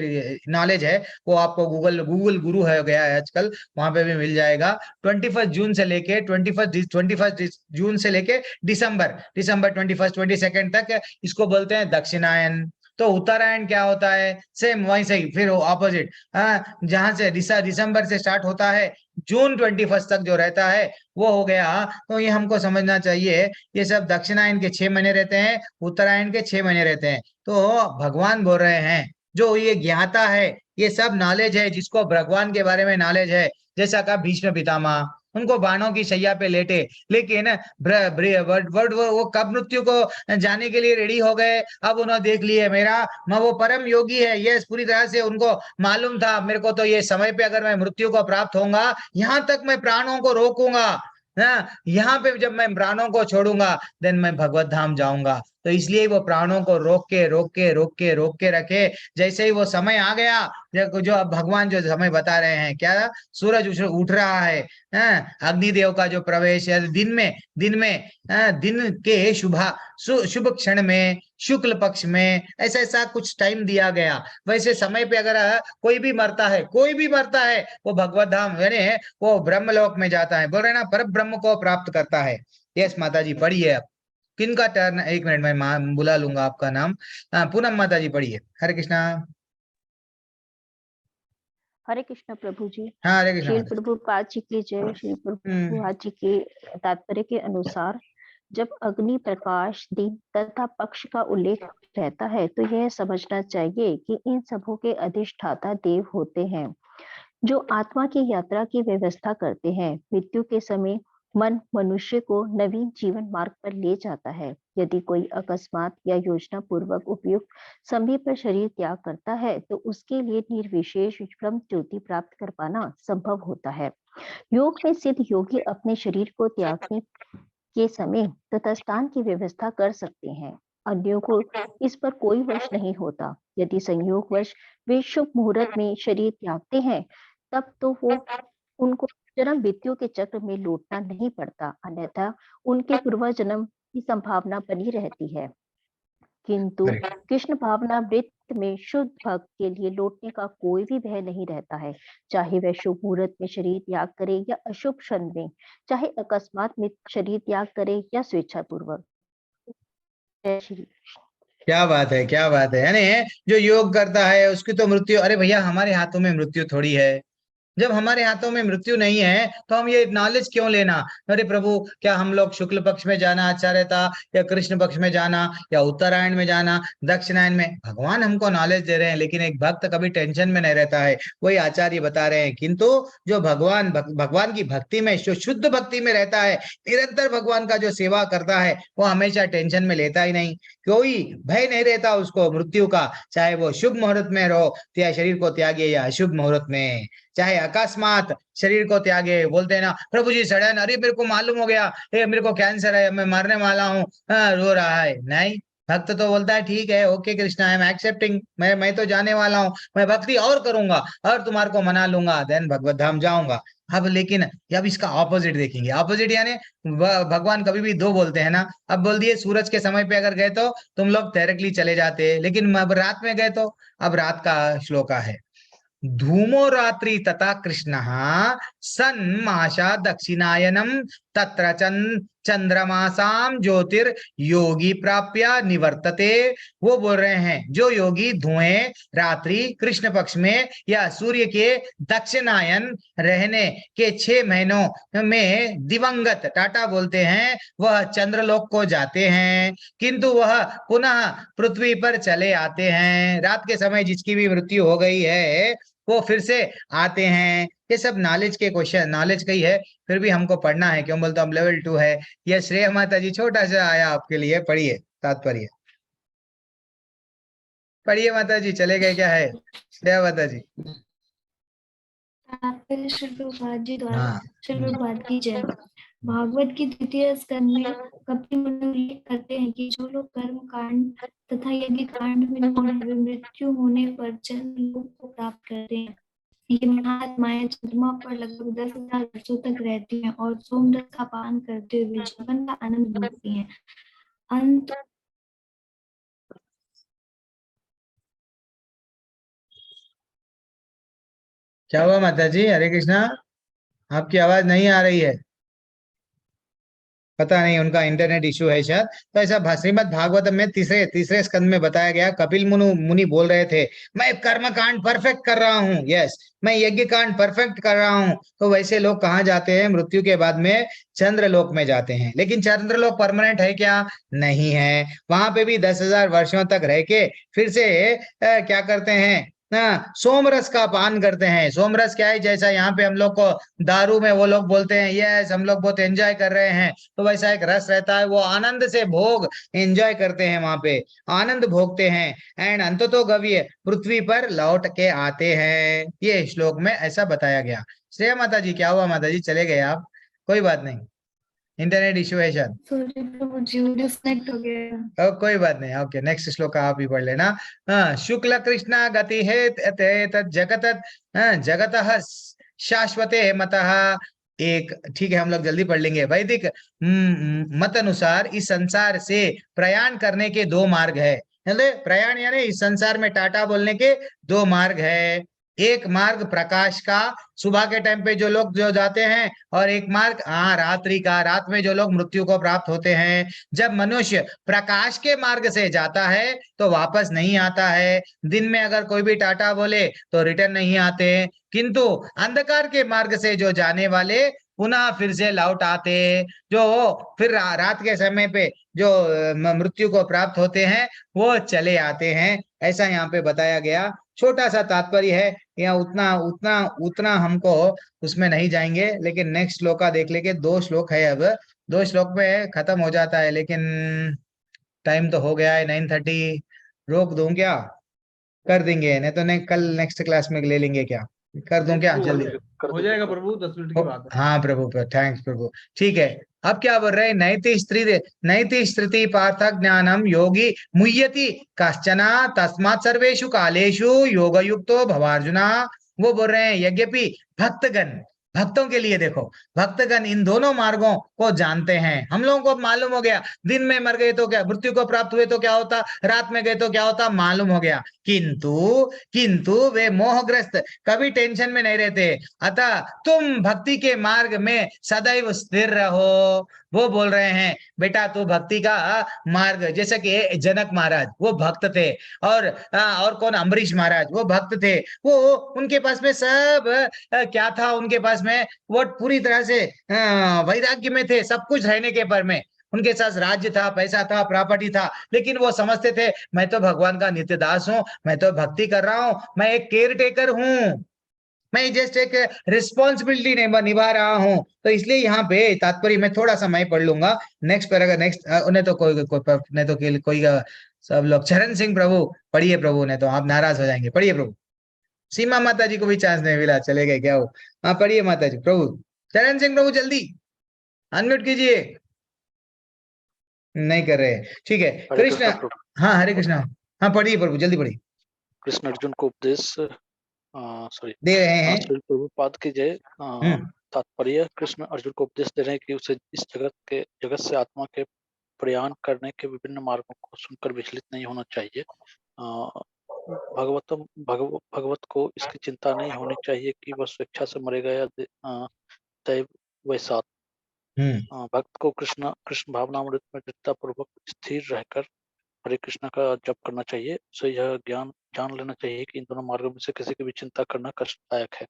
नॉलेज है वो आपको। गूगल गुरु है गया है आजकल, वहां पे भी मिल जाएगा। 21 जून से लेके 21 जून से लेके दिसंबर 22 तक इसको बोलते हैं दक्षिणायन। तो उत्तरायण क्या होता है? सेम वहीं से ही फिर ऑपोजिट, जहां से दिसंबर से स्टार्ट होता है, जून 21 तक जो रहता है वो हो गया। तो ये हमको समझना चाहिए, ये सब दक्षिणायन के 6 महीने रहते हैं, उत्तरायण के 6 महीने रहते हैं। तो भगवान बोल रहे हैं जो ये ज्ञाता है, ये सब नॉलेज है, जिसको भगवान के बारे में नॉलेज है, जैसा कहा भीष्म पितामह, उनको बाणों की शैया पे लेटे, लेकिन वो कब मृत्यु को जाने के लिए रेडी हो गए? अब उन्होंने देख लिए मेरा मैं वो परम योगी है, ये पूरी तरह से उनको मालूम था मेरे को तो ये समय पे अगर मैं मृत्यु को प्राप्त होऊंगा, यहाँ तक मैं प्राणों को रोकूंगा, यहाँ पे जब मैं प्राणों को छोड़ूंगा देन मैं भगवत धाम जाऊंगा। तो इसलिए वो प्राणों को रोक के रखे। जैसे ही वो समय आ गया, जो अब भगवान जो समय बता रहे हैं, क्या सूरज उठ रहा है, अग्निदेव का जो प्रवेश है दिन में दिन के शुभ क्षण में, शुक्ल पक्ष में, ऐसा कुछ टाइम दिया गया। वैसे समय पे अगर कोई भी मरता है वो भगवत धाम यानी वो ब्रह्मलोक में जाता है, बोल रहे ना, पर ब्रह्म को प्राप्त करता है। यस माता जी पढ़िए। अब किनका टर्न? एक मिनट में बुला लूंगा आपका नाम। पूनम माता जी पढ़िए। हरे कृष्णा। हरे कृष्ण प्रभु जी। हाँ हरे कृष्णा श्री माता जी। प्रभुपाद जी की जय। श्री प्रभुपाद जी के तात्पर्य के अनुसार जब अग्नि, प्रकाश, दिन तथा पक्ष का उल्लेख रहता है तो यह समझना चाहिए कि इन सबों के अधिष्ठाता देव होते हैं जो आत्मा की यात्रा की व्यवस्था करते हैं। मृत्यु के समय मन मनुष्य को नवीन जीवन मार्ग पर ले जाता है। यदि कोई अकस्मात या योजना पूर्वक उपयुक्त समय पर शरीर त्याग करता है तो उसके लिए निर्विशेष ब्रह्म ज्योति प्राप्त कर पाना संभव होता है। योग में सिद्ध योगी अपने शरीर को त्यागने के समय तथा स्थान की व्यवस्था कर सकते हैं। अन्यों को इस पर कोई वश नहीं होता। यदि संयोगवश वे शुभ मुहूर्त में शरीर त्यागते हैं तब तो उनको जन्म मृत्यु के चक्र में लौटना नहीं पड़ता, अन्यथा उनके पूर्व जन्म की संभावना बनी रहती है। किंतु कृष्ण भावना वृत्त में शुद्ध भक्त के लिए लौटने का कोई भी भय नहीं रहता है, चाहे वह शुभ मुहूर्त में शरीर त्याग करे या अशुभ क्षण में, चाहे अकस्मात में शरीर त्याग करे या स्वेच्छापूर्वक। जय श्री। क्या बात है, क्या बात है। यानी जो योग करता है उसकी तो मृत्यु, अरे भैया हमारे हाथों में मृत्यु थोड़ी है। जब हमारे हाथों में मृत्यु नहीं है तो हम ये नॉलेज क्यों लेना? अरे प्रभु, क्या हम लोग शुक्ल पक्ष में जाना अच्छा रहता, या कृष्ण पक्ष में जाना, या उत्तरायण में जाना, दक्षिणायन में? भगवान हमको नॉलेज दे रहे हैं, लेकिन एक भक्त कभी टेंशन में नहीं रहता है, वही आचार्य बता रहे हैं। किंतु जो भगवान की भक्ति में, जो शुद्ध भक्ति में रहता है, निरंतर भगवान का जो सेवा करता है, वो हमेशा टेंशन में लेता ही नहीं। कोई भय नहीं रहता उसको मृत्यु का, चाहे वो शुभ मुहूर्त में रहो या शरीर को त्यागे, या अशुभ मुहूर्त में, चाहे अकस्मात शरीर को त्यागे। बोलते हैं ना प्रभु जी सडन, अरे मेरे को मालूम हो गया मेरे को कैंसर है, मैं मरने वाला हूँ, रो रहा है। नहीं, भक्त तो बोलता है ठीक है, okay Krishna, I am accepting, मैं तो जाने वाला हूँ, मैं भक्ति और करूंगा और तुम्हारे को मना लूंगा, देन भगवत धाम जाऊंगा। अब लेकिन अब इसका ऑपोजिट देखेंगे। ऑपोजिट यानी भगवान कभी भी दो बोलते हैं ना। अब बोल दिए सूरज के समय पे अगर गए तो तुम लोग डायरेक्टली चले जाते, लेकिन अब रात में गए तो, अब रात का श्लोक है, धूमो रात्रि तथा कृष्ण सन्माशा दक्षिणायनम तत्र चंद्रमासाम ज्योतिर योगी प्राप्य निवर्तते। वो बोल रहे हैं जो योगी धुएं रात्रि कृष्ण पक्ष में या सूर्य के दक्षिणायन रहने के 6 महीनों में दिवंगत टाटा बोलते हैं, वह चंद्रलोक को जाते हैं, किंतु वह पुनः पृथ्वी पर चले आते हैं। रात के समय जिसकी भी मृत्यु हो गई है वो फिर से आते हैं। ये सब नॉलेज के क्वेश्चन, नॉलेज का ही है, फिर भी हमको पढ़ना है। क्यों बोलते हम लेवल 2 है। ये श्रेय माता जी छोटा सा आया आपके लिए, पढ़िए तात्पर्य। पढ़िए माता जी, चले गए क्या है श्रेया माता जी? श्री प्रभुपाद जी द्वारा हाँ श्री प्रभुपाद की जय। भागवत की तृतीय स्कंद में कपिल मुनि उल्लेख करते हैं कि जो लोग कर्म कांड तथा यज्ञ कांड में निपुण हैं, वे मृत्यु होने पर चंद्र लोक को प्राप्त करते हैं। ये महात्माएं चंद्रमा पर लगभग 10,000 वर्षों तक रहती हैं और सोमरस का पान करते हुए जीवन का आनंद भोगती हैं। अंत क्या हुआ माता जी? हरे कृष्णा, आपकी आवाज नहीं आ रही है। पता नहीं, उनका इंटरनेट इशू है शायद। तो ऐसा श्रीमद् भागवतम में तीसरे तीसरे स्कंद में बताया गया, कपिल मुनि बोल रहे थे, मैं कर्म कांड परफेक्ट कर रहा हूँ, यस, मैं यज्ञ कांड परफेक्ट कर रहा हूँ। तो वैसे लोग कहाँ जाते हैं? मृत्यु के बाद में चंद्रलोक में जाते हैं। लेकिन चंद्रलोक परमानेंट है क्या? नहीं है। वहां पे भी 10,000 वर्षों तक रह के फिर से क्या करते हैं ना, सोमरस का पान करते हैं। सोमरस क्या है? जैसा यहाँ पे हम लोग को दारू में वो लोग बोलते हैं यस हम लोग बहुत एंजॉय कर रहे हैं, तो वैसा एक रस रहता है, वो आनंद से भोग एंजॉय करते हैं, वहां पे आनंद भोगते हैं। एंड अंततो गव्य पृथ्वी पर लौट के आते हैं। ये श्लोक में ऐसा बताया गया। श्रेया माता जी, क्या हुआ माता जी? चले गए आप? कोई बात नहीं, इंटरनेट इश्यू है शायद। सॉरी प्रभु जी, डिस्कनेक्ट हो गया। कोई बात नहीं, ओके, नेक्स्ट श्लोक आप ही पढ़ लेना। हाँ, शुक्ल कृष्ण गति है तत् जगत जगतः शाश्वते मतः। एक ठीक है, हम लोग जल्दी पढ़ लेंगे। वैदिक मत अनुसार इस संसार से प्रयाण करने के दो मार्ग है। प्रयाण यानी इस संसार में टाटा बोलने के दो मार्ग है। एक मार्ग प्रकाश का, सुबह के टाइम पे जो लोग जो जाते हैं, और एक मार्ग रात्रि का, रात में जो लोग मृत्यु को प्राप्त होते हैं। जब मनुष्य प्रकाश के मार्ग से जाता है तो वापस नहीं आता है। दिन में अगर कोई भी टाटा बोले तो रिटर्न नहीं आते, किंतु अंधकार के मार्ग से जो जाने वाले पुनः फिर से लौट आते, जो फिर रात के समय पे जो मृत्यु को प्राप्त होते हैं वो चले आते हैं। ऐसा यहाँ पे बताया गया। छोटा सा तात्पर्य है, या उतना उतना उतना हमको उसमें नहीं जाएंगे, लेकिन नेक्स्ट श्लोक का देख लेंगे। 2 श्लोक है, अब 2 श्लोक में खत्म हो जाता है, लेकिन टाइम तो हो गया है 9:30। रोक दूं क्या? कर देंगे, नहीं तो कल नेक्स्ट क्लास में ले लेंगे क्या? कर दूं क्या जल्दी? हो जाएगा प्रभु, 10 मिनट की बात है। हाँ प्रभु, थैंक्स प्रभु। ठीक है, अब क्या बोल रहे हैं? नैति स्थिति पार्थ ज्ञानम योगी मुह्यति कश्चना तस्मात् सर्वेषु कालेषु योग युक्तो भवार्जुना। वो बोल रहे हैं यद्यपि भक्तगण, भक्तों के लिए देखो, भक्तगण इन दोनों मार्गों को जानते हैं। हम लोगों को मालूम हो गया, दिन में मर गए तो क्या, मृत्यु को प्राप्त हुए तो क्या होता, रात में गए तो क्या होता, मालूम हो गया। किंतु वे मोहग्रस्त कभी टेंशन में नहीं रहते। अतः तुम भक्ति के मार्ग में सदैव स्थिर रहो। वो बोल रहे हैं बेटा तू भक्ति का मार्ग, जैसे कि जनक महाराज वो भक्त थे, और कौन, अम्बरीश महाराज वो भक्त थे। वो उनके पास में सब क्या था, उनके पास में वो पूरी तरह से वैराग्य में थे, सब कुछ रहने के पर में। उनके साथ राज्य था, पैसा था, प्रॉपर्टी था, लेकिन वो समझते थे मैं तो भगवान का नित्य दास हूँ, मैं तो भक्ति कर रहा हूँ, मैं एक केयर टेकर हूँ, मैं जस्ट एक रिस्पॉन्सिबिलिटी निभा रहा हूं। तो इसलिए यहाँ पे तात्पर्य मैं थोड़ा सा मैं पढ़ लूंगा। नेक्स्ट पैराग्राफ, नेक्स्ट उन्हें तो नहीं तो कोई सब लोग, चरण सिंह प्रभु पढ़िए प्रभु, ने तो आप नाराज हो जाएंगे। पढ़िए प्रभु। सीमा माता जी को भी चांस नहीं मिला, चले गए क्या हो? हाँ पढ़िए माता जी प्रभु। चरण सिंह प्रभु जल्दी अनम्यूट कीजिए। नहीं कर रहे, ठीक है। कृष्ण, हाँ हरे कृष्णा, हाँ पढ़िए प्रभु, जल्दी पढ़िए। कृष्ण अर्जुन को उपदेश सॉरी दे रहे हैं। श्री प्रभुपाद की जय। तात्पर्य, कृष्ण अर्जुन को उपदेश दे रहे हैं कि उसे इस जगत से आत्मा के प्रयाण करने के विभिन्न मार्गों को सुनकर विचलित नहीं होना चाहिए। भगवत को इसकी चिंता नहीं होनी चाहिए कि वह स्वेच्छा से मरेगा या दैव वैसात। भक्त को कृष्ण भावनामृत में दृढ़ता पूर्वक स्थिर रहकर हरे कृष्ण का जप करना चाहिए। उसे यह ज्ञान जान लेना चाहिए कि इन दोनों मार्गों में से किसी की भी चिंता करना कष्टदायक है।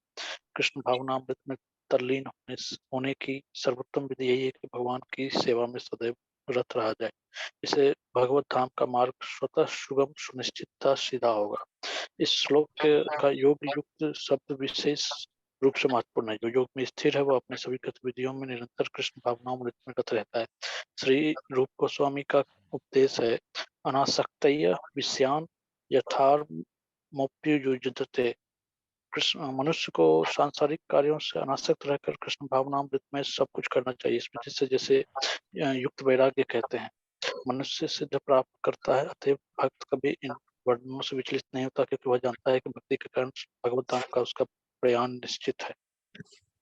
कृष्ण भावनामृत में तल्लीन होने की सर्वोत्तम विधि यही है कि भगवान की सेवा में सदैव रत रहा जाए। इसे भगवत धाम का मार्ग स्वतः सुगम सुनिश्चितता सीधा होगा। इस श्लोक का योग युक्त शब्द विशेष रूप से महत्वपूर्ण है। जो योग में स्थिर है वह अपने सभी गतिविधियों में निरंतर कृष्ण भावनामृत में रत रहता है। श्री रूप गोस्वामी का उपदेश है, अनासक्तय विषयान यथार्मोप्युज्यते। कृष्ण मनुष्य को सांसारिक कार्यों से अनासक्त रहकर कृष्ण भावनामृत में सब कुछ करना चाहिए। इसमें जैसे युक्त वैराग्य कहते हैं, मनुष्य सिद्ध प्राप्त करता है। अतएव भक्त कभी इन वर्णनों से विचलित नहीं होता, क्योंकि वह जानता है कि भक्ति के कारण भगवत धाम का उसका प्रयाण निश्चित है।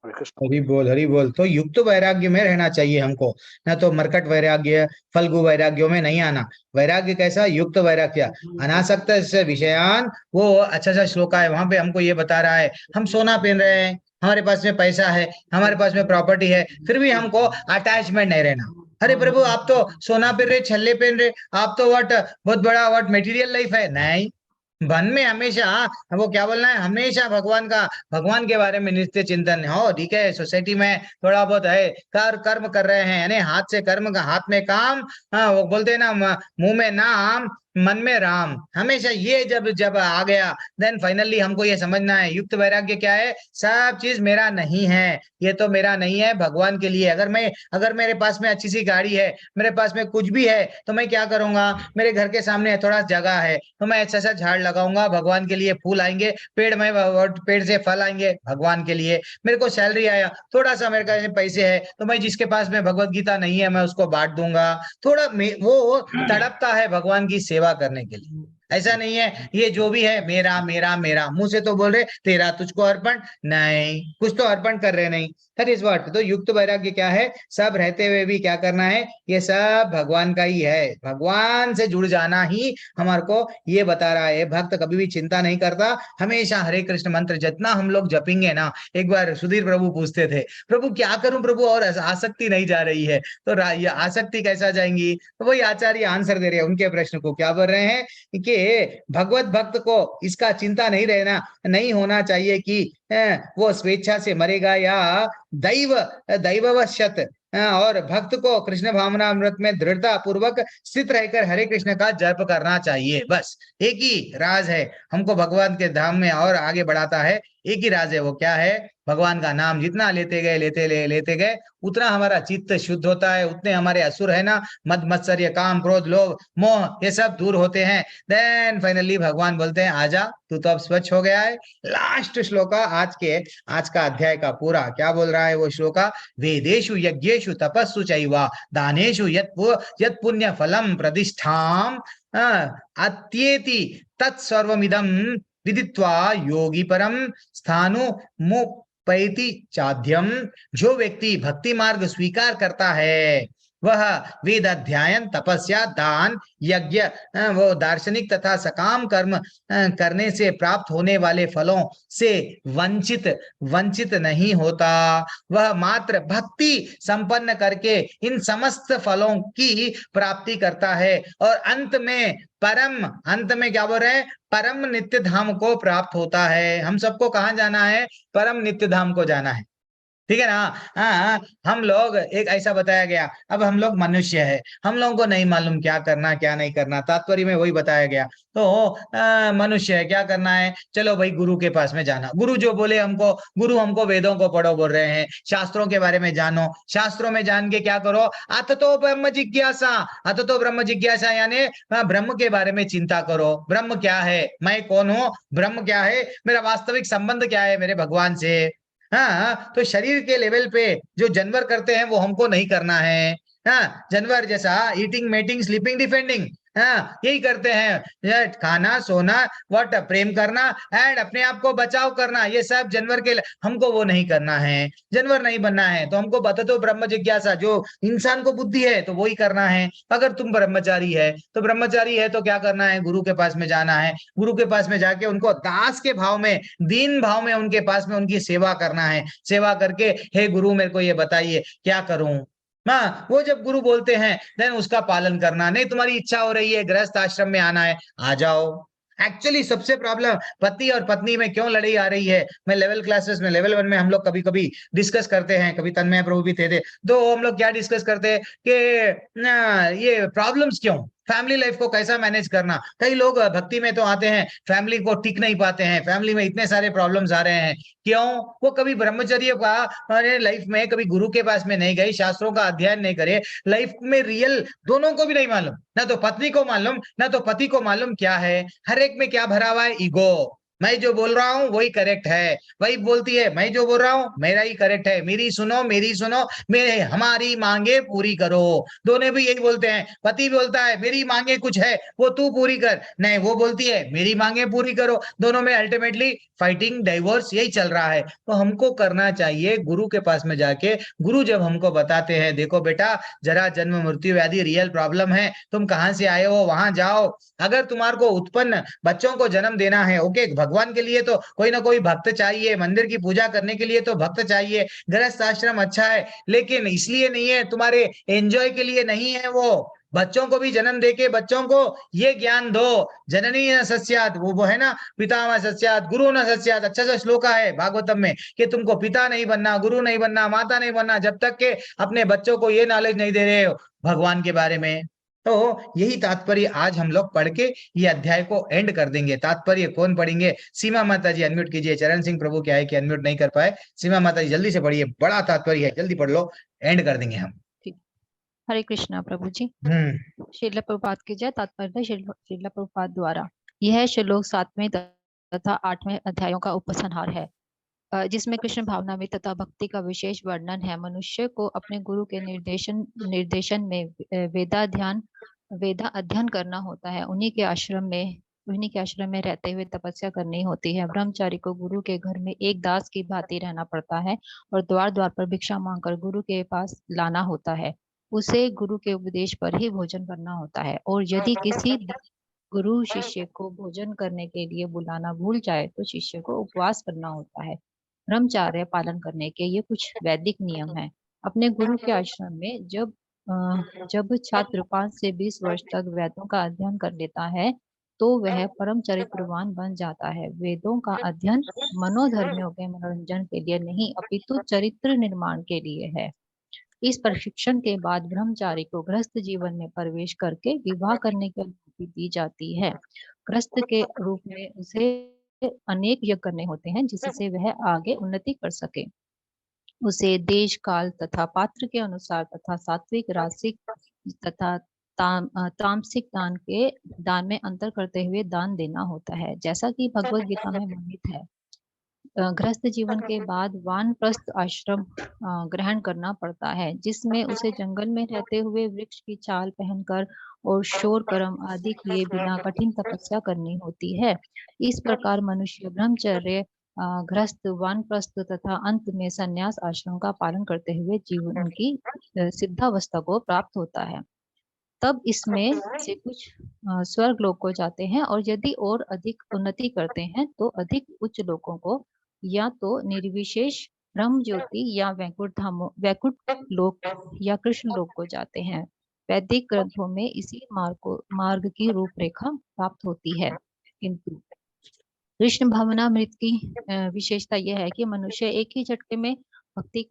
हरे कृष्ण। हरि बोल। तो युक्त वैराग्य में रहना चाहिए हमको, ना तो मरकट वैराग्य, फल्गु वैराग्यों में नहीं आना। वैराग्य कैसा? युक्त वैराग्य, अनासक्त से विषयान। वो अच्छा श्लोक है, वहां पे हमको ये बता रहा है, हम सोना पहन रहे हैं, हमारे पास में पैसा है, हमारे पास में प्रॉपर्टी है, फिर भी हमको अटैचमेंट नहीं रहना। अरे प्रभु, आप तो सोना पहन रहे, छल्ले पहन रहे, आप तो बहुत बड़ा मटेरियल लाइफ है। नहीं, मन में हमेशा वो क्या बोलना है, हमेशा भगवान के बारे में नित्य चिंतन हो। ठीक है, सोसाइटी में थोड़ा बहुत है, कर्म कर रहे हैं, यानी हाथ से कर्म का, हाथ में काम, वो बोलते हैं ना, मुंह में नाम, मन में राम। हमेशा ये जब आ गया, देन फाइनली हमको ये समझना है युक्त वैराग्य क्या है। सब चीज मेरा नहीं है, ये तो मेरा नहीं है, भगवान के लिए। अगर मेरे पास में अच्छी सी गाड़ी है, मेरे पास में कुछ भी है, तो मैं क्या करूंगा, मेरे घर के सामने थोड़ा जगह है, तो मैं अच्छा सा झाड़ लगाऊंगा, भगवान के लिए फूल आएंगे, पेड़ से फल आएंगे भगवान के लिए। मेरे को सैलरी आया, थोड़ा सा मेरे पास पैसे है, तो मैं जिसके पास में भगवत गीता नहीं है, मैं उसको बांट दूंगा। थोड़ा वो तड़पता है भगवान की सेवा करने के लिए। ऐसा नहीं है ये जो भी है मेरा मेरा मेरा, मुंह से तो बोल रहे तेरा तुझको अर्पण, नहीं, कुछ तो अर्पण कर रहे नहीं। That is what. तो युक्त वैराग्य क्या है? सब रहते हुए भी क्या करना है, ये सब भगवान का ही है, भगवान से जुड़ जाना ही हमारे को ये बता रहा है। भक्त कभी भी चिंता नहीं करता, हमेशा हरे कृष्ण मंत्र जितना हम लोग जपेंगे ना। एक बार सुधीर प्रभु पूछते थे, प्रभु क्या करूं प्रभु, और आसक्ति नहीं जा रही है, तो ये आसक्ति कैसा जाएंगी? तो वही आचार्य आंसर दे रहे हैं उनके प्रश्न को। क्या बोल रहे हैं कि भगवत भक्त को इसका चिंता नहीं होना चाहिए कि वो स्वेच्छा से मरेगा या दैववशत, और भक्त को कृष्ण भावनामृत में दृढ़ता पूर्वक स्थित रहकर हरे कृष्ण का जप करना चाहिए। बस एक ही राज है, हमको भगवान के धाम में और आगे बढ़ाता है। एक ही राज है, वो क्या है? भगवान का नाम जितना लेते गए उतना हमारा चित्त शुद्ध होता है, उतने हमारे असुर है ना, मद मत्सर्य काम क्रोध लोभ मोह, ये सब दूर होते हैं। देन फाइनली भगवान बोलते हैं आजा, तू तो अब स्वच्छ हो गया है। लास्ट श्लोका आज का अध्याय का पूरा क्या बोल रहा है वो श्लोका? वेदेषु यज्ञेषु तपस्सु चैव दानेषु यत् पुण्य फलम प्रतिष्ठाम अत्येति तत्सर्वमिदं विदित्वा योगी परम स्थानुमुपैति चाध्यम। जो व्यक्ति भक्ति मार्ग स्वीकार करता है, वह वेद अध्ययन, तपस्या, दान, यज्ञ, वो दार्शनिक तथा सकाम कर्म करने से प्राप्त होने वाले फलों से वंचित नहीं होता। वह मात्र भक्ति संपन्न करके इन समस्त फलों की प्राप्ति करता है, और अंत में क्या बोल रहे हैं? परम नित्य धाम को प्राप्त होता है। हम सबको कहाँ जाना है? परम नित्य धाम को जाना है, ठीक है ना? हाँ, हम लोग एक ऐसा बताया गया, अब हम लोग मनुष्य है, हम लोगों को नहीं मालूम क्या करना क्या नहीं करना, तात्पर्य में वही बताया गया। तो मनुष्य है, क्या करना है? चलो भाई गुरु के पास में जाना, गुरु जो बोले हमको, गुरु हमको वेदों को पढ़ो बोल रहे हैं, शास्त्रों के बारे में जानो, शास्त्रों में जान के क्या करो? अततो ब्रह्म जिज्ञासा यानी ब्रह्म के बारे में चिंता करो। ब्रह्म क्या है? मैं कौन हूँ? ब्रह्म क्या है? मेरा वास्तविक संबंध क्या है मेरे भगवान से? हाँ, तो शरीर के लेवल पे जो जानवर करते हैं वो हमको नहीं करना है। हाँ, जानवर जैसा ईटिंग मेटिंग स्लीपिंग डिफेंडिंग, हाँ, यही करते हैं, खाना सोना, व्हाट, प्रेम करना एंड अपने आप को बचाव करना, ये सब जानवर के, हमको वो नहीं करना है, जानवर नहीं बनना है। तो हमको बता दो ब्रह्म जिज्ञासा, जो इंसान को बुद्धि है तो वही करना है। अगर तुम ब्रह्मचारी है तो क्या करना है? गुरु के पास में जाना है, गुरु के पास में जाके उनको दास के भाव में, दीन भाव में उनके पास में उनकी सेवा करना है। सेवा करके हे गुरु मेरे को ये बताइए क्या करूं। हाँ, वो जब गुरु बोलते हैं देन उसका पालन करना। नहीं तुम्हारी इच्छा हो रही है गृहस्थ आश्रम में आना है, आ जाओ। एक्चुअली सबसे प्रॉब्लम पति और पत्नी में क्यों लड़ाई आ रही है, मैं लेवल क्लासेस में, लेवल 1 में हम लोग कभी कभी डिस्कस करते हैं, कभी तन्मय प्रभु भी थे तो हम लोग क्या डिस्कस करते हैं कि ये प्रॉब्लम्स क्यों, फैमिली लाइफ को कैसा मैनेज करना। कई लोग भक्ति में तो आते हैं, फैमिली को टिक नहीं पाते हैं, फैमिली में इतने सारे प्रॉब्लम्स आ रहे हैं, क्यों? वो कभी ब्रह्मचर्य का लाइफ में, कभी गुरु के पास में नहीं गए, शास्त्रों का अध्ययन नहीं करे, लाइफ में रियल दोनों को भी नहीं मालूम, ना तो पत्नी को मालूम ना तो पति को मालूम क्या है। हर एक में क्या भरा हुआ है? ईगो। मैं जो बोल रहा हूँ वही करेक्ट है, वही बोलती है मैं जो बोल रहा हूँ मेरा ही करेक्ट है, मेरी सुनो मेरे हमारी मांगे पूरी करो। दोनों भी यही बोलते हैं, पति बोलता है मेरी मांगे कुछ है वो तू पूरी कर, नहीं वो बोलती है मेरी मांगे पूरी करो। दोनों में अल्टीमेटली फाइटिंग, डाइवोर्स यही चल रहा है। तो हमको करना चाहिए गुरु के पास में जाके, गुरु जब हमको बताते हैं देखो बेटा जरा जन्म मृत्यु व्याधि रियल प्रॉब्लम है, तुम कहाँ से आए हो वहां जाओ। अगर तुम्हारे को उत्पन्न बच्चों को जन्म देना है, ओके, भगवान के लिए तो कोई ना कोई भक्त चाहिए, मंदिर की पूजा करने के लिए तो भक्त चाहिए, गृहस्थ आश्रम अच्छा है, लेकिन इसलिए नहीं है, तुम्हारे एंजॉय के लिए नहीं है। वो बच्चों को भी जन्म देके बच्चों को ये ज्ञान दो, जननी न सस्यात, वो है ना, पितामह सस्यात गुरु न सस्यात, अच्छा सा श्लोका है भागवतम में कि तुमको पिता नहीं बनना, गुरु नहीं बनना, माता नहीं बनना, जब तक के अपने बच्चों को ये नॉलेज नहीं दे रहे हो भगवान के बारे में। तो यही तात्पर्य आज हम लोग पढ़ के ये अध्याय को एंड कर देंगे। तात्पर्य कौन पढ़ेंगे? सीमा माता जी अनम्यूट कीजिए। चरण सिंह प्रभु क्या है कि अनम्यूट नहीं कर पाए, सीमा माता जी जल्दी से पढ़िए, बड़ा तात्पर्य है, जल्दी पढ़ लो, एंड कर देंगे हम। हरे कृष्णा प्रभु जी। श्रील प्रभुपाद की जय। तात्पर्य श्रील प्रभुपाद द्वारा। यह श्लोक 7वें तथा 8वें अध्यायों का उपसंहार है, जिसमें कृष्ण भावना में तथा भक्ति का विशेष वर्णन है। मनुष्य को अपने गुरु के निर्देशन में वेदा अध्ययन करना होता है। उन्हीं के आश्रम में रहते हुए तपस्या करनी होती है। ब्रह्मचारी को गुरु के घर में एक दास की भांति रहना पड़ता है और द्वार द्वार पर भिक्षा मांगकर गुरु के पास लाना होता है। उसे गुरु के उपदेश पर ही भोजन करना होता है, और यदि किसी गुरु शिष्य को भोजन करने के लिए बुलाना भूल जाए तो शिष्य को उपवास करना होता है। ब्रह्मचार्य पालन करने के ये कुछ वैदिक नियम हैं। अपने गुरु के आश्रम में जब छात्र 5 से 20 वर्ष तक वेदों का अध्ययन कर लेता है तो वह परम चरित्रवान बन जाता है। वेदों का अध्ययन मनोधर्मियों के मनोरंजन के लिए नहीं अपितु चरित्र निर्माण के लिए है। इस प्रशिक्षण के बाद ब्रह्मचारी को गृहस्थ जीवन में प्रवेश करके विवाह करने की अनुमति दी जाती है। गृहस्थ के रूप में उसे अनेक यज्ञ करने होते हैं जिससे वह आगे उन्नति कर सके। उसे देश काल तथा पात्र के अनुसार तथा सात्विक, रासिक तथा तामसिक दान में अंतर करते हुए दान देना होता है, जैसा कि भगवत गीता में वर्णित है। गृहस्थ जीवन के बाद वानप्रस्थ आश्रम ग्रहण करना पड़ता है, जिसमें उसे जंगल में रहते हुए वृक्ष की छाल पहनकर और शोर कर्म आदि किए बिना कठिन तपस्या करनी होती है। इस प्रकार मनुष्य ब्रह्मचर्य, गृहस्थ, वानप्रस्थ तथा अंत में संन्यास आश्रम का पालन करते हुए जीवन की सिद्धावस्था को प्राप्त होता है। तब इसमें से कुछ स्वर्ग लोक को जाते हैं, और यदि और अधिक उन्नति करते हैं तो अधिक उच्च लोकों को या तो निर्विशेष ब्रह्म ज्योति या वैकुंठ लोक या कृष्ण लोक को जाते हैं। वैदिक ग्रंथों में इसी मार्ग की रूपरेखा प्राप्त होती है। किंतु कृष्ण भावनामृत की विशेषता यह है कि मनुष्य एक ही झटके में भक्ति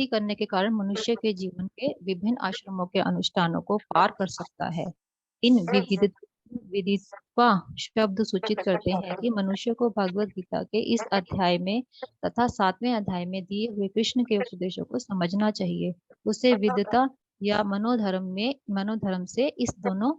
करने के कारण मनुष्य के जीवन के विभिन्न आश्रमों के अनुष्ठानों को पार कर सकता है। इन विदित्वा शब्द सूचित करते हैं कि मनुष्य को भगवत गीता के इस अध्याय में तथा 7वें अध्याय में दिए हुए कृष्ण के उपदेशों को समझना चाहिए। उसे विद्वता या मनोधर्म से इस दोनों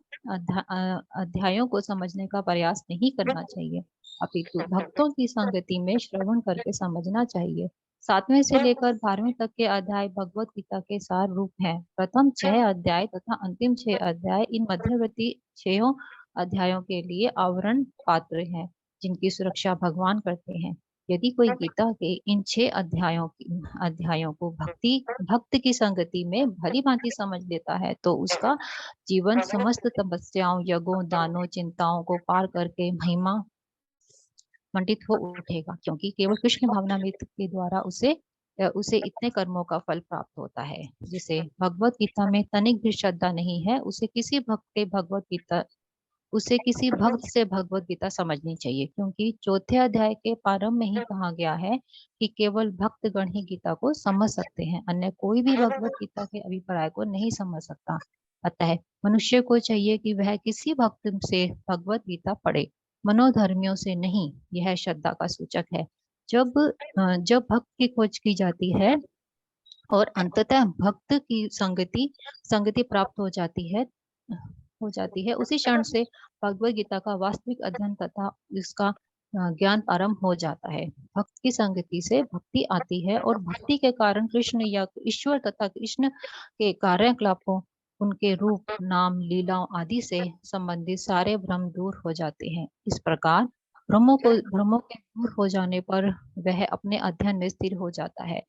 अध्यायों को समझने का प्रयास नहीं करना चाहिए, अपितु भक्तों की संगति में श्रवण करके समझना चाहिए। 7वें से लेकर 12वें तक के अध्याय भगवत गीता के सार रूप हैं। प्रथम 6 अध्याय तथा अंतिम 6 अध्याय इन मध्यवर्ती 6 अध्यायों के लिए आवरण पात्र हैं, जिनकी सुरक्षा भगवान करते हैं। यदि कोई गीता के इन 6 अध्यायों को भक्त की संगति में भली भांति समझ लेता है तो उसका जीवन समस्त तपस्याओं, यज्ञों, दानों, चिंताओं को पार करके महिमा मंडित हो उठेगा, क्योंकि केवल कृष्ण भावनामृत के द्वारा उसे इतने कर्मों का फल प्राप्त होता है। जिसे भगवत गीता में तनिक भी श्रद्धा नहीं है, उसे किसी भक्त से भगवत गीता समझनी चाहिए, क्योंकि 4थे अध्याय के प्रारंभ में ही कहा गया है कि केवल भक्तगण ही गीता को समझ सकते हैं, अन्य कोई भी भगवत गीता के अभिप्राय को नहीं समझ सकता। अतः मनुष्य को चाहिए कि वह किसी भक्त से भगवत गीता पढ़े, मनोधर्मियों से नहीं। यह श्रद्धा का सूचक है। जब भक्त की खोज की जाती है और अंततः भक्त की संगति प्राप्त हो जाती है, उसी क्षण से भगवत गीता का वास्तविक अध्ययन तथा इसका ज्ञान आरंभ हो जाता है। भक्त की संगति से भक्ति आती है और भक्ति के कारण कृष्ण या ईश्वर तथा कृष्ण के कार्यकलापों, उनके रूप, नाम, लीलाओं आदि से संबंधित सारे भ्रम दूर हो जाते हैं। इस प्रकार भ्रमों के दूर हो जाने पर वह अपने अध्ययन में स्थिर हो जाता है।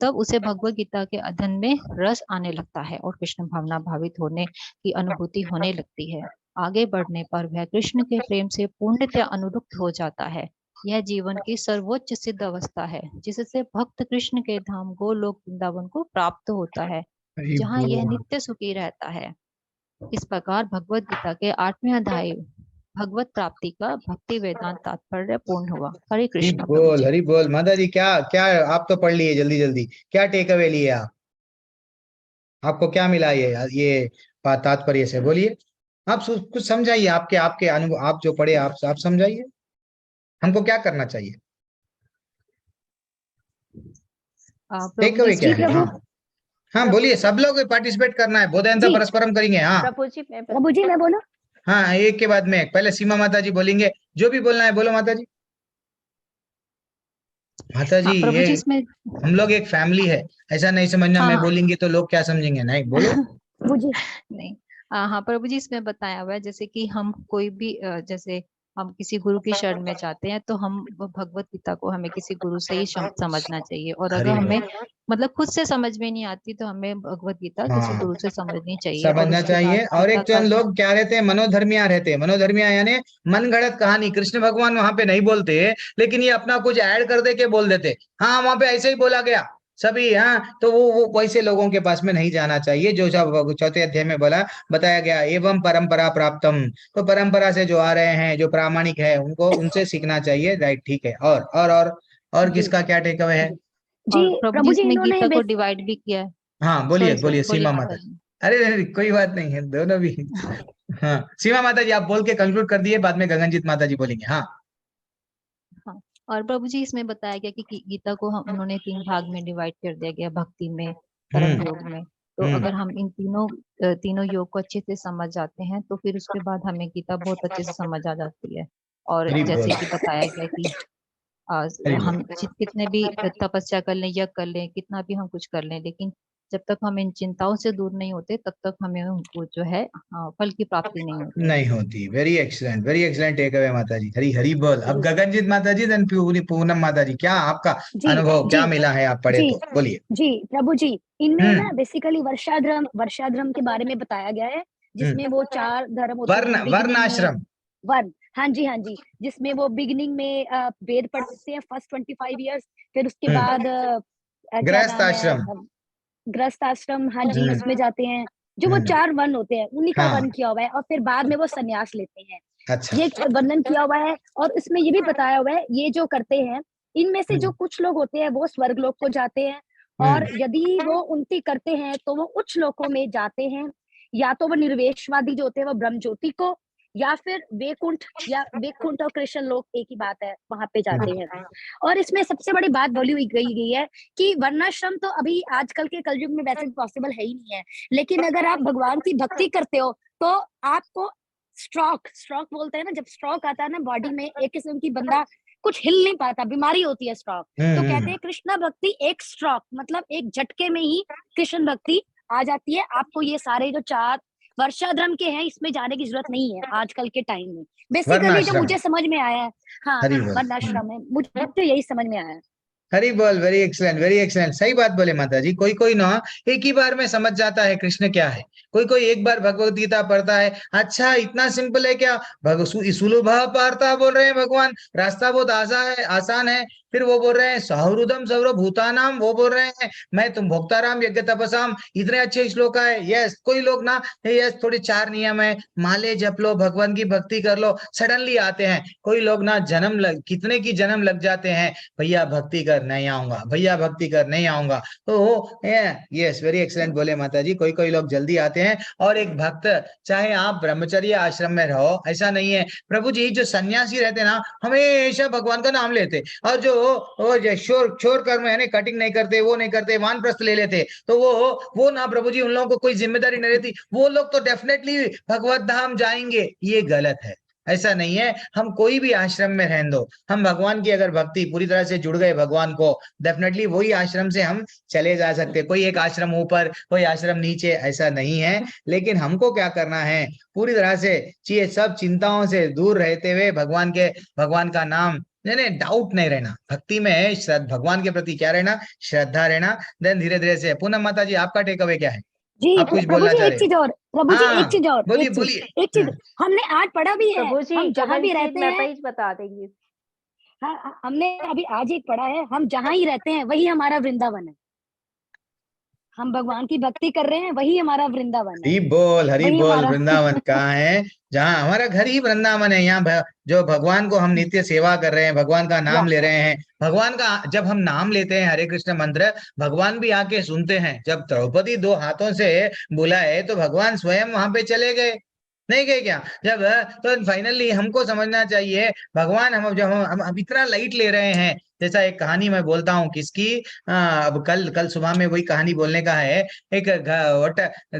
तब उसे भगवत गीता के अध्ययन में रस आने लगता है और कृष्ण भावना भावित होने की अनुभूति होने लगती है। आगे बढ़ने पर वह कृष्ण के प्रेम से पूर्णतया अनुरक्त हो जाता है। यह जीवन की सर्वोच्च सिद्ध अवस्था है, जिससे भक्त कृष्ण के धाम गोलोक वृंदावन को प्राप्त होता है, जहाँ यह नित्य सुखी रहता है। इस प्रकार भगवत गीता के 8वें अध्याय भगवत प्राप्ति का भक्ति वेदांत तात्पर्य पूर्ण हुआ। हरे कृष्ण। बोल हरि बोल। माता जी क्या क्या आप तो पढ़ लिए, जल्दी जल्दी क्या टेक अवे लिए आप? आपको क्या मिला ये तात्पर्य से? बोलिए, आप कुछ समझाइए। आपके अनुभव, आप जो पढ़े आप समझाइए, हमको क्या करना चाहिए? टेक अवे क्या है? हाँ बोलिए, सब लोग पार्टिसिपेट करना है, बोधयंता परस्परम करेंगे। हाँ प्रभु जी मैं बोलो। हाँ, एक के बाद में पहले सीमा माता जी बोलेंगे, जो भी बोलना है बोलो माता जी। माता जी ये हम लोग एक फैमिली है, ऐसा नहीं समझना मैं बोलेंगी तो लोग क्या समझेंगे। नहीं बोलो प्रभु जी। नहीं, हाँ प्रभु जी, इसमें बताया हुआ है जैसे कि हम कोई भी जैसे हम किसी गुरु की शरण में जाते हैं तो हम भगवत गीता को हमें किसी गुरु से ही समझना चाहिए, और अगर हमें मतलब खुद से समझ में नहीं आती तो हमें भगवत गीता किसी गुरु से समझनी चाहिए। समझना चाहिए। और एक जन लोग क्या रहते हैं, मनोधर्मिया रहते हैं। मनोधर्मिया यानी मन गढ़ंत कहानी। कृष्ण भगवान वहां पे नहीं बोलते, लेकिन ये अपना कुछ ऐड कर दे के बोल देते। हाँ वहां पे ऐसे ही बोला गया सभी। हाँ तो वो वैसे लोगों के पास में नहीं जाना चाहिए। जो चौथे अध्याय में बताया गया, एवं परंपरा प्राप्तम, तो परंपरा से जो आ रहे हैं, जो प्रामाणिक है, उनसे सीखना चाहिए। राइट, ठीक है। और किसका क्या टेक अवे है? जी प्रभु जी, इन्होंने गीता को डिवाइड भी किया है। हाँ बोलिए सीमा माता। अरे कोई बात नहीं है, दोनों भी। हाँ सीमा माता जी आप बोल के कंक्लूड कर दिए, बाद में गगनजीत माता जी बोलेंगे। हाँ और प्रभु जी इसमें बताया गया कि गीता को उन्होंने 3 भाग में डिवाइड कर दिया गया, भक्ति में, कर्म योग में। तो अगर हम इन तीनों योग को अच्छे से समझ जाते हैं तो फिर उसके बाद हमें गीता बहुत अच्छे से समझ आ जाती है। और जैसे कि बताया गया कि हम कितने भी तपस्या कर लें, यज्ञ कर लें, कितना भी हम कुछ कर लें, लेकिन जब तक हम इन चिंताओं से दूर नहीं होते तब तक हमें उनको जो है फल की प्राप्ति नहीं होती। वेरी एक्सीलेंट टेक अवे माता जी। हरी हरी बोल। अब गगनजीत माता जी, देन पूनम माता जी, क्या आपका अनुभव क्या मिला है? आप पढ़े तो बोलिए। जी प्रभु जी, इनमें ना बेसिकली वर्षाश्रम के बारे में बताया गया है, जिसमें वो 4 धर्म होते हैं। वर्णाश्रम, वर्ण, हाँ जी, जिसमें वो बिगिनिंग में वेद पढ़ते हैं फर्स्ट 25 इयर्स, फिर उसके बाद गृहस्थ आश्रम, हाँ जी, उसमें जाते हैं। जो वो 4 वर्ण होते हैं उन्हीं का वर्ण किया हुआ है, और फिर बाद में वो संन्यास लेते हैं। ये वर्णन किया हुआ है। और इसमें ये भी बताया हुआ है, ये जो करते हैं इनमें से जो कुछ लोग होते हैं वो स्वर्गलोक को जाते हैं, और यदि वो उन्नति करते हैं तो वो उच्च लोकों में जाते हैं। या तो वो निर्वेशवादी जो होते हैं वो ब्रह्म ज्योति को, या फिर वैकुंठ और कृष्ण लोक एक ही बात है, वहां पे जाते हैं। और इसमें सबसे बड़ी बात बोली गई है कि वर्णाश्रम तो अभी आजकल के कलयुग में वैसे पॉसिबल है ही नहीं है, लेकिन अगर आप भगवान की भक्ति करते हो तो आपको स्ट्रोक बोलते हैं ना, जब स्ट्रोक आता है ना बॉडी में, एक किस्म की बंदा कुछ हिल नहीं पाता, बीमारी होती है स्ट्रोक, तो कहते हैं कृष्ण भक्ति एक स्ट्रोक, मतलब एक झटके में ही कृष्ण भक्ति आ जाती है। आपको ये सारे जो 4 वर्षाश्रम के हैं इसमें जाने की जरूरत नहीं है आजकल के टाइम में। बेसिकली जो मुझे समझ में आया है, हाँ वर्णाश्रम है, मुझे यही समझ में आया है। हरी बोल। Very excellent. सही बात बोले माता जी। कोई ना एक ही बार में समझ जाता है कृष्ण क्या है। कोई एक बार भगवत गीता पढ़ता है, अच्छा इतना सिंपल है क्या? सुलभ पार्था बोल रहे हैं भगवान, रास्ता बहुत आसान है। फिर वो बोल रहे हैं सहृदम सर्वभूतानाम, वो बोल रहे हैं मैं तुम भोक्ताराम यज्ञ तपसाम। इतने अच्छे श्लोक है। यस, कोई लोग ना यस थोड़े 4 नियम है, माले जप लो, भगवान की भक्ति कर लो, सडनली आते हैं। कोई लोग ना कितने की जन्म लग जाते हैं, भैया भक्ति कर नहीं आऊंगा, भैया भक्ति कर नहीं आऊंगा। तो यस वेरी एक्सीलेंट बोले माता जी। कोई लोग जल्दी आते हैं। और एक भक्त, चाहे आप ब्रह्मचर्य आश्रम में रहो, ऐसा नहीं है। प्रभु जी जो सन्यासी रहते ना, हमेशा भगवान का नाम लेते, और जो शोर कर्म है, कटिंग नहीं करते, वो नहीं करते, वानप्रस्थ ले लेते, तो वो ना प्रभु जी उन लोगों को कोई जिम्मेदारी नहीं रहती। वो लोग तो डेफिनेटली भगवत धाम जाएंगे, ये गलत है। ऐसा नहीं है। हम कोई भी आश्रम में रहने दो, हम भगवान की अगर भक्ति पूरी तरह से जुड़ गए भगवान को, डेफिनेटली वही आश्रम से हम चले जा सकते। कोई एक आश्रम ऊपर कोई आश्रम नीचे ऐसा नहीं है। लेकिन हमको क्या करना है, पूरी तरह से सब चिंताओं से दूर रहते हुए भगवान का नाम, नहीं डाउट नहीं रहना, भक्ति में भगवान के प्रति क्या रहना, श्रद्धा रहना। देन धीरे धीरे से पूनम माता जी आपका टेक अवे क्या है? जी आप कुछ प्रभु बोलना जी चाह एक रहे चीज और, प्रभु जी एक चीज और, बोलिए एक बोलिए। चीज हमने आज पढ़ा भी है, प्रभु जी हम जहाँ भी गगन रहते मैं हैं, पेज बता देंगी। हाँ हमने अभी आज एक पढ़ा है, हम जहाँ ही रहते हैं वही हमारा वृंदावन है। हम भगवान की भक्ति कर रहे हैं, वही हमारा वृंदावन है। हरी बोल वही हमारा वृंदावन कहाँ है? जहाँ हमारा घर ही वृंदावन है। यहाँ जो भगवान को हम नित्य सेवा कर रहे हैं, भगवान का नाम ले रहे हैं, भगवान का जब हम नाम लेते हैं हरे कृष्ण मंत्र, भगवान भी आके सुनते हैं। जब द्रौपदी 2 हाथों से बुलाए तो भगवान स्वयं वहां पे चले गए, नहीं गए क्या? जब तो फाइनली हमको समझना चाहिए भगवान, हम जब हम इतना लाइट ले रहे हैं। जैसा एक कहानी मैं बोलता हूँ किसकी, अब कल सुबह में वही कहानी बोलने का है। एक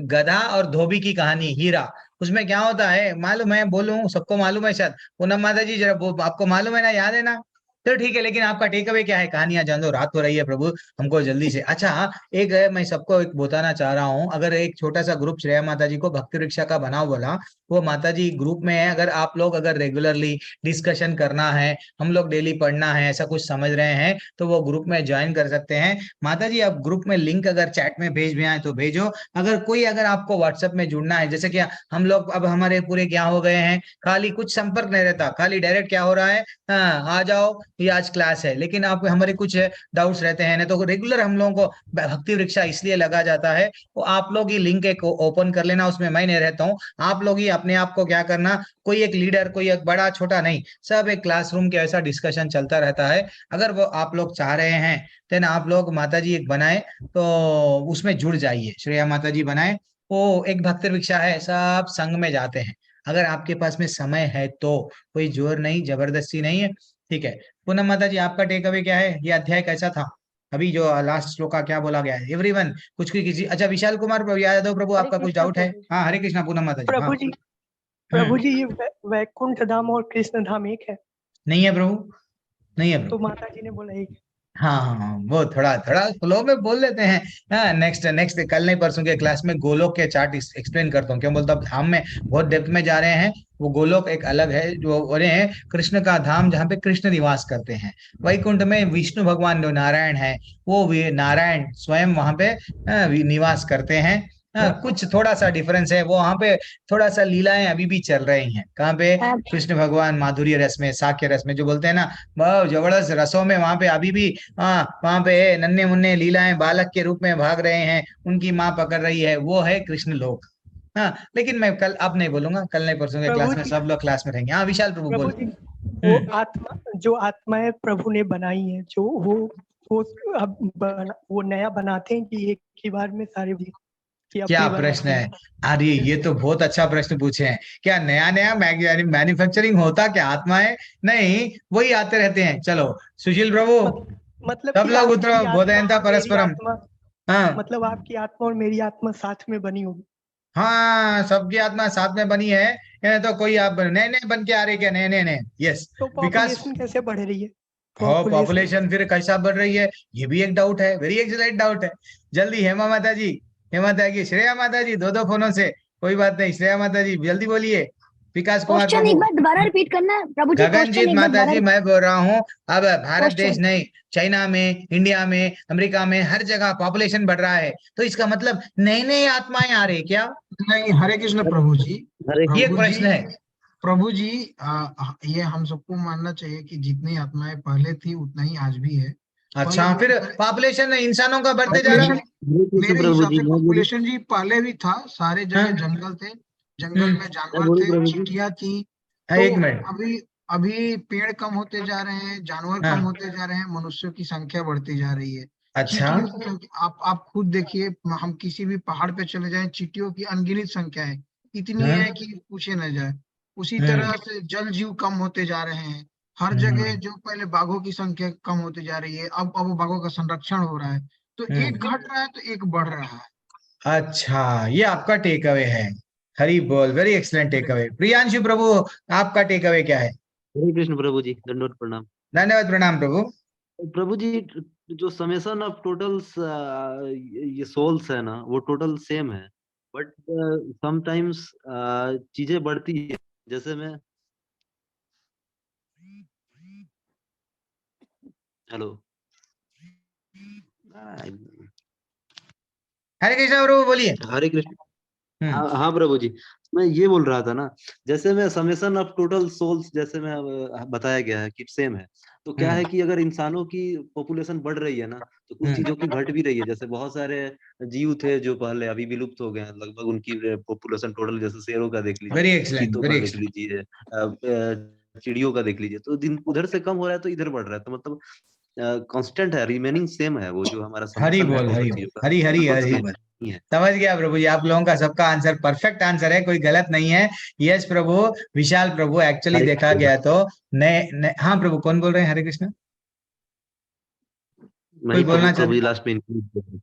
गधा और धोबी की कहानी, हीरा। उसमें क्या होता है मालूम है? बोलूं सबको मालूम है शायद, पूनम माता जी जरा आपको मालूम है ना, याद है ना? तो ठीक है, लेकिन आपका टेक अवे क्या है? कहानियां जान दो, रात हो रही है प्रभु, हमको जल्दी से। अच्छा एक मैं सबको एक बताना चाह रहा हूँ, अगर एक छोटा सा ग्रुप श्रेया माता जी को भक्ति रिक्शा का बनाओ बोला, वो माता जी ग्रुप में है। अगर आप लोग अगर रेगुलरली डिस्कशन करना है, हम लोग डेली पढ़ना है, ऐसा कुछ समझ रहे हैं, तो वो ग्रुप में ज्वाइन कर सकते हैं। माता जी आप ग्रुप में लिंक अगर चैट में भेज भी आए तो भेजो। अगर आपको व्हाट्सएप में जुड़ना है, जैसे कि हम लोग अब हमारे पूरे क्या हो गए हैं, खाली कुछ संपर्क नहीं रहता, खाली डायरेक्ट क्या हो रहा है, हाँ आ जाओ ये आज क्लास है। लेकिन आप हमारे कुछ डाउट्स रहते हैं ना, तो रेगुलर हम लोगों को भक्ति वृक्षा इसलिए लगा जाता है। वो आप लोग ही लिंक एक ओपन कर लेना, उसमें मैं नहीं रहता हूँ। आप लोग ही अपने आप को क्या करना, कोई एक लीडर, कोई एक बड़ा छोटा नहीं, सब एक क्लासरूम के ऐसा डिस्कशन चलता रहता है। अगर वो आप लोग चाह रहे हैं तो आप लोग माता जी एक बनाए, तो उसमें जुड़ जाइए। श्रेया माता जी बनाए, वो एक भक्ति वृक्षा है, सब संग में जाते हैं। अगर आपके पास में समय है तो, कोई जोर नहीं, जबरदस्ती नहीं है, ठीक है। पूनम माता जी आपका टेक अवे क्या है? ये अध्याय कैसा था? अभी जो लास्ट श्लोक का क्या बोला गया है? एवरीवन कुछ की किसी, अच्छा विशाल कुमार प्रभु, यादव प्रभु, आपका कुछ डाउट है? हाँ हरे कृष्णा पूनम माता जी। प्रभु जी, प्रभु जी ये वैकुंठ धाम और कृष्ण धाम एक है? नहीं है प्रभु, नहीं है तो प्रभु। माता जी ने बोला एक। हाँ वो थोड़ा थोड़ा फ्लो में बोल लेते हैं। हाँ नेक्स्ट कल नहीं परसों के क्लास में गोलोक के चार्ट एक्सप्लेन करता हूँ। क्यों बोलता हूँ, धाम में बहुत डेप्थ में जा रहे हैं। वो गोलोक एक अलग है, जो बोले हैं कृष्ण का धाम, जहाँ पे कृष्ण निवास करते हैं। वैकुंठ में विष्णु भगवान जो नारायण है, वो नारायण स्वयं वहां पे निवास करते हैं। कुछ थोड़ा सा डिफरेंस है, वो वहां पे थोड़ा सा लीलाएं अभी भी चल रही हैं। कहाँ पे? कृष्ण भगवान माधुर्य रस में, साक्य रस में, जो बोलते हैं ना बहुत जबरदस्त रसों में, वहां पे अभी भी वहां पे नन्हे मुन्ने लीलाएं बालक के रूप में भाग रहे हैं, उनकी माँ पकड़ रही है, वो है कृष्ण लोक। हाँ लेकिन मैं कल अब नहीं बोलूंगा, कल नहीं परसों के क्लास में सब लोग क्लास में रहेंगे। हाँ विशाल प्रभु बोल। वो आत्मा, जो आत्माएं प्रभु ने बनाई है, जो वो अब वो नया बनाते हैं कि एक ही बार में सारे भी? क्या प्रश्न है? अरे ये तो बहुत अच्छा प्रश्न पूछे हैं। क्या नया नया मैन्युफैक्चरिंग होता क्या आत्माएं? नहीं, वही आते रहते हैं। चलो सुशील प्रभु, मतलब सब लोग उतरो, बोधयंता परस्परम। हाँ मतलब आपकी आत्मा और मेरी आत्मा साथ में बनी होगी। हाँ सबकी आत्मा साथ में बनी है। ये तो कोई आप नए नए बन के आ रहे क्या? नए यस। तो पॉपुलेशन कैसे बढ़ रही है? पॉपुलेशन फिर कैसा बढ़ रही है, ये भी एक डाउट है, वेरी एक्सलेंट डाउट है। जल्दी हेमा माता जी, हेमा माता की, श्रेया माता जी, दो फोनों से कोई बात नहीं। श्रेया माता जी जल्दी बोलिए। विकास कुमार क्वेश्चन एक बार दोबारा रिपीट करना प्रभु जी। गगनजीत माता जी मैं बोल रहा हूँ, अब भारत देश Question. नहीं, चाइना में, इंडिया में, अमेरिका में, हर जगह पॉपुलेशन बढ़ रहा है, तो इसका मतलब नई नई आत्माएं आ रही क्या? नहीं, हरे कृष्ण प्रभु जी, ये प्रश्न है प्रभु जी। ये हम सबको मानना चाहिए कि जितनी आत्माएं पहले थी उतना ही आज भी है। अच्छा फिर पॉपुलेशन इंसानों का बढ़ते जा रहा है? मेरे हिसाब से पॉपुलेशन जी पहले भी था, सारे जगह जंगल थे, जंगल में जानवर थे, चींटियां थी। एक मिनट, अभी पेड़ कम होते जा रहे हैं, जानवर कम होते जा रहे हैं, मनुष्यों की संख्या बढ़ती जा रही है। अच्छा आप खुद देखिए, हम किसी भी पहाड़ पे चले जाएं, चींटियों की अनगिनत संख्या है, इतनी है कि पूछे न जाए। उसी तरह से जल जीव कम होते जा रहे हैं हर जगह। जो पहले बाघों की संख्या कम होती जा रही है, अब बाघों का संरक्षण हो रहा है, तो एक घट रहा है तो एक बढ़ रहा है। अच्छा ये आपका टेक अवे है। हरि बोल, very excellent take away. Priyanshu प्रभु, आपका टेक अवे क्या है? हरे कृष्ण प्रभु जी, दंडवत प्रणाम। धन्यवाद, प्रणाम प्रभु। प्रभु जी, जो समेशन ऑफ टोटल्स ये सोल्स है ना, वो टोटल सेम है, बट समटाइम्स चीजें बढ़ती है। जैसे मैं हेलो, हरे कृष्णा प्रभु, बोलिए। हरे कृष्ण। हाँ प्रभु जी, मैं ये बोल रहा था ना, जैसे मैं समेशन ऑफ टोटल सोल्स जैसे मैं बताया गया है कि सेम है, तो क्या है कि अगर इंसानों की पॉपुलेशन बढ़ रही है ना, तो कुछ चीजों की घट भी रही है। जैसे बहुत सारे जीव थे जो पहले अभी विलुप्त हो गए हैं, लगभग उनकी पॉपुलेशन टोटल, जैसे शेरों का देख वेरी लीजिए, एक्सलेंट, चीतों वेरी का देख एक्सलेंट। लीजिए, चिड़ियों का देख लीजिए, तो दिन उधर से कम हो रहा है तो इधर बढ़ रहा है, तो मतलब कांस्टेंट है, रिमेनिंग सेम है, वो जो हमारा हरि समेशन है बोल, टोटल हरि चीजों बोल, का, हरि हरि लगभग हरि सेम बोल। ही है। समझ गया प्रभु जी, आप लोगों का सबका आंसर परफेक्ट आंसर है, कोई गलत नहीं है। यस प्रभु। विशाल प्रभु, एक्चुअली देखा गया तो नए, हाँ प्रभु, कौन बोल रहे हैं? हरे कृष्ण, कोई नहीं बोलना प्रभु जी, चाहते? लास्ट में include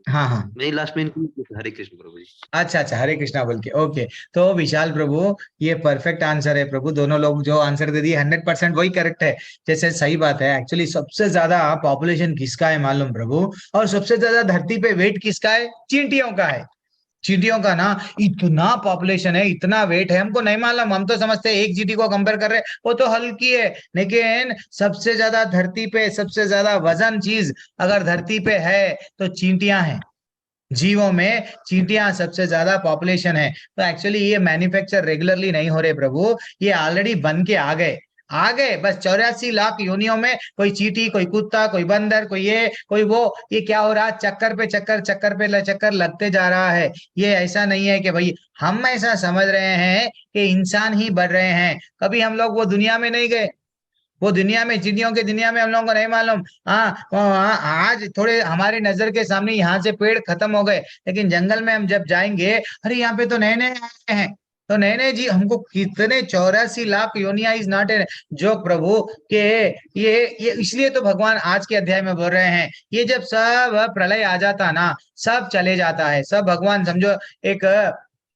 हाँ हाँ, नहीं, लास्ट में include हरे कृष्ण प्रभु जी। अच्छा अच्छा, हरे कृष्णा बोल के, ओके। तो विशाल प्रभु, ये परफेक्ट आंसर है प्रभु। दोनों लोग जो आंसर दे दिए 100% वही करेक्ट है। जैसे सही बात है, एक्चुअली सबसे ज्यादा पॉपुलेशन किसका है मालूम प्रभु? और सबसे ज्यादा धरती पे वेट किसका है? चींटियों का है। चींटियों का ना इतना पॉपुलेशन है, इतना वेट है, हमको नहीं मालूम। हम तो समझते हैं एक चींटी को कंपेयर कर रहे हैं, वो तो हल्की है, लेकिन सबसे ज्यादा धरती पे सबसे ज्यादा वजन चीज अगर धरती पे है तो चींटियां हैं। जीवों में चींटियां सबसे ज्यादा पॉपुलेशन है। तो एक्चुअली ये मैन्युफैक्चर रेगुलरली नहीं हो रहे प्रभु, ये ऑलरेडी बन के आ गए बस 84 लाख योनियों में। कोई चींटी, कोई कुत्ता, कोई बंदर, कोई ये कोई वो, ये क्या हो रहा है? चक्कर पे चक्कर, चक्कर पे चक्कर लगते जा रहा है। ये ऐसा नहीं है कि भाई हम ऐसा समझ रहे हैं कि इंसान ही बढ़ रहे हैं। कभी हम लोग वो दुनिया में नहीं गए, वो दुनिया में, चिड़ियों की दुनिया में हम लोगों को नहीं मालूम। आज थोड़े हमारी नजर के सामने यहाँ से पेड़ खत्म हो गए, लेकिन जंगल में हम जब जाएंगे, अरे यहाँ पे तो नए नए आए हैं। तो नए नए जी, हमको कितने 84 लाख योनिया इज नॉट ए जो प्रभु के, ये इसलिए तो भगवान आज के अध्याय में बोल रहे हैं, ये जब सब प्रलय आ जाता ना, सब चले जाता है सब। भगवान समझो एक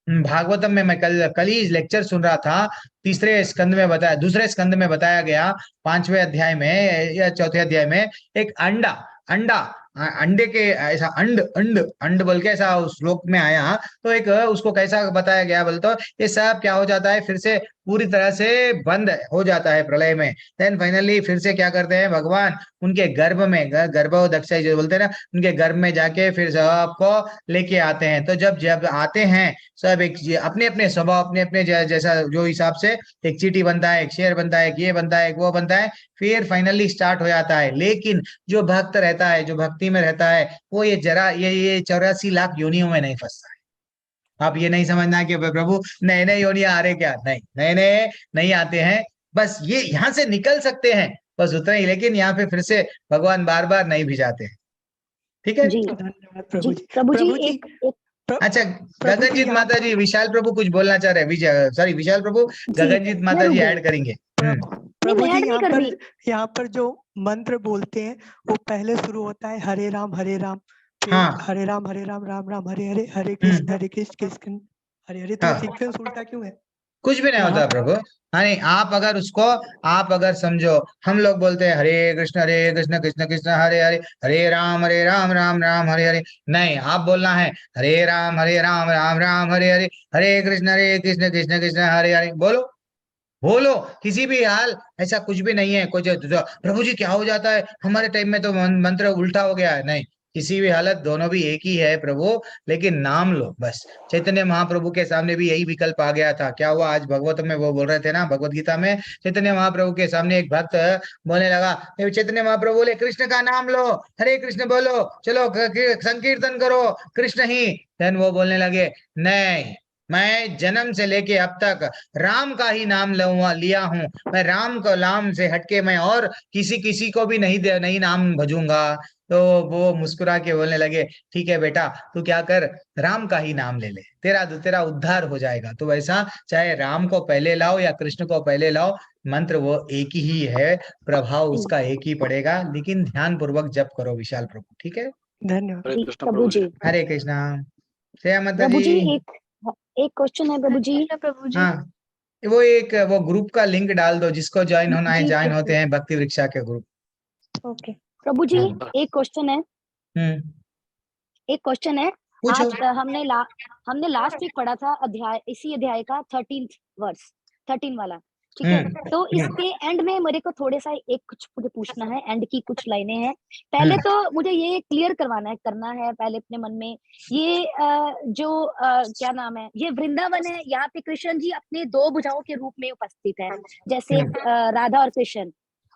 भागवतम में मैं कल ही लेक्चर सुन रहा था, तीसरे स्कंद में बताया, दूसरे स्कंद में बताया गया, 5वें अध्याय में या चौथे अध्याय में, एक अंडा अंडा अंडे के ऐसा अंड अंड अंड बोल के ऐसा उस श्लोक में आया। तो एक उसको कैसा बताया गया बोल तो, ये सब क्या हो जाता है, फिर से पूरी तरह से बंद हो जाता है प्रलय में। देन फाइनली फिर से क्या करते हैं भगवान, उनके गर्भ में, गर्भोदक्षाई जो बोलते हैं ना, उनके गर्भ में जाके फिर सबको लेके आते हैं। तो जब जब आते हैं सब एक अपने अपने स्वभाव, अपने अपने जैसा जो हिसाब से, एक चींटी बनता है, एक शेर बनता है, एक ये बनता है, एक वो बनता है, फिर फाइनली स्टार्ट हो जाता है। लेकिन जो भक्त रहता है, जो भक्ति में रहता है, वो ये जरा ये 84 लाख योनियों में नहीं फंसता है। आप ये नहीं समझना कि प्रभु नए नए योनियां आ रहे, क्या नहीं, नए नए नहीं आते हैं, बस ये यहाँ से निकल सकते हैं, बस उतना ही। लेकिन यहाँ पे फिर से भगवान बार बार नहीं भिजाते हैं। ठीक है जी धन्यवाद प्रभु जी। प्रभु जी एक अच्छा, गगनजीत माता जी, विशाल प्रभु कुछ बोलना चाह रहे हैं। सॉरी विशाल प्रभु, गगनजीत माता जी ऐड करेंगे। प्रभु जी, यहाँ पर जो मंत्र बोलते हैं वो पहले शुरू होता है हरे राम हरे राम, फिर हरे राम राम राम हरे हरे, हरे कृष्ण कृष्ण हरे हरे। तो सीक्वेंस उल्टा क्यों है? कुछ भी नहीं होता प्रभु। हाँ नहीं, आप अगर उसको, आप अगर समझो, हम लोग बोलते हैं हरे कृष्ण कृष्ण कृष्ण हरे हरे, हरे राम राम राम हरे हरे। नहीं, आप बोलना है हरे राम राम राम हरे हरे, हरे कृष्ण कृष्ण कृष्ण हरे हरे। बोलो बोलो, किसी भी हाल ऐसा कुछ भी नहीं है। कुछ प्रभु जी क्या हो जाता है, हमारे टाइम में तो मंत्र उल्टा हो गया है। नहीं, किसी भी हालत दोनों भी एक ही है प्रभु, लेकिन नाम लो बस। चैतन्य महाप्रभु के सामने भी यही विकल्प आ गया था। क्या हुआ, आज भगवत में वो बोल रहे थे ना, भगवत गीता में चैतन्य महाप्रभु के सामने एक भक्त बोलने लगा, चैतन्य महाप्रभु बोले कृष्ण का नाम लो, हरे कृष्ण बोलो, चलो संकीर्तन करो कृष्ण ही। देन वो बोलने लगे, नहीं, मैं जन्म से लेके अब तक राम का ही नाम लिया हूं, मैं राम को नाम से हटके मैं और किसी को भी नहीं नाम भजूंगा। तो वो मुस्कुरा के बोलने लगे, ठीक है बेटा, तू क्या कर, राम का ही नाम ले ले, तेरा उद्धार हो जाएगा। तो वैसा चाहे राम को पहले लाओ या कृष्ण को पहले लाओ, मंत्र वो एक ही है, प्रभाव उसका एक ही पड़ेगा, लेकिन ध्यान पूर्वक जप करो विशाल प्रभु। ठीक है, धन्यवाद प्रभु जी। हरे कृष्णा। श्रेया माता प्रभु जी एक क्वेश्चन है प्रभु जी। प्रभु जी। हाँ, वो ग्रुप का लिंक डाल दो, जिसको ज्वाइन होना है जी ज्वाइन प्रभु। होते हैं भक्ति वृक्षा के ग्रुप। ओके प्रभु जी, एक क्वेश्चन है, एक क्वेश्चन है। पूछो। आज हमने लास्ट वीक पढ़ा था अध्याय, इसी अध्याय का 13th वर्स, 13 वाला, ठीक है। तो इसके एंड में मेरे को थोड़ा सा एक कुछ मुझे पूछना है, एंड की कुछ लाइनें हैं। पहले तो मुझे ये क्लियर करना है पहले अपने मन में, ये क्या नाम है, ये वृंदावन है, यहाँ पे कृष्ण जी अपने 2 भुजाओं के रूप में उपस्थित है, जैसे राधा और कृष्ण।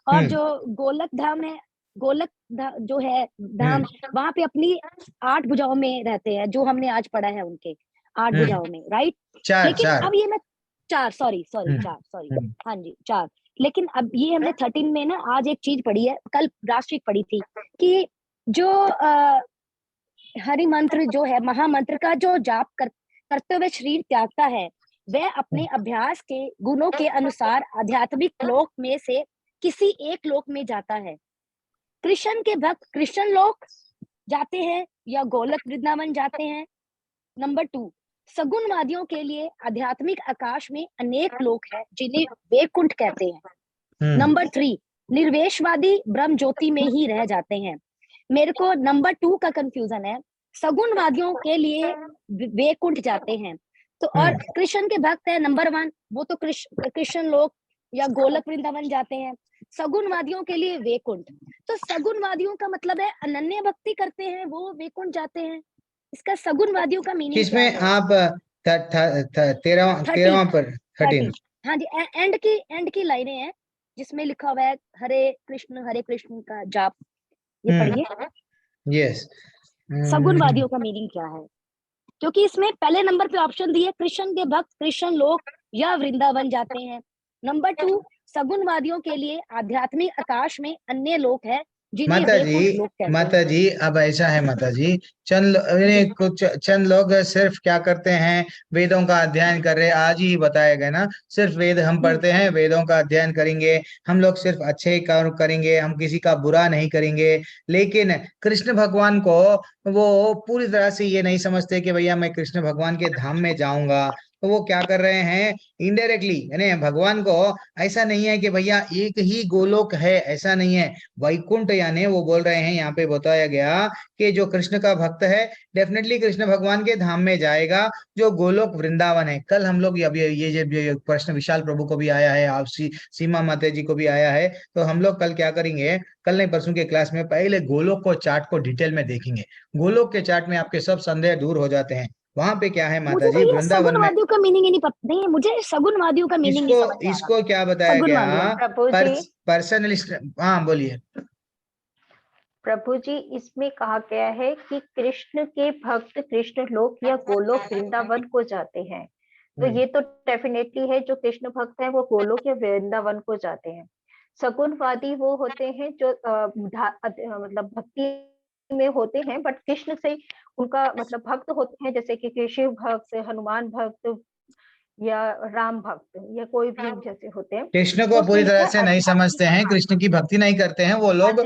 और जो गोलक धाम है, जो है धाम, वहां पे अपनी 8 भुजाओं में रहते हैं, जो हमने आज पढ़ा है उनके 8 भुजाओं में, राइट। लेकिन अब ये मैं 4 सॉरी, हाँ जी 4। लेकिन अब ये हमने 13 में ना आज एक चीज पढ़ी है, कल राष्ट्रीय पढ़ी थी, कि जो हरि मंत्र जो है, महामंत्र का जो जाप करते हुए शरीर त्यागता है, वह अपने अभ्यास के गुणों के अनुसार आध्यात्मिक लोक में से किसी एक लोक में जाता है। कृष्ण के भक्त कृष्ण लोक जाते हैं या गोलक वृंदावन जाते हैं। नंबर 2, सगुणवादियों के लिए आध्यात्मिक आकाश में अनेक लोक हैं, जिन्हें वैकुंठ कहते हैं। नंबर 3, निर्वेशवादी ब्रह्म ज्योति में ही रह जाते हैं। मेरे को नंबर 2 का कंफ्यूजन है, सगुणवादियों के लिए वैकुंठ जाते हैं, तो और कृष्ण के भक्त है नंबर 1, वो तो कृष्ण लोक या गोलक वृंदावन जाते हैं। सगुणवादियों के लिए वैकुंठ, तो सगुणवादियों का मतलब है अनन्य भक्ति करते हैं वो वैकुंठ जाते हैं। इसका सगुणवादियों का मीनिंग किसमें आप 13वां पर 13? हाँ जी, एंड की लाइनें हैं जिसमें लिखा हुआ है हरे कृष्ण का जाप, ये पढ़िए। यस। सगुणवादियों का मीनिंग क्या है, क्योंकि इसमें पहले नंबर पे ऑप्शन दिए कृष्ण के भक्त कृष्ण लोक या वृंदावन जाते हैं। नंबर 2, सगुणवादियों के लिए आध्यात्मिक आकाश में अन्य लोक है, जिन्हें वैकुंठ लोक कहते हैं। माता जी अब ऐसा है माता जी, चंद लोग सिर्फ क्या करते हैं, वेदों का अध्ययन कर रहे, आज ही बताया गया ना, सिर्फ वेद हम पढ़ते हैं, वेदों का अध्ययन करेंगे, हम लोग सिर्फ अच्छे काम करेंगे, हम किसी का बुरा नहीं करेंगे। लेकिन कृष्ण भगवान को वो पूरी तरह से ये नहीं समझते कि भैया मैं कृष्ण भगवान के धाम में जाऊंगा, तो वो क्या कर रहे हैं, इनडायरेक्टली, यानी भगवान को ऐसा नहीं है कि भैया एक ही गोलोक है, ऐसा नहीं है। वैकुंठ यानी वो बोल रहे हैं, यहाँ पे बताया गया कि जो कृष्ण का भक्त है डेफिनेटली कृष्ण भगवान के धाम में जाएगा, जो गोलोक वृंदावन है। कल हम लोग अभी ये प्रश्न विशाल प्रभु को भी आया है, आप सीमा माता जी को भी आया है, तो हम लोग कल क्या करेंगे, कल नहीं परसों के क्लास में पहले गोलोक को चार्ट को डिटेल में देखेंगे। गोलोक के चार्ट में आपके सब संदेह दूर हो जाते हैं। वहां पे क्या है माता जी, वृंदावन में सगुणवादियों का मीनिंग ही नहीं पता, नहीं मुझे सगुणवादियों का मीनिंग नहीं समझ आ रहा। इसको क्या बताया गया, पर्सनलिस्ट। हाँ बोलिए प्रभु जी, इसमें कहा गया है कि कृष्ण के भक्त कृष्ण लोक या गोलोक वृंदावन को जाते हैं, तो ये तो डेफिनेटली है, जो कृष्ण भक्त हैं वो गोलोक या वृंदावन को जाते हैं। सगुणवादी वो होते हैं जो मतलब भक्ति में होते हैं, बट कृष्ण से उनका मतलब भक्त होते हैं, जैसे कि शिव भक्त, हनुमान भक्त या राम भक्त या कोई भी जैसे होते हैं। कृष्ण को पूरी तरह से नहीं समझते हैं, कृष्ण की भक्ति नहीं करते हैं वो लोग।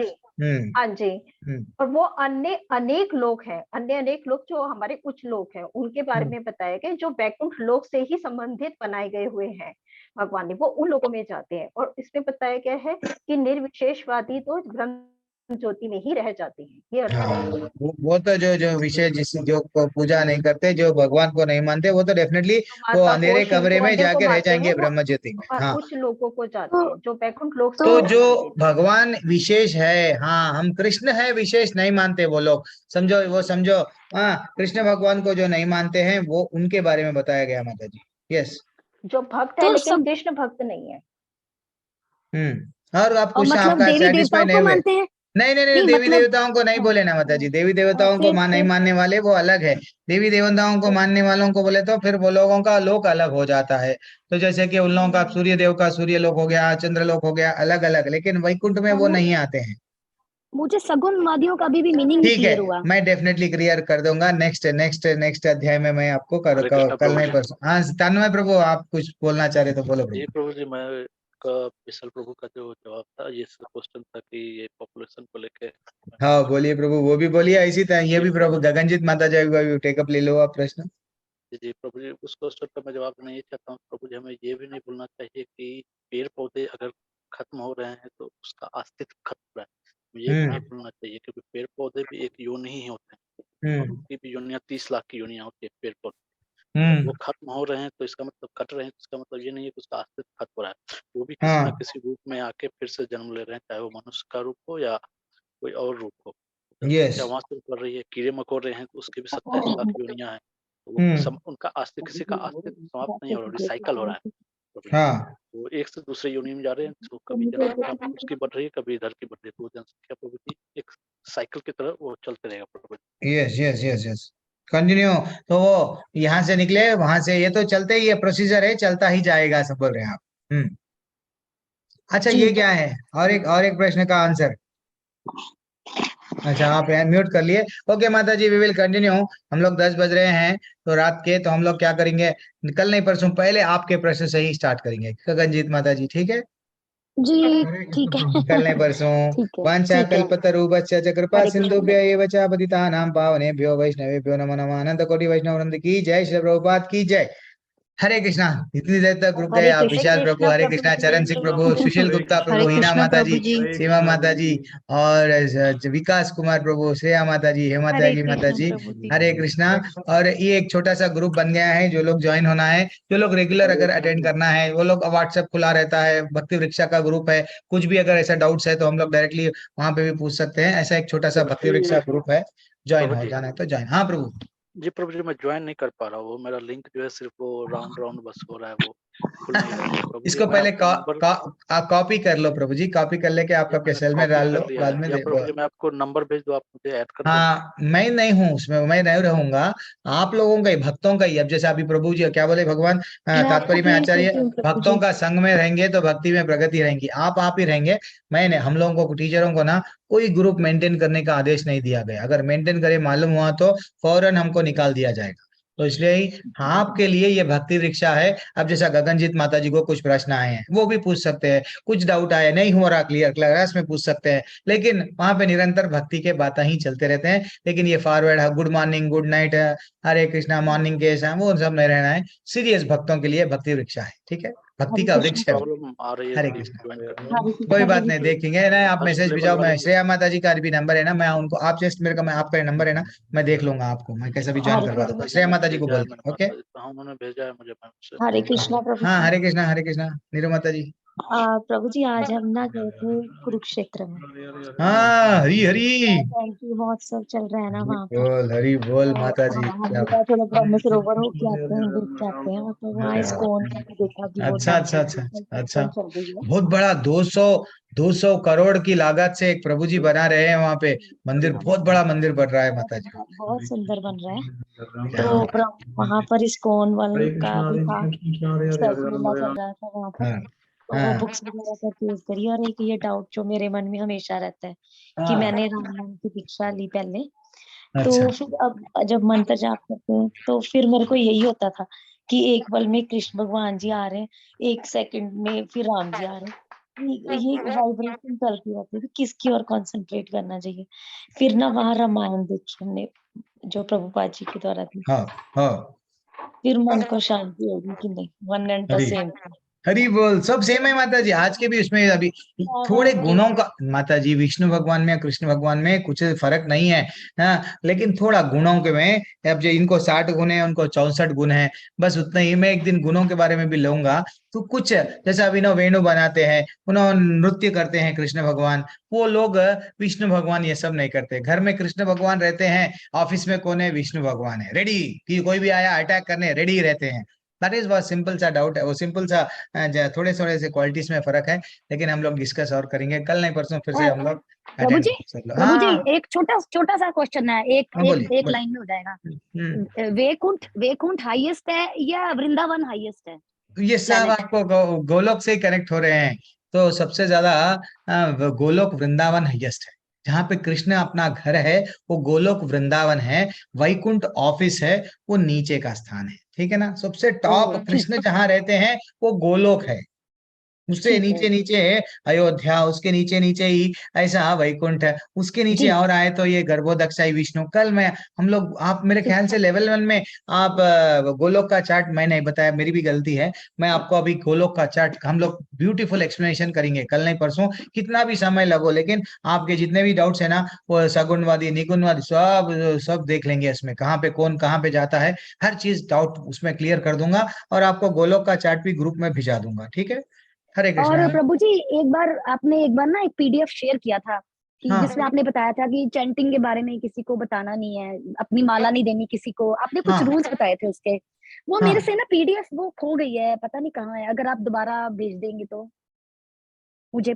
हाँ जी, और वो अनेक लोग हैं, अनेक लोग जो हमारे उच्च लोग हैं, उनके बारे में बताया गया, जो वैकुंठ लोक से ही संबंधित बनाए गए हुए हैं भगवान ने, वो उन लोगों में जाते हैं। और इसमें बताया गया है कि निर्विशेषवादी तो ब्रह्म ज्योति में ही रह जाते हैं, ये वो तो जो विषय जो पूजा नहीं करते, जो भगवान को नहीं मानते, वो तो डेफिनेटली वो अंधेरे कमरे में जाके रह जाएंगे ब्रह्म ज्योति में। हाँ, कुछ लोगों को जाते हैं जो वैकुंठ लोक तो जो भगवान विशेष है, हाँ हम कृष्ण है विशेष नहीं मानते वो लोग, समझो वो समझो। हाँ, कृष्ण भगवान को जो नहीं मानते हैं वो उनके बारे में बताया गया माता जी। यस, जो भक्त है लेकिन कृष्ण भक्त नहीं है। और आप कुछ मतलब आपका देवी सेटिस्फाई देवताओं को मानते हैं? नहीं, देवी देवताओं को नहीं बोले ना माता जी, देवी देवताओं को नहीं मानने वाले वो अलग है। देवी देवताओं को मानने वालों को बोले तो फिर वो लोगों का लोक अलग हो जाता है। तो जैसे कि उन लोगों का सूर्य देव का सूर्य लोक हो गया, चंद्र लोक हो गया, अलग अलग, लेकिन वैकुंठ में वो नहीं आते हैं। मुझे सगुणवादियों का भी मीनिंग नहीं क्लियर हुआ। मैं डेफिनेटली क्लियर कर दूंगा नेक्स्ट अध्याय में मैं आपको कल नहीं परसों। हाँ तन्मय प्रभु, आप कुछ बोलना चाह रहे तो बोलो जी प्रभु जी, मैं का विशाल प्रभु का जो जवाब था, ये क्वेश्चन था कि ये पॉपुलेशन को लेके। हाँ बोलिए प्रभु, वो भी बोलिए इसी तरह, ये भी प्रभु गगनजीत माता जी टेकअप ले लो आप प्रश्न। जी प्रभु जी, उस क्वेश्चन का मैं जवाब देना ये चाहता हूँ प्रभु जी, हमें ये भी नहीं भूलना चाहिए कि पेड़ पौधे अगर खत्म हो रहे हैं तो उसका अस्तित्व खत्म हो रहा है। ये भी नहीं भूलना चाहिए क्योंकि पेड़ पौधे भी एक योनि ही होते हैं और उनकी भी योनियां 30 लाख की योनियां होती है पेड़ पौधे। वो खत्म हो रहे हैं तो इसका मतलब कट रहे हैं तो इसका मतलब ये नहीं है कि उसका अस्तित्व खत्म हो रहा है। वो भी किसी न किसी रूप में आके फिर से जन्म ले रहे हैं, चाहे वो मनुष्य का रूप हो या कोई और रूप हो। यस, वहां से कर रही है, कीड़े मकोड़े हैं तो उसके भी 27 लाख योनियां हैं। तो वो उनका अस्तित्व, किसी का अस्तित्व समाप्त नहीं हो रहा, रिसाइकल हो रहा है। हाँ वो एक से दूसरे योनि में जा रहे हैं, तो कभी जनसंख्या उसकी बढ़ रही है, कभी इधर की बढ़ रही है, तो जनसंख्या प्रभु जी एक साइकिल की तरह वो चलते रहेगा प्रभु जी। Yes yes yes yes, continue. तो वो यहाँ से निकले वहां से, ये तो चलते ही, ये प्रोसीजर है, चलता ही जाएगा, सब बोल रहे हैं आप। अच्छा, ये क्या है? और एक प्रश्न का आंसर। अच्छा, आप म्यूट कर लिए। ओके माता जी, वी विल कंटिन्यू। हम लोग 10 बज रहे हैं तो रात के, तो हम लोग क्या करेंगे, कल नहीं परसों पहले आपके प्रश्न से ही स्टार्ट करेंगे, गगनजीत माता जी, ठीक है? जी ठीक है। कल नहीं परसों। ठीक है, वांछा ठीक है। कल्पतरुभ्यश्च च कृपा हरे कृष्ण। सिंधुभ्य एव च पतितानां पावनेभ्यो वैष्णवेभ्यो नमो नमः। अनंत कोटि वैष्णव वृंद की जय, श्री प्रभुपाद की जय। हरे कृष्णा। इतनी देर तक रुक गए हरे आप, कृष्ण विशाल प्रभु, प्रभु हरे जी। कृष्णा, चरण सिंह प्रभु, सुशील गुप्ता प्रभु, हरे हिना कृष्णा माता जी, प्रभु जी। सीमा माता जी, और विकास कुमार प्रभु, श्रेया माता जी, हेमा हरे त्यागी माता कृष्ण जी, प्रभु जी। हरे कृष्णा। और ये एक छोटा सा ग्रुप बन गया है, जो लोग ज्वाइन होना है, जो लोग रेगुलर अगर अटेंड करना है, वो लोग व्हाट्सएप खुला रहता है, भक्ति वृक्षा का ग्रुप है। कुछ भी अगर ऐसा डाउट्स है तो हम लोग डायरेक्टली वहां पे भी पूछ सकते हैं। ऐसा एक छोटा सा भक्ति वृक्षा ग्रुप है, ज्वाइन हो जाना है तो ज्वाइन। हाँ प्रभु जी प्रभु जी, मैं ज्वाइन नहीं कर पा रहा हूँ, वो मेरा लिंक जो है सिर्फ वो राउंड राउंड बस हो रहा है, वो खुल नहीं रहा है प्रभु जी। इसको मैं पहले आपको नंबर कॉपी कर लो प्रभु जी, कॉपी कर लेके आप आपके सेल में कॉपी डाल लो, कर लिया बाद है, में या प्रभु जी मैं आपको नंबर भेज दूं, आप मुझे ऐड कर देंगे? हाँ, मैं नहीं हूँ उसमें, मैं नहीं रहूंगा। आप लोगों का ही, भक्तों का ही। अब जैसे अभी प्रभु जी क्या बोले भगवान, मैं आपको तात्पर्य में भेज आचार्य, देती हूँ प्रभु भक्तों जी। का संग में रहेंगे तो भक्ति में प्रगति रहेंगी। आप ही रहेंगे। मैंने हम लोगों को, टीचरों को ना, कोई ग्रुप मेंटेन करने का आदेश नहीं दिया गया। अगर मेंटेन करे मालूम हुआ तो फौरन हमको निकाल दिया जाएगा। तो इसलिए ही आपके लिए ये भक्ति वृक्षा है। अब जैसा गगनजीत माता जी को कुछ प्रश्न आए हैं, वो भी पूछ सकते हैं। कुछ डाउट आए, नहीं हो रहा क्लियर, क्लास में पूछ सकते हैं। लेकिन वहां पे निरंतर भक्ति के बातें ही चलते रहते हैं। लेकिन ये फॉरवर्ड है, गुड मॉर्निंग, गुड नाइट, हरे कृष्णा, मॉर्निंग के शाम, वो सब नहीं रहना है। सीरियस भक्तों के लिए भक्ति वृक्षा है, ठीक है? भक्ति हरे का कृष्ण वृक्ष है। प्रॉब्लम आ रही है हरे जी कृष्ण। ज्वाइन करने हरे में। कोई कृष्ण बात प्रभु नहीं, जी। देखेंगे ना। आप फर्स्ट मैसेज लेवल भेजाओ, वाले मैं जो, श्रेया माता जी का भी नंबर है ना, मैं उनको, आप जस्ट मेरे का, मैं आपका नंबर है ना, मैं देख लूंगा आपको, मैं कैसे भी ज्वाइन हरे करवा माता दूंगा, जी श्रेया ने माता जी को भेजा है, बोल मैंने के। ओके। माता जी, हाँ उन्होंने भेजा है मुझे, मैं उससे हरे बात कृष्णा प्रभु हाँ, जी। हरे कृष्णा नीरू माता जी। प्रभु जी आज हम ना गए थे कुरुक्षेत्र में। हाँ, हरी हरी जयंती महोत्सव चल रहा है ना वहाँ पर। बोल, हरी बोल तो माता जी, क्या हमने कहा चलो ब्रह्म सरोवर होके आते हैं, देख के आते हैं। तो वहाँ बात। इस्कॉन का भी देखा कि बहुत अच्छा अच्छा शांति अच्छा अच्छा। सत्संग चल रही है। बहुत बड़ा, 200 करोड़ की लागत से एक प्रभु जी बना रहे हैं वहां पे मंदिर। बहुत बड़ा मंदिर बन रहा है माता जी। बहुत सुंदर बन रहा है। हाँ तो वहां पर इस्कॉन वाले का भी था, सेट मेला चल रहा था वहां पर। हाँ तो वो हाँ बुक्स वगैरह परचेज करी। और एक ये डाउट जो मेरे मन में हमेशा रहता है कि हाँ। मैंने राम नाम की दीक्षा ली पहले, अच्छा तो फिर अब जब मंत्र जाप करते हैं तो फिर मेरे को यही होता था कि एक पल में कृष्ण भगवान जी आ रहे हैं, एक सेकंड में फिर राम जी आ रहे हैं। ये वाइब्रेशन चलती रहती है कि किसकी ओर कंसंट्रेट करना चाहिए। फिर ना वहां रामायण देखी हमने, जो प्रभुपाद जी के द्वारा थी। हाँ हाँ। फिर मन को शांति होगी कि नहीं, वन एंड द हरी सेम। हरी बोल, सब सेम है माता जी। आज के भी उसमें अभी थोड़े गुणों का, माता जी, विष्णु भगवान में कृष्ण भगवान में कुछ फर्क नहीं है। हाँ, लेकिन थोड़ा गुणों के में, अब जो इनको 60 गुण है, उनको 64 गुण है, बस उतना ही। मैं एक दिन गुणों के बारे में भी लूंगा। तो कुछ जैसा अभिनव वेणु बनाते हैं, उन्होंने नृत्य करते हैं कृष्ण भगवान, वो लोग विष्णु भगवान ये सब नहीं करते। घर में कृष्ण भगवान रहते हैं, ऑफिस में कौन है, विष्णु भगवान है, रेडी कि कोई भी आया अटैक करने रेडी रहते हैं। दैट इज बहुत सिंपल सा डाउट है, वो सिंपल सा थोड़े थोड़े से क्वालिटीज में फर्क है। लेकिन हम लोग डिस्कस और करेंगे कल नहीं परसों, फिर से हम लोग प्रभु जी, अटेंड। प्रभु जी, हाँ एक छोटा छोटा सा क्वेश्चन है, एक हाँ, एक बोलिए एक बोलिए। लाइन में हो जाएगा। वैकुंठ हाईएस्ट है या वृंदावन हाईएस्ट है ये सब प्लेनेट? आपको गोलोक से कनेक्ट हो रहे हैं। तो सबसे ज्यादा गोलोक वृंदावन हाईएस्ट है, जहाँ पे कृष्ण अपना घर है, वो गोलोक वृंदावन है। वैकुंठ ऑफिस है, वो नीचे का स्थान है, ठीक है ना? सबसे टॉप ठीक। कृष्ण जहाँ रहते हैं वो गोलोक है। उससे ठीक है। नीचे नीचे है अयोध्या, उसके नीचे नीचे ही ऐसा वैकुंठ है, उसके नीचे जी। और आए तो ये गर्भोदक्षाई विष्णु। कल मैं हम लोग, आप मेरे ठीक ख्याल से है। लेवल 1 में आप गोलोक का चार्ट मैं नहीं बताया, मेरी भी गलती है। मैं आपको अभी गोलोक का चार्ट हम लोग ब्यूटीफुल एक्सप्लेनेशन करेंगे कल नहीं परसों, कितना भी समय लगो, लेकिन आपके जितने भी डाउट्स है ना, वो सगुणवादी निगुणवादी सब देख लेंगे इसमें, कहाँ पे कौन कहाँ पे जाता है, हर चीज डाउट उसमें क्लियर कर दूंगा, और आपको गोलोक का चार्ट भी ग्रुप में भिजा दूंगा। ठीक है, हरे कृष्णा। और प्रभु जी आपने एक बार ना एक पीडीएफ शेयर किया था कि हाँ जिसमें आपने बताया था कि चैंटिंग के बारे में किसी को बताना नहीं है, अपनी माला नहीं देनी किसी को, आपने कुछ हाँ रूल्स बताए थे उसके। वो हाँ मेरे से ना पीडीएफ वो खो गई है, पता नहीं कहाँ है, अगर आप दोबारा भेज देंगे तो मुझे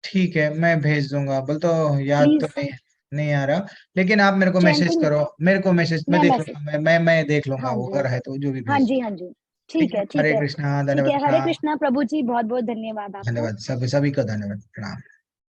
ठीक है, मैं भेज दूंगा, बोल तो याद तो प्लीज। नहीं नहीं आ रहा, लेकिन आप मेरे को मैसेज चैंटिंग करो, मेरे को मैसेज, मैं मैं देख मैसेज, लूंगा, मैं देख लूंगा हाँ वो जी अगर है तो, जो भी हाँ भेज। जी हाँ जी, ठीक ठीक है, है ठीक हरे है कृष्णा, ठीक धन्यवाद है। हरे प्रणाम। कृष्णा प्रभु जी, बहुत बहुत धन्यवाद आपको। धन्यवाद, सभी को धन्यवाद प्रणाम।